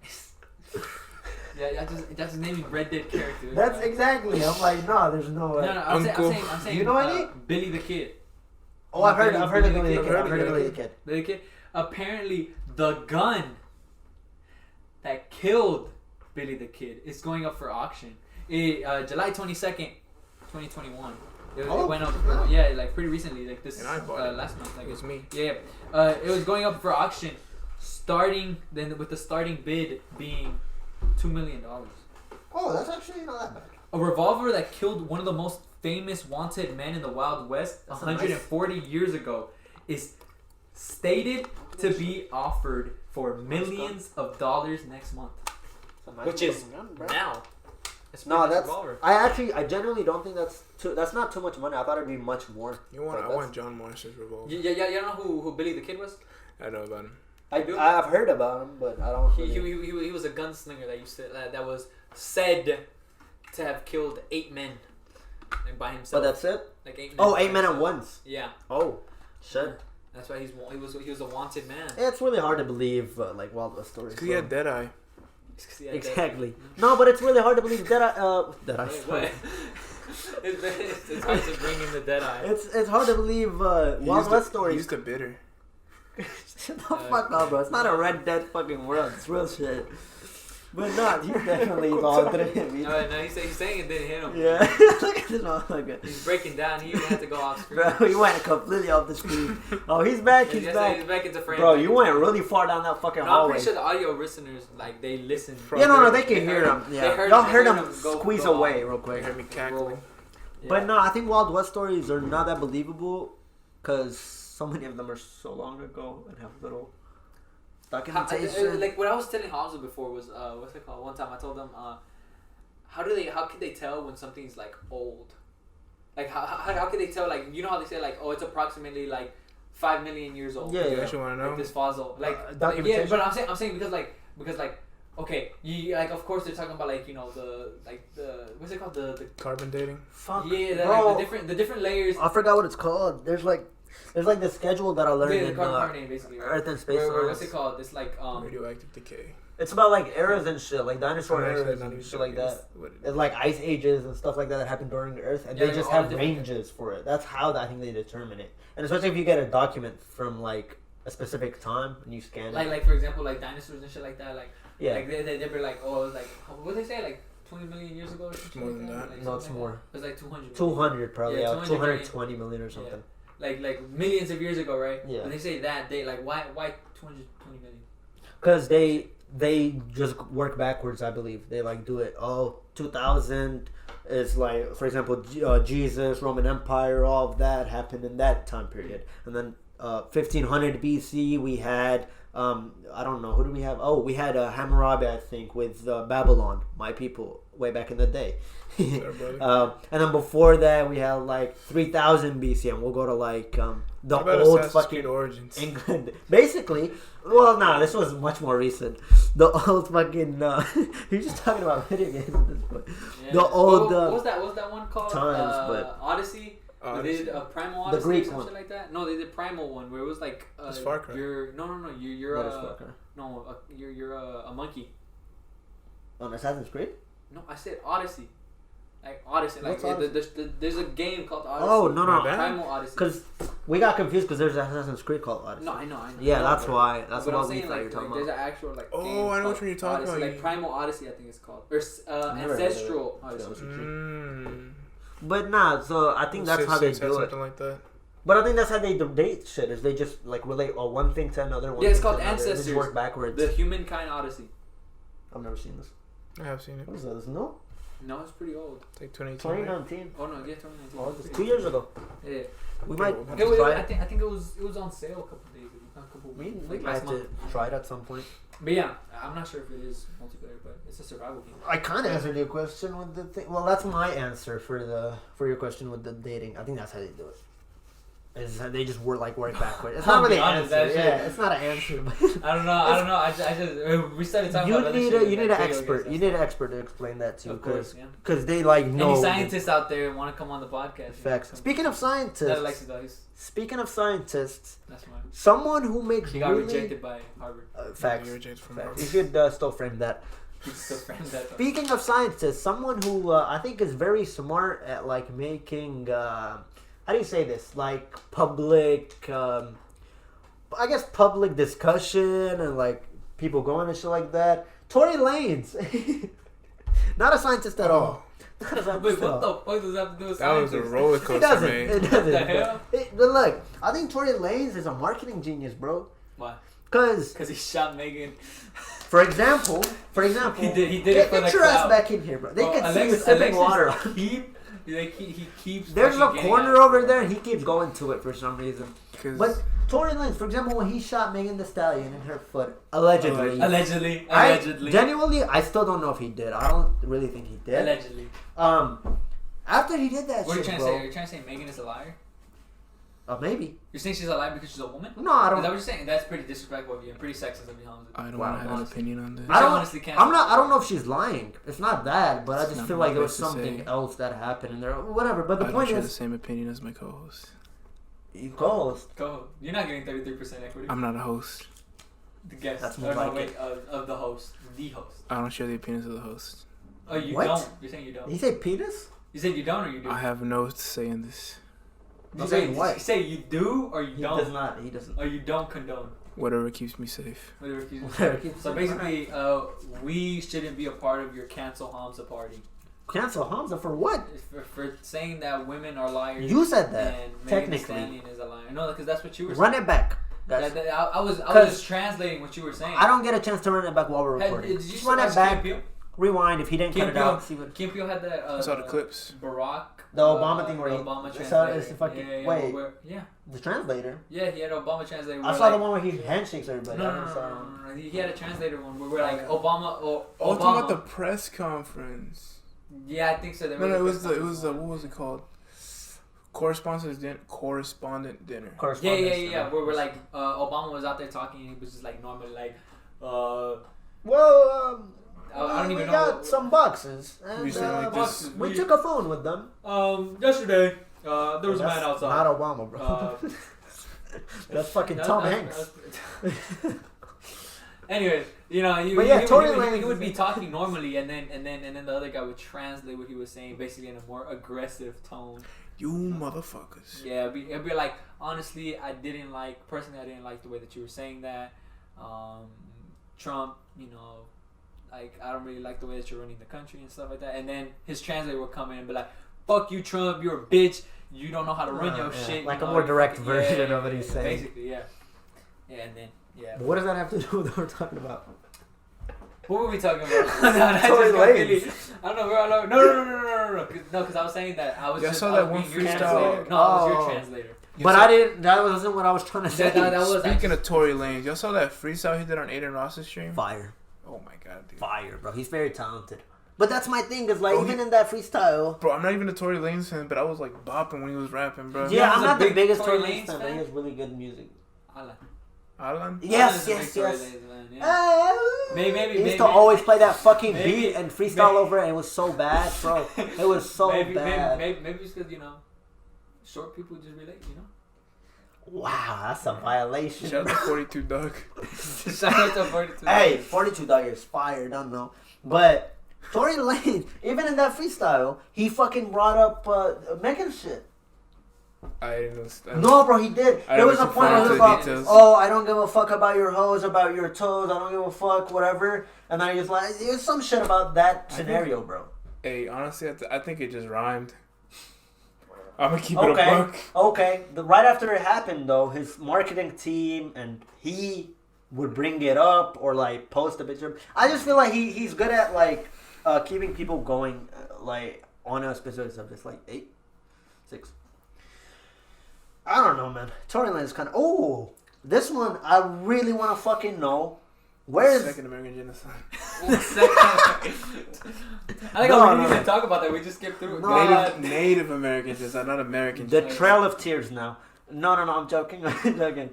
Yeah, that's his name is Red Dead character. That's right? Exactly. I'm like, no, there's no way. No, I'm saying. You know any? Billy the Kid. Oh, I've heard of Billy the Kid. Billy the Kid. Apparently, the gun that killed Billy the Kid is going up for auction. July 22nd, 2021. It went up, like pretty recently, like this last month. Like it's me. Yeah, it was going up for auction, with the starting bid being $2 million. Oh, that's actually not that bad. A revolver that killed one of the most famous wanted men in the Wild West 140 years ago is stated to be offered for millions of dollars next month. Which is now. No, I genuinely don't think that's not too much money. I thought it'd be much more. I want John Morrison's revolver. Yeah, you know who Billy the Kid was? I know about him. I've heard about him, but I don't. He was a gunslinger that was said to have killed 8 men, like by himself. But that's it. Like 8 men. Oh, 8 men at once. Yeah. Oh, shit. That's why he was a wanted man. Yeah, it's really hard to believe like Wild West stories. Because he had Deadeye. Exactly. No, but it's really hard to believe Deadeye. It's hard to bring in the Deadeye. It's hard to believe Wild West stories. He used the bitter. Shut the fuck up, bro. It's not a Red Dead fucking world. It's real shit. But no, he's definitely involved in it. No, he's saying it didn't hit him. Yeah. Look at this motherfucker. He's breaking down. He even had to go off screen. Bro, he went completely off the screen. Oh, he's back. He's back. He's back into frame. Bro, you went really far down that fucking hallway. I'm pretty sure the audio listeners, like, they listen. Yeah, no, they can hear him. Yeah. Y'all heard him squeeze away real quick. You heard me cackling. Yeah. But no, I think Wild West stories are not that believable because so many of them are so long ago and have little documentation. Like what I was telling Hamzah before was what's it called? One time I told them how can they tell when something's like old? Like how can they tell, like, you know how they say like, oh, it's approximately like 5 million years old. Yeah, you actually want to know? Like this fossil. Documentation. Yeah, but I'm saying because okay, you like, of course they're talking about like, you know, the what's it called, the carbon dating. Fuck. Yeah, bro. Like the different layers. I forgot what it's called. There's like the schedule that I learned in carbon basically, right? Earth and Space Science. What's it called? It's like radioactive decay. It's about like eras and shit, like dinosaur eras and shit like that. It's like ice ages and stuff like that happen during the Earth, and they just have ranges for it. That's how I think they determine it. And especially if you get a document from like a specific time and you scan it. Like for example, like dinosaurs and shit like that. Like yeah, like they were like, oh, like what they say, like 20 million years ago or something. More than that. Like, no, it's more. It was like 200. 200 probably. Yeah, 220 million. million or something. Yeah. Like millions of years ago, right? Yeah. When they say that, they like why 220 million? Because they just work backwards, I believe. They like do it. Oh, 2000 is like, for example, Jesus, Roman Empire, all of that happened in that time period. And then 1500 BC, we had, I don't know, who do we have? Oh, we had Hammurabi, I think, with Babylon, my people, way back in the day. And then before that, we had like 3000 BC, and we'll go to like the old fucking origins. England. Basically, well, nah, this was much more recent. The old fucking. You're just talking about video games at this point. Yeah. The old. What was that one called? Times, but Odyssey. They did a Primal Odyssey, the Greek or some one. shit like that. No, they did Primal one where it was like Far Cry. you're a monkey. On Assassin's Creed? No, I said Odyssey. Like Odyssey, like there's a game called Odyssey. Oh no, Primal Odyssey. Because we got confused because there's an Assassin's Creed called Odyssey. No, I know. Yeah, that's why. That's what we thought you were talking about. There's an actual like. Oh, I know what you're talking Odyssey, about. Like Primal Odyssey, I think it's called, or Ancestral Odyssey. But nah, so I think that's how they do it. Something like that. But I think that's how they date shit. Is they just like relate one thing to another. Yeah, it's called Ancestors. They just work backwards. The Humankind Odyssey. I've never seen this. I have seen it. What is that? No. No, it's pretty old. It's like 2019. Oh no, yeah, 2019. Oh, it's 2 years ago. Yeah. We might. I think it was on sale a couple days ago. Not a couple We weeks. might Last have to month. try it at some point. But yeah, I'm not sure if it is multiplayer, but it's a survival game. I kind of answered your question with the thing. Well, that's my answer for your question with the dating. I think that's how they do it. Is that they just work backwards. It's not really an answer. Yeah, it's not an answer. But I don't know. I just we started talking about you need an expert. You need an expert to explain that to you, because they like know. Any scientists out there want to come on the podcast? Facts. Speaking of scientists. That Alexis does. Speaking of scientists. That's mine. Someone who makes He got rejected by Harvard. Facts. You should still frame that. Speaking of scientists, someone who I think is very smart at like making. How do you say this? Like public, I guess public discussion and like people going and shit like that. Tory Lanez, not a scientist at all. Not a scientist Wait, what the fuck does that have to do with that science? was a roller coaster, It doesn't. man. It doesn't. What the hell? But look, I think Tory Lanez is a marketing genius, bro. Why? Because he shot Megan. For example, he did it for the get your clout. ass back in here, bro. They can see you Alexis sipping water. he keeps. There's a fucking getting corner at it, over bro. there, and he keeps going to it for some reason. But Tory Lanez, for example, when he shot Megan Thee Stallion in her foot, allegedly. Genuinely, I still don't know if he did. I don't really think he did. Allegedly. After he did that What are you shit, trying bro. to say? Are you trying to say Megan is a liar? Maybe. You're saying she's a liar because she's a woman? No, I Is don't. that what you're saying? That's pretty disrespectful of you and pretty sexist of you, Hamzah. I don't want to have an opinion on this. I don't. honestly can't. I don't know if she's lying. It's not that, but I just feel like there was nice to something say. else that happened in there. Whatever. But the I don't point share the is, same opinion as my co-host. you co-host. Go. You're not getting 33% equity. I'm not a host. The guest. That's more like it. Of the host. The host. I don't share the opinions of the host. Oh, you What? don't? You're saying you don't? Did he say penis? You said you don't or you do? I have no say in this. You Okay, say, what? you say you do or you He don't? does not. He doesn't. Or you don't condone? Whatever keeps me safe. Whatever keeps you Whatever safe. keeps So you basically, we shouldn't be a part of your cancel Hamzah party. Cancel Hamzah for what? For saying that women are liars. You said that. And Megan Thee Technically. Stallion is a liar. No, because that's what you were Run saying. it back. Guys. I was 'Cause just translating what you were saying. I don't get a chance to run it back while we're Hey, recording. did you Just run watch it back. Kim Peel? Rewind if he didn't cut it out. See what Kim Peel had that. I saw the clips. Barack. the Obama thing where he Obama it's translator. fucking yeah, wait yeah. the translator. Yeah, he had Obama translator. I where, saw like, the one where he handshakes everybody. I never saw No. He had a translator one where we're like Obama. Oh, Obama. talking about the press conference. Yeah, I think so. No, it was the what was it called? Correspondent dinner. Yeah. Where we're like Obama was out there talking and he was just like normally like, Well, I don't even we know. got some boxes, and We sound like this. we took a phone with them. Yesterday, there was a That's man outside. Not Obama, bro. That's fucking Tom Hanks. Anyways, you know, he would be talking normally, and then the other guy would translate what he was saying, basically in a more aggressive tone. You motherfuckers. Yeah, it'd be like, honestly, I didn't like the way that you were saying that. Trump, you know, like, I don't really like the way that you're running the country and stuff like that. And then his translator would come in and be like, fuck you, Trump, you're a bitch. You don't know how to run your shit. Like you a know, more direct yeah, version of what he's saying. Basically, yeah. Yeah, and then, yeah. What does that have to do with what we're talking about? What were we talking about? Tory Lanez. I don't know. No. No, because I was saying that I was Yeah, I just saw I that was one being your freestyle. translator. No, I was your Oh. translator. But I didn't. That wasn't what I was trying to say. That was Speaking actually, of Tory Lanez, y'all saw that freestyle he did on Aiden Ross's stream? Fire, Oh my god, dude. fire, bro. He's very talented. But that's my thing. Is like Bro, even in that freestyle. Bro, I'm not even a Tory Lanez fan, but I was like bopping when he was rapping, bro. Yeah, I I'm was a not the big biggest Tory Tory Lanez Lanez fan, but he has really good music. Alan. Alan? Yes. Maybe He used to always play that fucking maybe- beat and freestyle over it, and it was so bad, bro. It was so bad. Maybe it's because, you know, short people just relate, you know? Wow, that's a violation. Shout out to 42 Doug. Shout out to 42. Hey, 42 Dog is fire, don't know. But Tory Lanez, even in that freestyle, he fucking brought up Megan shit. I didn't understand. No, bro, he did. I There was a never point where he was confirmed like, the details. oh, I don't give a fuck about your hoes, about your toes, I don't give a fuck, whatever. And then he was like, there's some shit about that scenario, bro. Hey, honestly, I think it just rhymed. I'm gonna keep it Okay, a buck. okay. Right after it happened, though, his marketing team and he would bring it up or like post a picture. I just feel like he's good at like keeping people going like on a specific subject. Like 8, 6. I don't know, man. Tory Lanez is kind of. Oh, this one I really want to fucking know. Where is Second American genocide? I think we didn't even talk about that. We just skipped through it. No. Native American genocide, not American the genocide. Trail of Tears now? No, I'm joking. I'm joking.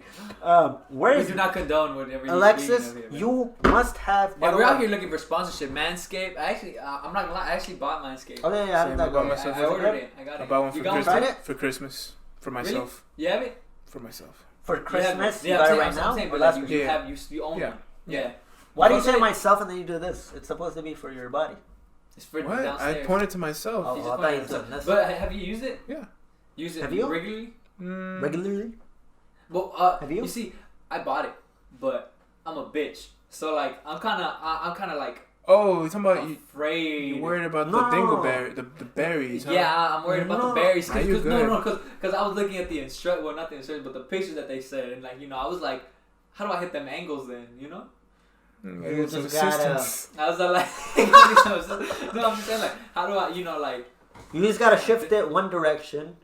Where We is do not condone whatever you're Alexis? speaking of here, man. You must have. Yeah, we're out here looking for sponsorship. Manscaped. I actually, I'm not gonna lie. I actually bought Manscaped. Oh yeah, Same, that I bought go. myself I ordered it. I got it. I bought one You for got Christmas. tried it? For Christmas. For myself. You have it? For myself. For Christmas. Yeah, You got it I'm right saying, now. but Or like last you week? have you own Yeah. one. Yeah. Why do you Well, say fuck it. myself and then you do this? It's supposed to be for your body. It's for What? downstairs. I pointed to myself. Oh. You just I put thought it you on said top. this. But have you used it? Yeah. Use it Have you? regularly? Regularly. Well, Have you? You see, I bought it, but I'm a bitch. So like, I'm kind of like Oh, you're talking about afraid. you worried about No. the dingleberry, the berries, huh? Yeah, I'm worried about No. the berries. Are you Because I was looking at the well, not the instructions, but the pictures that they said, and like, you know, I was like, how do I hit them angles then, you know? You just gotta. I was like, no, I'm saying like, how do I, like. You just gotta shift it one direction,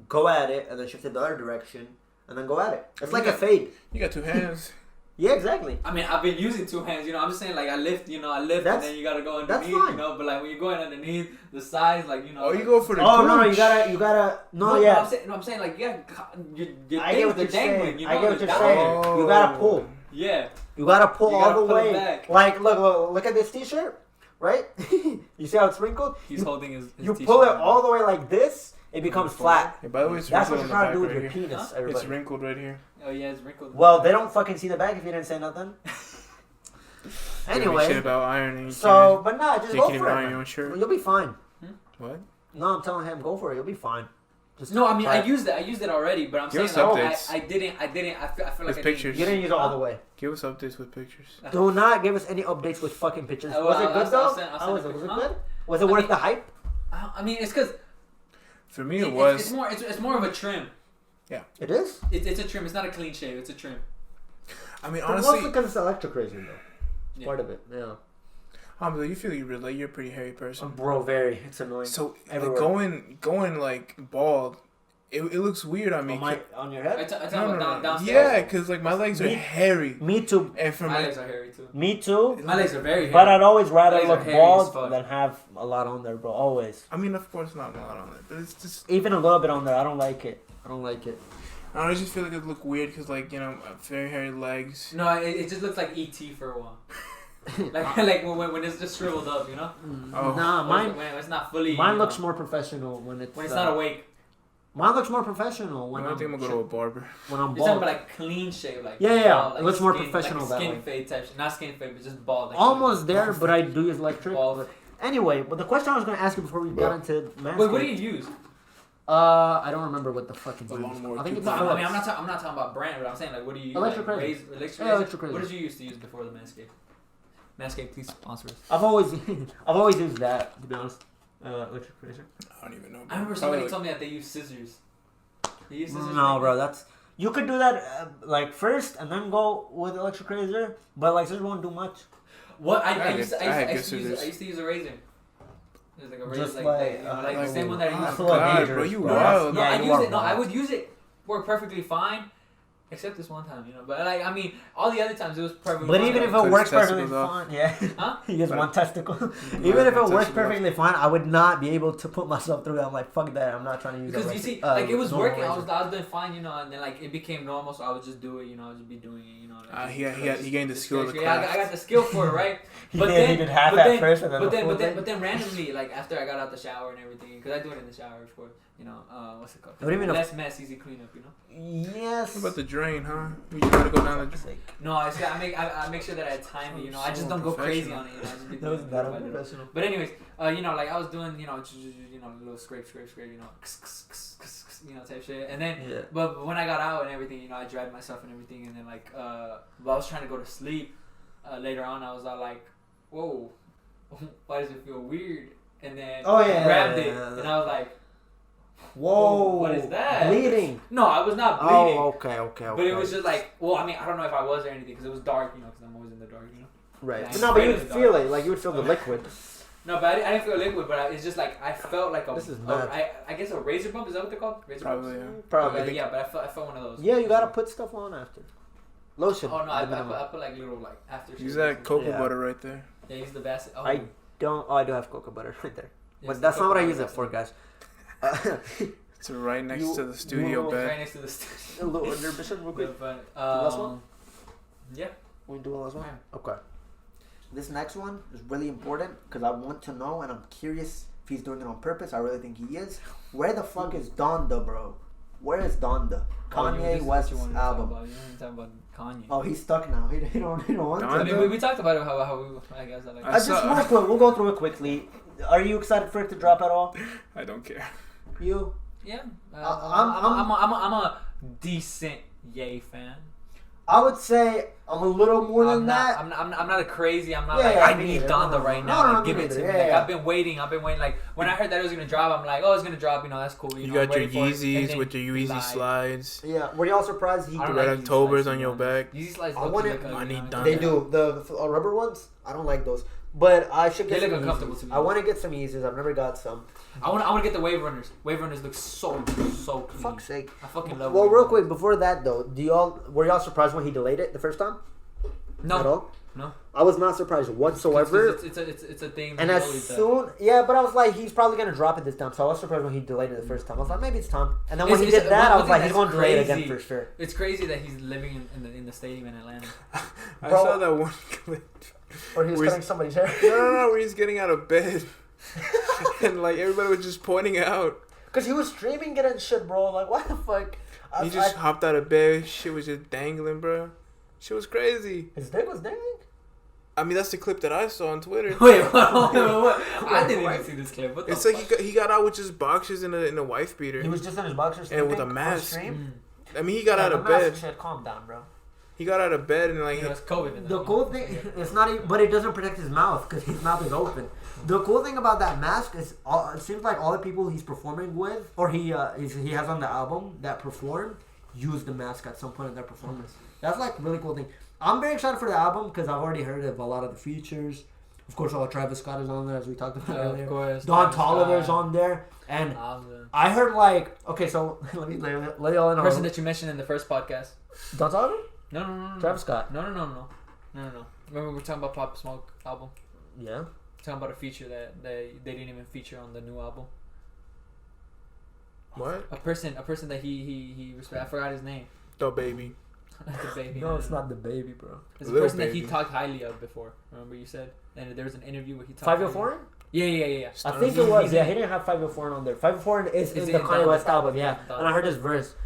go at it, and then shift it the other direction, and then go at it. It's like a fade. You got two hands. Yeah, exactly. I mean, I've been using two hands, I'm just saying, like, I lift, and then you gotta go underneath, but like, when you're going underneath the sides, like, Oh, you go for the no, you gotta, yeah. I'm saying, like, yeah, your I get what things are dangling, I get what you're saying. You gotta pull. Yeah. You gotta pull all the way. Back. Like, look at this t-shirt, right? You see how it's wrinkled? He's holding his You t-shirt pull it all the way like this, it becomes flat. Yeah, by the way, it's That's what wrinkled you're trying to do with right your here. penis, Huh? everybody. It's wrinkled right here. Oh, yeah, it's wrinkled. Well, they don't fucking see the back if you didn't say nothing. Anyway. Shit about ironing. So, but nah, just you go can't for even it. iron your Man. own shirt. You'll be fine. What? No, I'm telling him, go for it. You'll be fine. Just No, I mean, try I it. used it already, but I'm Give saying, us like, updates. I didn't, I feel like With I pictures. You didn't use it all the way. Give us updates with pictures. Do not give us any updates with fucking pictures. Well, Was it good though? I'll send How was it? Was it huh? good? Was it worth the hype? I mean, it's because For me, it was. It's more of a trim. It is. It's a trim. It's not a clean shave. It's a trim. I mean, But honestly, mostly because it's electric raising though. It's Yeah. part of it. Yeah. Hamzah, you feel you relate. You're a pretty hairy person. Bro, very. It's annoying. So like, Everywhere. going like bald, it looks weird on me. On your head? I talk about downstairs. Yeah, because like my legs are Me- hairy. Me too. And from My legs are hairy too. Me too. My legs are very hairy. But I'd always rather Legs are look hairy as bald fuck. than have a lot on there, bro. Always. I mean, of course, not a lot on it, but it's just. Even a little bit on there. I don't like it. I just feel like it look weird because like very hairy legs. No, it just looks like ET for a while. like when it's just shriveled up, Oh. Nah, mine. When it's not fully. Mine looks more professional when it's. when it's not awake. Mine looks more professional when I think I'm gonna go to a barber. when I'm You're talking bald. about like clean shave, like Yeah. bald, like It looks more skin, professional like that skin way. fade type shit. Not skin fade, but just bald. Like Almost there, but I do use electric. Bald. But anyway, but the question I was going to ask you before we got into Manscaped. Wait, what do you use? I don't remember what the fucking The thing lawnmower is. I think it's No, I mean, Philips. I'm not talking about brand, but I'm saying like, what do you use? Electric like, razor. Electric Yeah, razor? electric razor. What did you used to use before the Manscaped? Manscaped, please sponsor us. I've always used that, to be honest. Electric razor. I don't even know. I remember somebody told me that they use scissors. They use scissors. No, bro, you could do that like first and then go with electric razor, but like scissors won't do much. What I I used to use a razor. It was like a razor, Just like the same one that I that's used. a little God, dangerous, bro, you bro. wild. No, Yeah, I you use are it. No, I wild. would use it. Work perfectly fine, except this one time, But like, I mean, all the other times it was perfectly. But fine. even if Took it works his perfectly testicles off. fine, yeah. Huh? He has But- one testicle. Yeah, Even if it one works testicle. perfectly fine, I would not be able to put myself through that. I'm like, fuck that. I'm not trying to use Because you electric- see, like it was normal working. I razor. was doing fine, and then like it became normal, so I would just do it. I would just be doing it, Like, He gained the skill of the Yeah, I craft. got the skill for it, right? He did half but at then- first and then but the then, full but then, thing. but then randomly, like after I got out the shower and everything, because I do it in the shower, of course. What's it called? What do you mean? Less mess, easy cleanup. Yes. What about the drain, huh? You try to go down the drain. No, I make sure that I time it. I just don't go crazy on it. I just be That was doing that it by doing it. unprofessional. But anyways, like I was doing, a little scrape, type shit. And then, Yeah. but when I got out and everything, I dried myself and everything. And then like, while I was trying to go to sleep, later on, I was all like, whoa, why does it feel weird? And then Oh, yeah, I grabbed yeah, it, yeah, yeah. and I was like, Whoa. what is that? Bleeding. no, I was not bleeding. Oh, okay. But it was just like, well, I mean, I don't know if I was or anything because it was dark, because I'm always in the dark, Right. Yeah, But no, but you it's would afraid feel of the it. Like you would feel the liquid. No, but I didn't feel liquid, but it's just like I felt like This is mad. I guess a razor bump. Is that what they're called? Razor Probably, bumps? yeah. Probably. Yeah, but I felt one of those. Yeah, you gotta put stuff on after. Lotion. Oh no, I minimum. put like little like after. Use that cocoa Yeah. butter right there. Yeah, use the basket. Oh, I don't. Oh, I do have cocoa butter right there. yeah, But it's that's the not what I cocoa use it butter. for, guys. It's right next You- to the studio you- bed. Right next to the studio. A little intermission real quick. But, last one? Yeah. We do the last one? Yeah. Okay. This next one is really important because I want to know and I'm curious if he's doing it on purpose. I really think he is. Where the fuck is Donda, bro? Where is Donda? Kanye West's album. You want to talk about Kanye? Oh, he's stuck now. He don't want Donda? I to. mean, we talked about it. How we, I guess, I like. I Just saw- real quick. We'll go through it quickly. Are you excited for it to drop at all? I don't care. You? Yeah. I'm I'm a decent Ye fan. I would say I'm a little more than that. I'm not a crazy. I'm not I need Donda right now. No, give it to me. I've been waiting. Like when I heard that it was gonna drop, I'm like, oh, it's gonna drop. That's cool. You got your Yeezys with your Yeezy slides. Yeah. Were y'all surprised he? The Red Octobers on your back. Yeezy slides. I need Donda. They do the rubber ones. I don't like those. But I should get. They some look uncomfortable to me. I want to get some Yeezys. I've never got some. I want to get the Wave Runners. Wave Runners look so clean. Fuck's sake. I fucking love. Well, real quick before that though, were y'all surprised when he delayed it the first time? No. At all? No. I was not surprised whatsoever. It's a thing. And as soon, but I was like, he's probably gonna drop it this time. So I was surprised when he delayed it the first time. I was like, maybe it's time. And then when he did that, I was like, he's gonna delay it again for sure. It's crazy that he's living in the stadium in Atlanta. I saw that one clip. Or he was cutting somebody's hair. No, where he's getting out of bed. And like everybody was just pointing out. Cause he was streaming it and shit, bro. Like, what the fuck? He just hopped out of bed. Shit was just dangling, bro. Shit was crazy. His dick was dangling? I mean, that's the clip that I saw on Twitter. Wait, what? I didn't even see this clip. What the fuck? It's like he got out with just boxers in a wife beater. He was just in his boxers and with a mask. I mean, he got out of bed. Shit, calm down, bro. He got out of bed and like it was COVID. The cool thing, it's not even, but it doesn't protect his mouth because his mouth is open. The cool thing about that mask is, it seems like all the people he's performing with, or he has on the album that perform, use the mask at some point in their performance. That's like a really cool thing. I'm very excited for the album because I've already heard of a lot of the features. Of course, all Travis Scott is on there, as we talked about earlier. Of course, Don Toliver's on there, and I heard like, okay, so let y'all know. Person that you mentioned in the first podcast. Don Toliver? No. Travis Scott. No. Remember we were talking about Pop Smoke album? Yeah. Talking about a feature that they didn't even feature on the new album. What? A person that he respect. I forgot his name. The Baby. The Baby. No, it's not The Baby, bro. It's a person that he talked highly of before. Remember you said? And there was an interview where he talked. 504? Yeah. I think it was. Yeah, he didn't have 504 on there. 504 is in the Kanye West album. Yeah, and I heard his verse.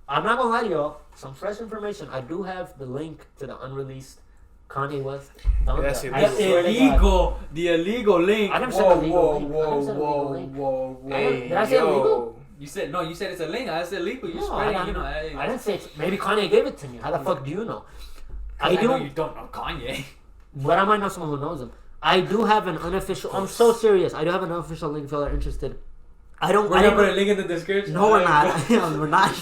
I'm not gonna lie to y'all. Some fresh information. I do have the link to the unreleased Kanye West. The illegal link. I never said illegal link. Whoa. Did I say illegal? You said no. You said it's a link. I said illegal. You spreading. I didn't say it's, maybe Kanye gave it to me. How the fuck do you know? I know you don't know Kanye. But I might know someone who knows him. I do have an unofficial. I'm so serious. I do have an unofficial link if y'all are interested. We're gonna put a link in the description. No, we're not. We're not.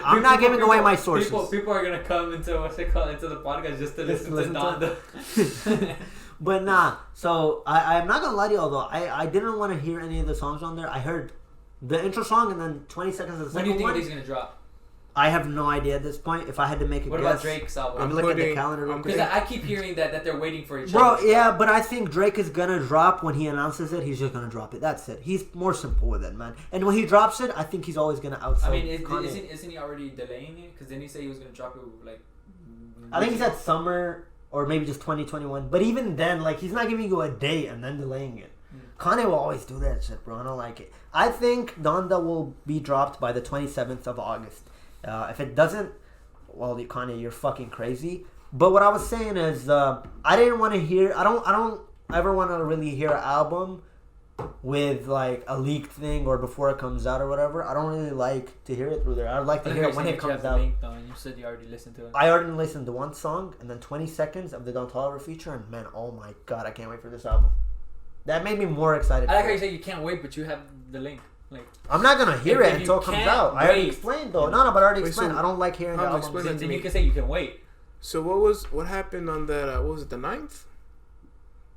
I'm not giving away my sources. People are gonna come into into the podcast just to listen to Donda. But nah. So I'm not gonna lie to y'all though. I didn't want to hear any of the songs on there. I heard the intro song and then 20 seconds of the second one. When do you think he's gonna drop? I have no idea at this point. If I had to make a guess. What about Drake's album? I'm looking at the calendar. Because I keep hearing that they're waiting for each other. Bro, yeah, but I think Drake is gonna drop when he announces it. He's just gonna drop it. That's it. He's more simple with it, man. And when he drops it, I think he's always gonna outsell. I mean, isn't he already delaying it? Because didn't he say he was gonna drop it like? I think he said summer or maybe just 2021. But even then, like, he's not giving you a date and then delaying it. Kanye will always do that shit, bro. I don't like it. I think Donda will be dropped by the 27th of August. If it doesn't, well, Kanye, you're fucking crazy. But what I was saying is, I didn't want to hear. I don't ever want to really hear an album with like a leaked thing or before it comes out or whatever. I don't really like to hear it through there. I'd like to hear it when it comes out. Link, though, and you said you already listened to it. I already listened to one song and then 20 seconds of the Don Toliver feature, and man, oh my god, I can't wait for this album. That made me more excited. I like how you say you can't wait, but you have the link. Like, I'm not gonna hear it until it comes out. I already explained though. No, but I already explained. I don't like hearing the album. Then you can say you can wait. So what happened on that? What was it, the 9th?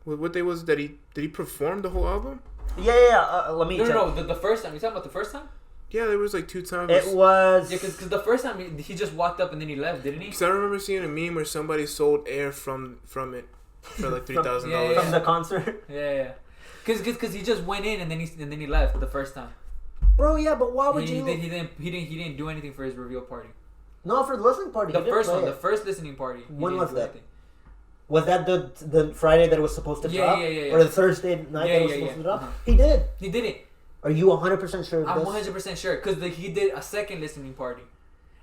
What day was it that did he perform the whole album? Yeah. Let me. No. The first time. You talking about the first time? Yeah, there was like 2 times. It was. Yeah, because the first time he just walked up and then he left, didn't he? Because I remember seeing a meme where somebody sold air from it for like $3,000 from the concert. Yeah. Because he just went in and then he left the first time. Bro, yeah, but why would you? He didn't do anything for his reveal party. No, for the listening party. The first listening party. When was that? Was that the Friday that it was supposed to drop? Yeah. Or the Thursday night that it was supposed to drop? Uh-huh. He did. He did it. Are you 100% sure of I'm this? 100% sure because he did a second listening party.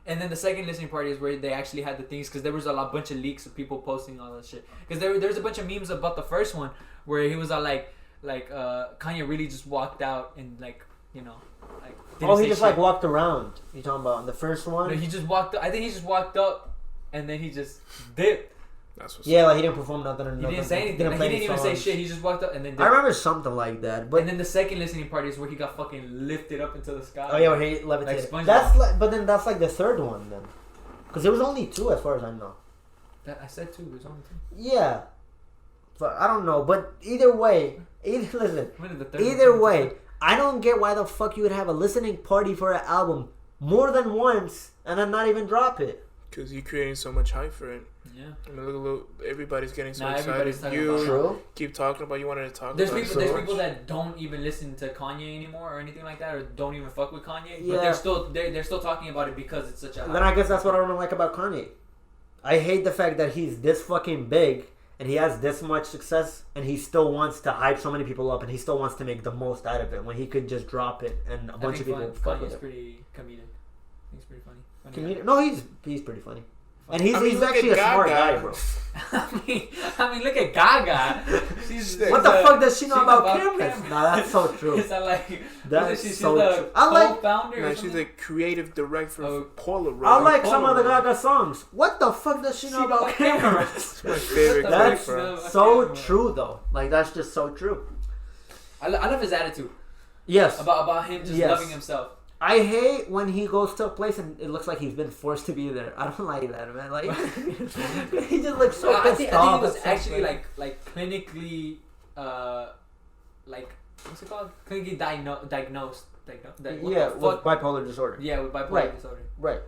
And then the second listening party is where they actually had the things because there was a bunch of leaks of people posting all that shit. Because there's a bunch of memes about the first one where he was all like Kanye really just walked out and like, you know, like. He just like walked around. You talking about on the first one? No, he just walked. I think he just walked up, and then he just dipped. That's what's Yeah, like he didn't perform nothing. He didn't say anything. Like, he didn't even say shit. He just walked up and then dipped. I remember something like that. But and then the second listening party is where he got fucking lifted up into the sky. Oh yeah, where he levitated. Like that's like, but then that's like the third one then, because there was only 2 as far as I know. I said 2. There's only 2. Yeah, but I don't know. But either way, listen. When did the third Either way, I don't get why the fuck you would have a listening party for an album more than once and then not even drop it. Because you're creating so much hype for it. Yeah. I mean, look, everybody's getting so Everybody's excited. talking about True. Keep talking about you wanted to talk There's about people. it. There's people that don't even listen to Kanye anymore or anything like that, or don't even fuck with Kanye. Yeah. But they're still talking about it because it's such a. Then I guess that's what I don't like about Kanye. I hate the fact that he's this fucking big and he has this much success and he still wants to hype so many people up and he still wants to make the most out of it when he could just drop it and a bunch of people fuck with Kanye's it. pretty comedic. He's pretty funny. No, he's pretty funny. And he's I mean, actually a smart Gaga. guy, bro. I mean, look at Gaga. She's What the fuck does she know about cameras? Nah, that's so true. Is that like? That's she's so the true. I like. co-founder. No, or she's something? a creative director of Polaroid. I like some Polaroid. of the Gaga songs. What the fuck does she know about cameras? That's my favorite That's clip, bro. so true, though. Like that's just so true. I love his attitude Yes. about him just loving himself. I hate when he goes to a place and it looks like he's been forced to be there. I don't like that, man. Like he just looks so I pissed think off. it was at some actually point. like clinically, like what's it called? Clinically diagnosed. Yeah, with bipolar disorder. Yeah, with bipolar Right. disorder. Right.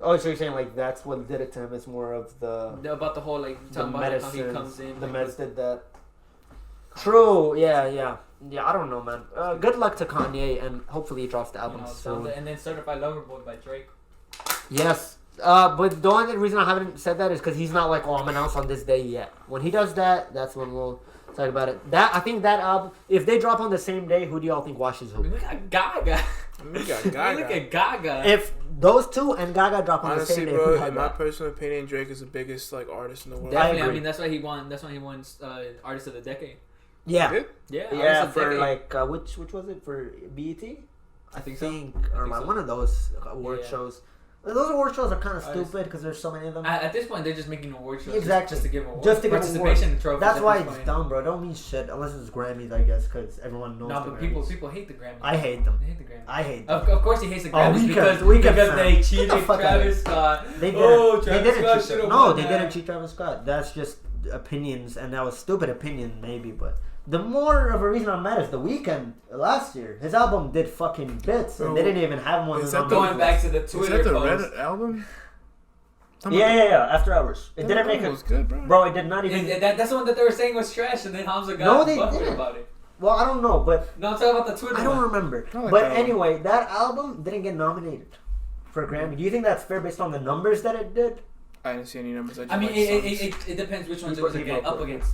Oh, so you're saying like that's what did it to him? It's more of About the whole like the talking about like, how he medicine. comes in. The like, meds did that. True. Yeah. I don't know, man. Good luck to Kanye, and hopefully he drops the album soon. and then Certified Lover Boy by Drake. Yes. But the only reason I haven't said that is because he's not like, oh, I'm announced on this day yet. When he does that, that's when we'll talk about it. I think that album, if they drop on the same day, who do y'all think washes who? Look at Gaga. Look at Gaga. Look at Gaga. If those two and Gaga drop on the Honestly, same day, bro, who had in my that? personal opinion, Drake is the biggest like artist in the world. Definitely. I agree. mean, that's why he won. That's why he won Artist of the Decade. Yeah. Did? Yeah. Yeah, Artist of the for Decade. like, which was it? For BET? I think so. Or think like so. one of those award Yeah. shows. Those award shows are kind of Artist. stupid because there's so many of them. At this point, they're just making award shows Exactly. just to give awards. Just to give participation trophies. That's at why this it's point. dumb, bro. Don't mean shit unless it's Grammys, I guess, because everyone knows. No, the but Grammys. people hate the Grammys. I hate them. They hate the Grammys. I hate them. Of course, he hates the Oh, Grammys because because they Get cheated the fuck Travis Scott. They didn't. Oh, they Travis didn't Scott cheat. should've No, won they that. didn't cheat Travis Scott. That's just opinions, and that was stupid opinion, maybe. But the more of a reason I'm mad is The Weeknd last year. His album did fucking bits, and they didn't even have one. Is that Going back to the Is Twitter that the post. Red album? Yeah. After Hours. It didn't make it. it. Was good, bro. Bro, it did not even. That's the one that they were saying was trash, and then Hamzah got No, they butthurt didn't. about it. Well, I don't know, but No, I'm talking about the Twitter I don't one. remember. I like But that one. anyway, that album didn't get nominated for a Grammy. Do you think that's fair based on the numbers that it did? I didn't see any numbers. I mean, it, it depends which ones it Keep was up up with it. against.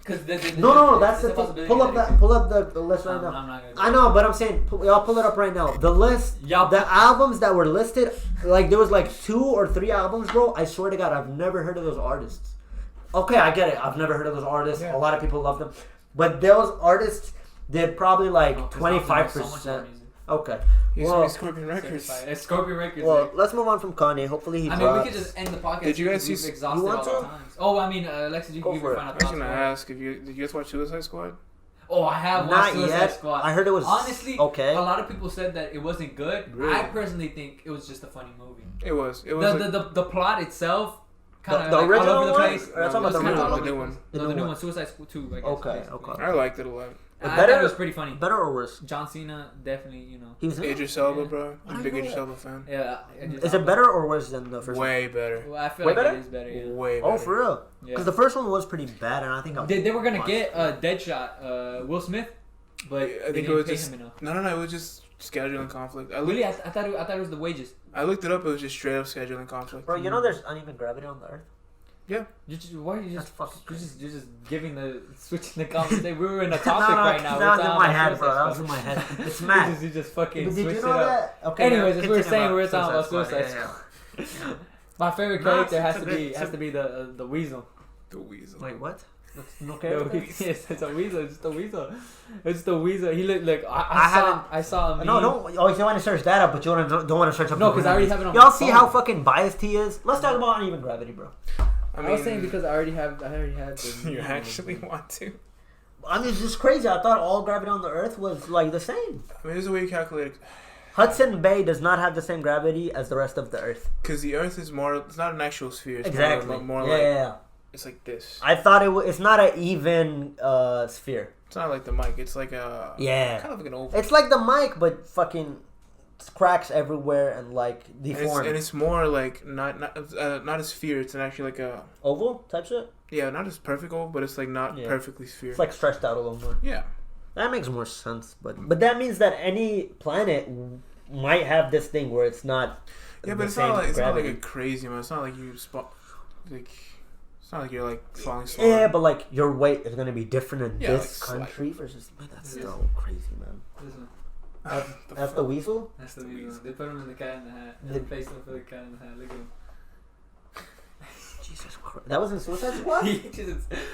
Because No, that's the thing. Pull up the list right I'm now. not gonna do I know, but I'm saying, y'all pull it up right now. The list, Y'all- the albums that were listed, like there was like 2 or 3 albums, bro. I swear to God, I've never heard of those artists. Okay, I get it. I've never heard of those artists. Yeah. A lot of people love them, but those artists did probably like Oh, 'cause 25%. so much more music. Okay. used to Well, be Scorpion Records. Certified. It's Scorpion Records. well, like- let's move on from Kanye. Hopefully he I mean, drops. we could just end the podcast. Did you guys because see- we've exhausted you want all to? the times. Oh, I mean, Alexis, you Go can for it. find I out. was gonna ask if did you guys watch Suicide Squad? Oh, I have Not watched Suicide yet. Squad. I heard it was honestly okay. A lot of people said that it wasn't good. Really? I personally think it was just a funny movie. It was. It was. The plot itself kind of The like original all over the one? place. Or that's talking about It was the kinda original all one? over The new place. one. The No, new the new one. one, Suicide Squad 2. I guess, Okay, basically. okay. I liked it a lot. I thought Better- it was pretty funny. Better or worse? John Cena definitely, you know. He was in it? Idris Elba, Yeah. bro. I'm a big Idris Elba fan. Yeah. Is it better or worse than the first one? Way better. Well, I feel Way like better? it is better. Yeah. Way better. Oh, for real? Yeah. Because the first one was pretty bad, and I think They were gonna watched get it. Deadshot, Will Smith, but I they think it didn't was pay just him enough. no. It was just scheduling conflict. Really, I thought it was the wages. I looked it up. It was just straight up scheduling conflict. Bro, you know there's uneven gravity on the Earth? Why are you That's just fucking you're just giving switching the conversation? We were in a No, topic right now. that We're was in talking my about head, bro. Suicide That was Squad. in my head. It's You mad. just, you just fucking But did switched you know it up. that? Okay. Anyways, as we were continue saying, about we were talking about Suicide Yeah. My favorite No, character it's has a to good- be the weasel. The Weasel. Wait, what? No character? Yes, it's a weasel. It's the weasel. It's the weasel. He looked like I saw him. No, don't. Oh, you want to search that up, but you don't want to search up. No, because I already have it on. Y'all see how fucking biased he is? Let's talk about uneven gravity, bro. I was saying because I already have. The You actually want to? I mean, it's just crazy. I thought all gravity on the Earth was like the same. I mean, there's a way you calculate it. Hudson Bay does not have the same gravity as the rest of the Earth. Because the Earth is more. It's not an actual sphere. It's Exactly. More yeah. like. It's like this. I thought it's not an even sphere. It's not like the mic. It's like a kind of like an oval. It's like the mic, but fucking cracks everywhere and like deformed. And it's more like not a sphere. It's actually like a oval type shit. Yeah, not as perfect oval, but it's like not perfectly sphere. It's like stretched out a little more. Yeah, that makes more sense. But that means that any planet might have this thing where it's not. Yeah, but it's not like a crazy amount. It's not like you like. It's not like you're like falling slow. Yeah, but like your weight is gonna be different in this like country versus. Man, that's so crazy, man. That's the weasel. That's the weasel. They put him in the Cat in the Hat. They placed him for the Cat in the Hat. Look at him. Jesus Christ, that was in Suicide Squad.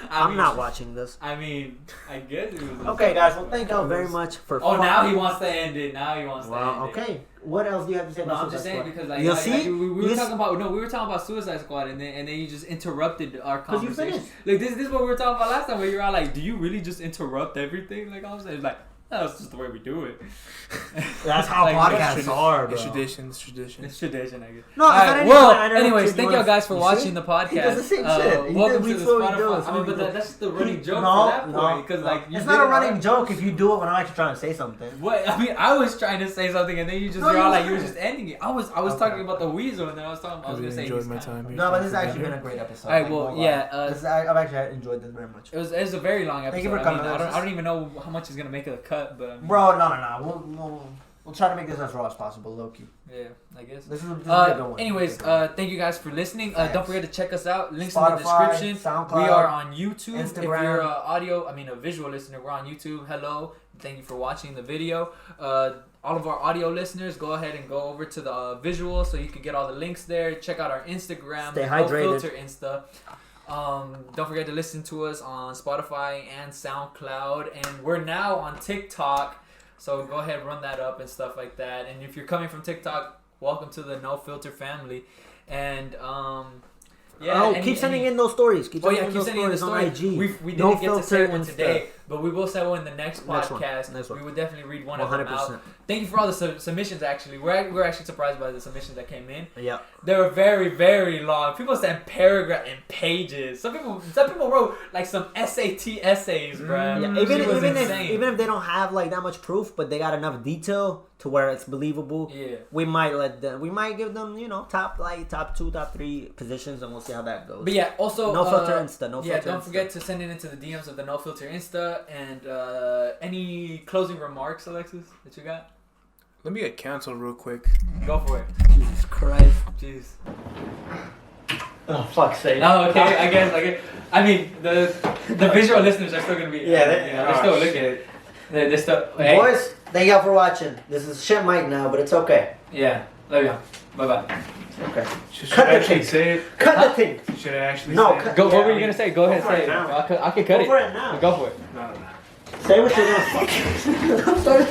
I'm not watching this. I mean, I guess it was. Okay, guys. Well, thank y'all very much for. Oh, now he wants to end it. Now he wants to end it. Okay. What else do you have to say about I'm just saying Squad? because like you see, we were talking about Suicide Squad and then you just interrupted our conversation. You like this is what we were talking about last time where you're all like, do you really just interrupt everything? Like I was saying, like that's just the way we do it. That's how like, podcasts are, bro. It's tradition. It's tradition, I guess. No, right, well, anyways, thank y'all guys for watching the podcast. He does the same shit. Welcome to the Spotify. I mean, but that's just the running joke for that point. Because like, it's not a running joke if you do it when I'm actually trying to say something. What? I mean, I was trying to say something and then you were just ending it. I was talking about the weasel and then I was gonna say enjoyed my time here. No, but this has actually been a great episode. Alright, well, yeah. I've actually enjoyed this very much. It was a very long episode. Thank you for coming. I don't even know how much is gonna make it a cut, but bro, no. We'll try to make this as raw as possible, low-key. Yeah, I guess. This is a good one. Anyways, thank you guys for listening. Don't forget to check us out. Links in the description. SoundCloud, we are on YouTube. Instagram. If you're a visual listener, we're on YouTube. Hello. Thank you for watching the video. All of our audio listeners, go ahead and go over to the visual so you can get all the links there. Check out our Instagram. Stay hydrated. No Filter Insta. Don't forget to listen to us on Spotify and SoundCloud. And we're now on TikTok. So go ahead, run that up and stuff like that. And if you're coming from TikTok, welcome to the No Filter family. And keep sending in those stories. Keep sending in those stories on IG. We didn't get to say one today, but we will say one in the next podcast. Next one. We would definitely read one 100%. of them out. Thank you for all the submissions. Actually, we're actually surprised by the submissions that came in. Yeah, they were very, very long. People sent paragraph and pages. Some people wrote like some SAT essays, bro. Yeah. Even if they don't have like that much proof, but they got enough detail to where it's believable. Yeah, we might give them top 2, top 3 positions, and we'll see how that goes. But yeah, also No Filter Insta. Don't forget to send it into the DMs of the No Filter Insta. And any closing remarks, Alexis, that you got? Let me get canceled real quick. Go for it. Jesus Christ. Jeez. Oh, fuck's sake. Oh, okay. I guess. I mean, the visual listeners are still gonna be. They're still looking at it. They're still. Hey. Boys, thank y'all for watching. This is shit mic now, but it's okay. Yeah. Love you. Bye bye. Okay. Should I actually say it? Cut the thing. Should I actually say it? What were you gonna say? Go ahead, say it. I can cut it. Go for it now. Go for it. No. Say what you're gonna fuck. I'm sorry.